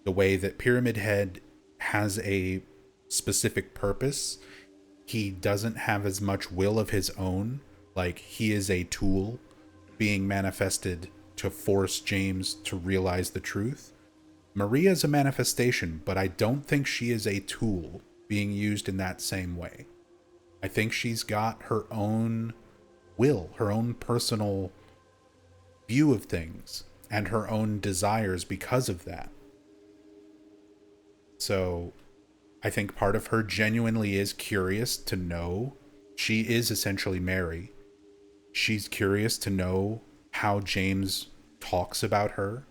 The way that Pyramid Head has a specific purpose, he doesn't have as much will of his own. Like, he is a tool being manifested to force James to realize the truth. Maria's a manifestation, but I don't think she is a tool being used in that same way. I think she's got her own will, her own personal view of things, and her own desires because of that. So I think part of her genuinely is curious to know. She is essentially Mary. She's curious to know how James talks about her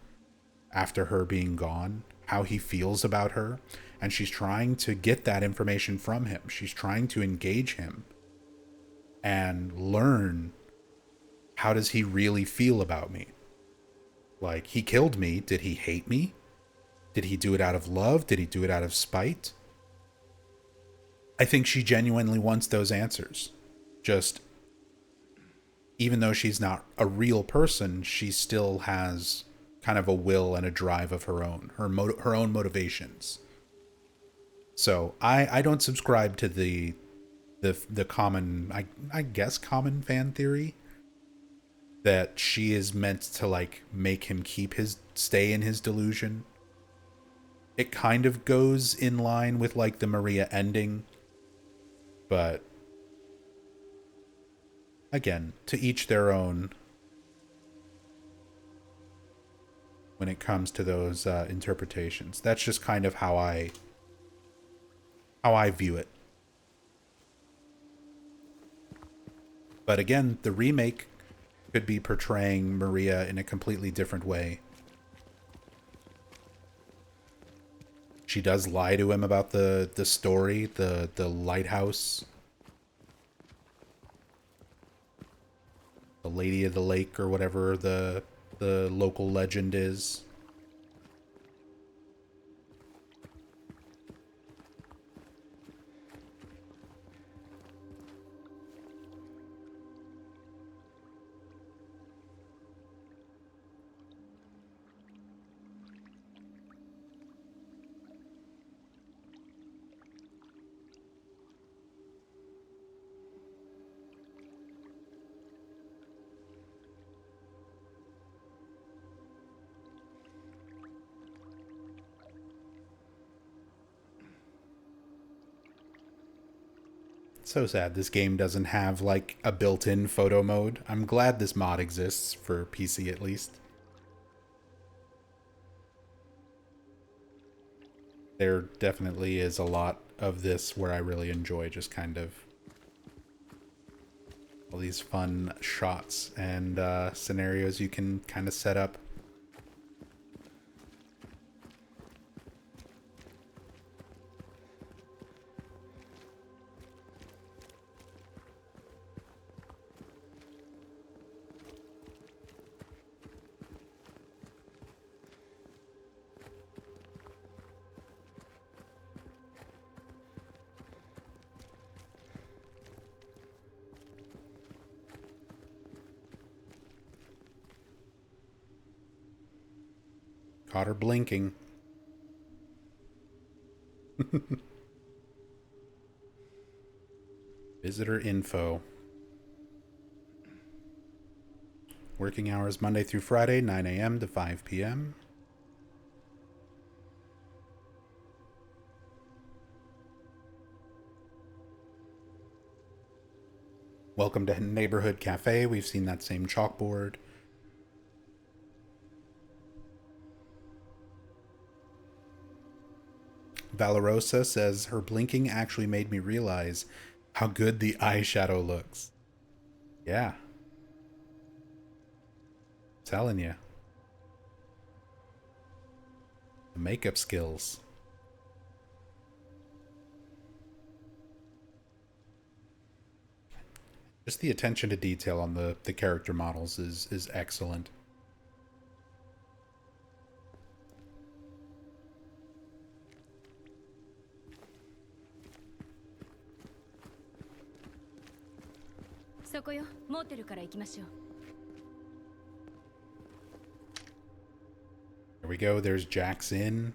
after her being gone, how he feels about her, and she's trying to get that information from him. She's trying to engage him and learn, how does he really feel about me? Like, he killed me. Did he hate me? Did he do it out of love? Did he do it out of spite? I think she genuinely wants those answers. Just, even though she's not a real person, she still has kind of a will and a drive of her own, her own motivations. So I don't subscribe to the common, I guess common fan theory that she is meant to like make him stay in his delusion. It kind of goes in line with like the Maria ending, but again, to each their own when it comes to those interpretations. That's just kind of how I view it. But again, the remake could be portraying Maria in a completely different way. She does lie to him about the story, the lighthouse, the Lady of the Lake, or whatever the local legend is. So sad this game doesn't have like a built-in photo mode. I'm glad this mod exists for PC at least. There definitely is a lot of this where I really enjoy just kind of all these fun shots and scenarios you can kind of set up. Caught her blinking. Visitor info. Working hours Monday through Friday, 9 a.m. to 5 p.m. Welcome to Neighborhood Cafe. We've seen that same chalkboard. Valorosa says her blinking actually made me realize how good the eyeshadow looks. Yeah. Telling you. The makeup skills. Just the attention to detail on the character models is excellent. There we go. There's Jack's Inn.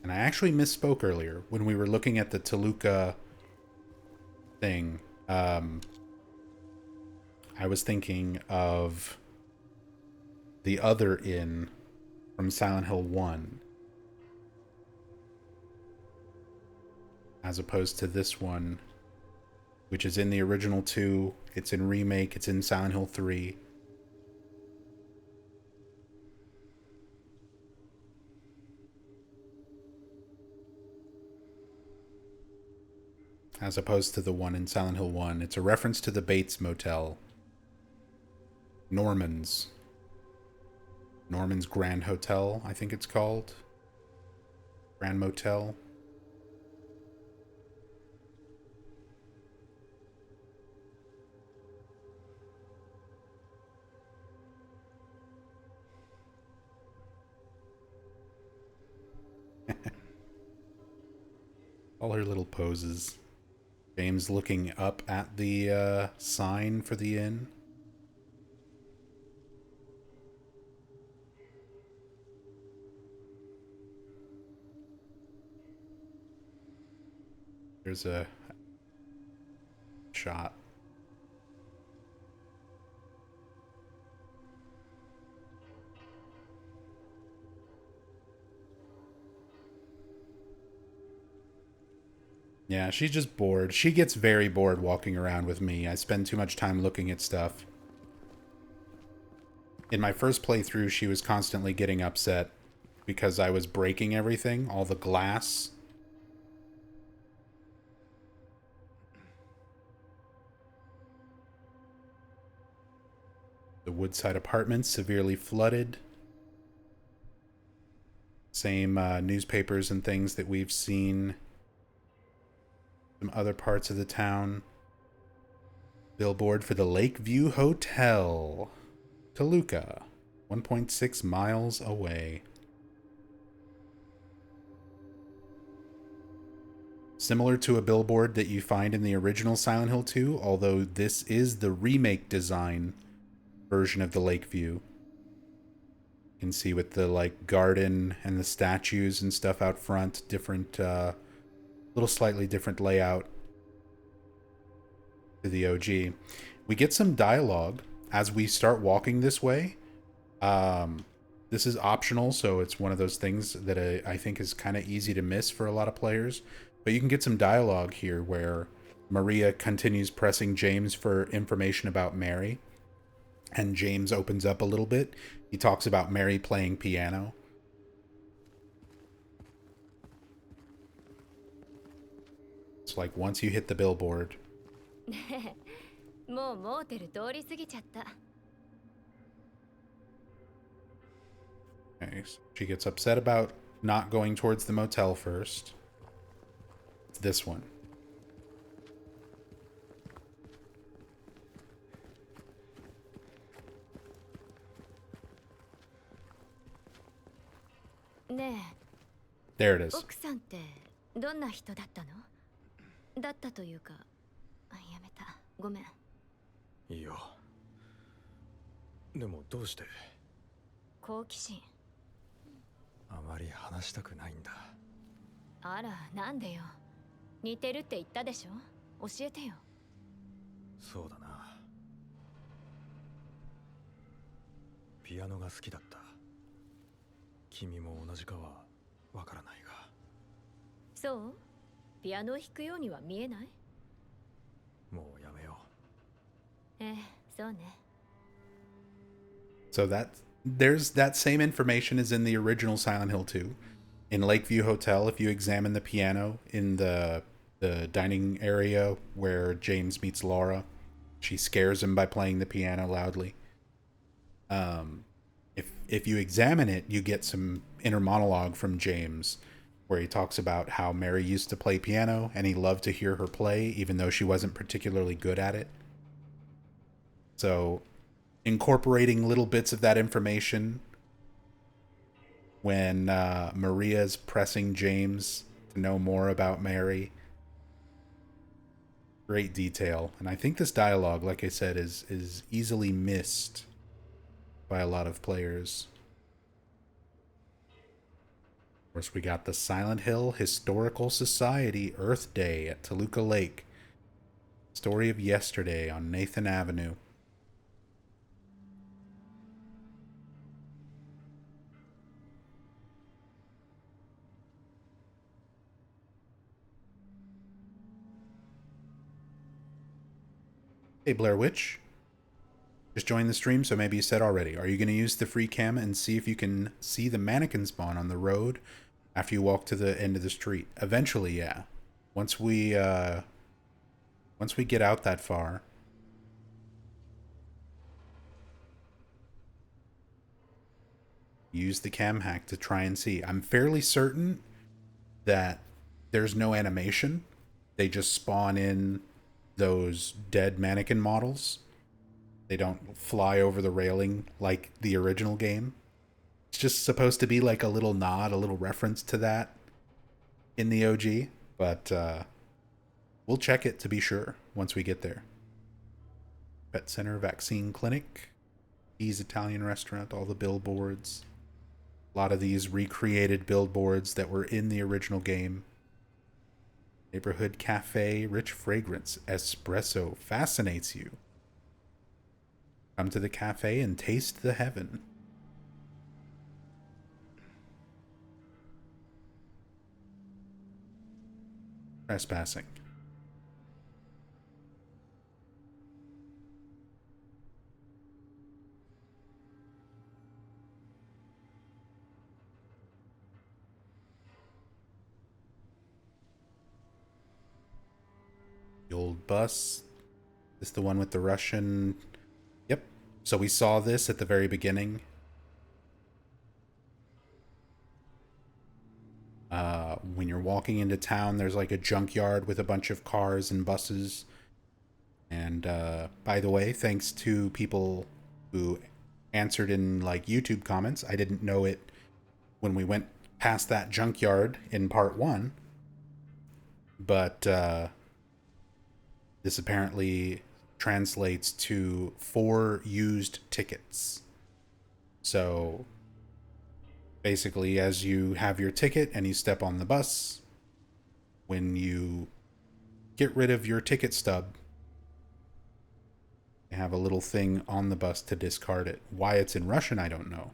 And I actually misspoke earlier when we were looking at the Toluca thing. I was thinking of the other inn from Silent Hill 1. As opposed to this one, which is in the original 2. It's in Remake. It's in Silent Hill 3. As opposed to the one in Silent Hill 1. It's a reference to the Bates Motel. Norman's Grand Hotel, I think it's called. Grand Motel. All her little poses. James looking up at the sign for the inn. There's a shot. Yeah, she's just bored. She gets very bored walking around with me. I spend too much time looking at stuff. In my first playthrough, she was constantly getting upset because I was breaking everything, all the glass. The Woodside Apartments severely flooded. Same newspapers and things that we've seen. Some other parts of the town. Billboard for the Lakeview Hotel. Toluca. 1.6 miles away. Similar to a billboard that you find in the original Silent Hill 2, although this is the remake design version of the Lakeview. You can see with the like garden and the statues and stuff out front, different little slightly different layout to the OG. We get some dialogue as we start walking this way. This is optional, so it's one of those things that I think is kind of easy to miss for a lot of players. But you can get some dialogue here where Maria continues pressing James for information about Mary. And James opens up a little bit. He talks about Mary playing piano. It's like once you hit the billboard. Okay, so she gets upset about not going towards the motel first. It's this one. There it is. だったというか、やめた。ごめん。いいよ。でもどうして？好奇心。あまり話したくないんだ。あら、なんでよ。似てるって言ったでしょ。教えてよ。そうだな。ピアノが好きだった。君も同じかはわからないが。そう？ピアノを弾くようには見えない？もうやめよええ、そうね。So there's that same information is in the original Silent Hill 2. In Lakeview Hotel, if you examine the piano in the dining area where James meets Laura, she scares him by playing the piano loudly. If you examine it, you get some inner monologue from James where he talks about how Mary used to play piano and he loved to hear her play even though she wasn't particularly good at it. So, incorporating little bits of that information when Maria's pressing James to know more about Mary. Great detail. And I think this dialogue, like I said, is easily missed by a lot of players. Of course, we got the Silent Hill Historical Society Earth Day at Toluca Lake. Story of yesterday on Nathan Avenue. Hey, Blair Witch. Just joined the stream, so maybe you said already. Are you going to use the free cam and see if you can see the mannequin spawn on the road after you walk to the end of the street? Eventually, yeah. Once we get out that far. Use the cam hack to try and see. I'm fairly certain that there's no animation. They just spawn in those dead mannequin models. They don't fly over the railing like the original game. It's just supposed to be like a little nod, a little reference to that in the OG, but we'll check it to be sure once we get there. Pet Center, Vaccine Clinic, Ease Italian Restaurant, all the billboards. A lot of these recreated billboards that were in the original game. Neighborhood Cafe, rich fragrance, espresso fascinates you. Come to the cafe and taste the heaven. Trespassing. The old bus. Is the one with the Russian... Yep. So we saw this at the very beginning. When you're walking into town, there's like a junkyard with a bunch of cars and buses. And by the way, thanks to people who answered in like YouTube comments, I didn't know it when we went past that junkyard in part 1. But this apparently translates to 4 used tickets. So basically, as you have your ticket and you step on the bus, when you get rid of your ticket stub, you have a little thing on the bus to discard it. Why it's in Russian, I don't know.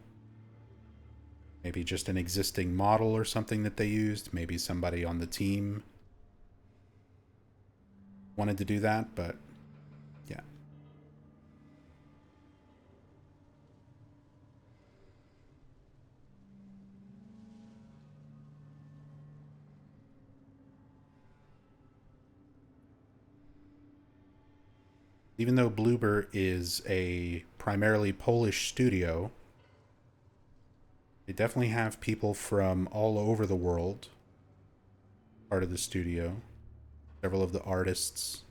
Maybe just an existing model or something that they used. Maybe somebody on the team wanted to do that, but yeah. Even though Bloober is a primarily Polish studio, they definitely have people from all over the world part of the studio. Several of the artists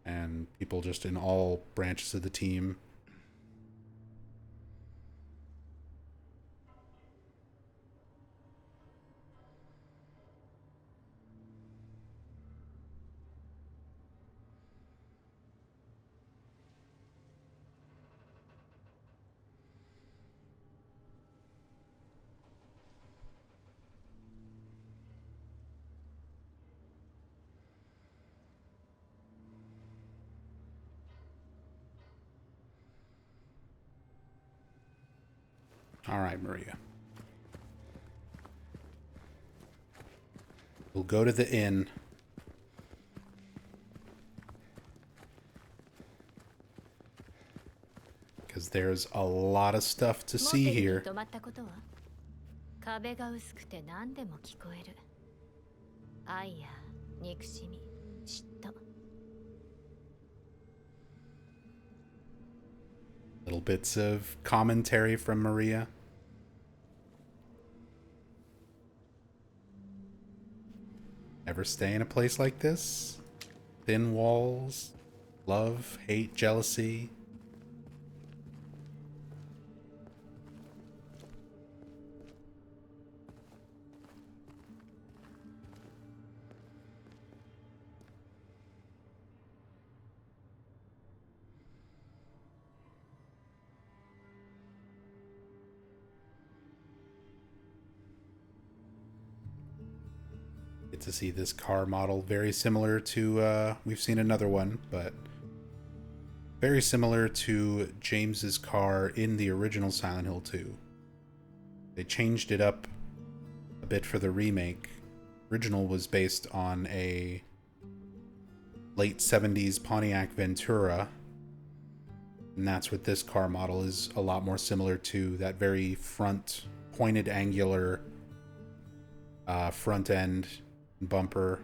and people just in all branches of the team. All right, Maria. We'll go to the inn. Because there's a lot of stuff to see here. 泊まったことは壁が薄くて何でも聞こえる。愛や憎しみ、嫉妬。Little bits of commentary from Maria. Ever stay in a place like this? Thin walls, love, hate, jealousy. Get to see this car model, very similar to, we've seen another one, but very similar to James's car in the original Silent Hill 2. They changed it up a bit for the remake. Original was based on a late 70s Pontiac Ventura, and that's what this car model is a lot more similar to, that very front, pointed angular front end bumper.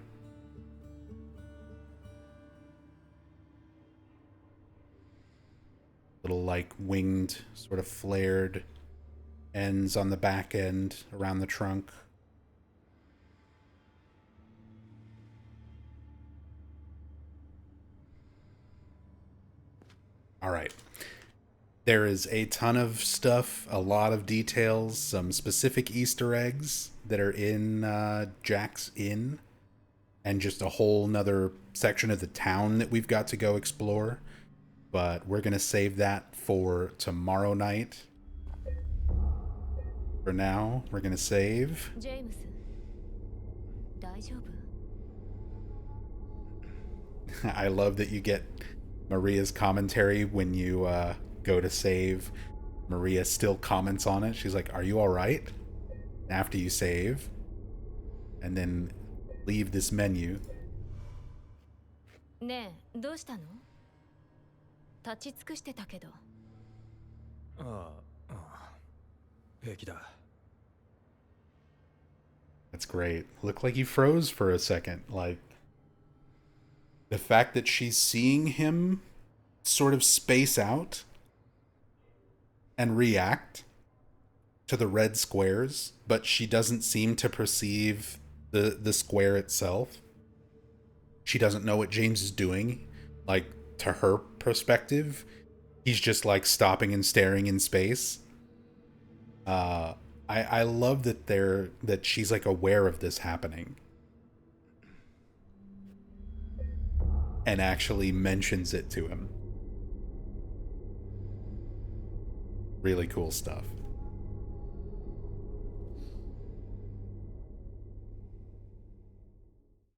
Little like winged, sort of flared ends on the back end around the trunk. All right. There is a ton of stuff, a lot of details, some specific Easter eggs that are in Jack's Inn, and just a whole nother section of the town that we've got to go explore. But we're going to save that for tomorrow night. For now, we're going to save. ジェームス、大丈夫？ I love that you get Maria's commentary when you go to save. Maria still comments on it. She's like, "Are you all right?" After you save, and then leave this menu. ねえ、どうしたの？立ち尽くしてたけど。ああ、平気だ。That's great. Looked like he froze for a second. Like, the fact that she's seeing him sort of space out and react to the red squares, but she doesn't seem to perceive the square itself. She doesn't know what James is doing. Like, to her perspective, he's just like stopping and staring in space. I love that she's like aware of this happening and actually mentions it to him. Really cool stuff.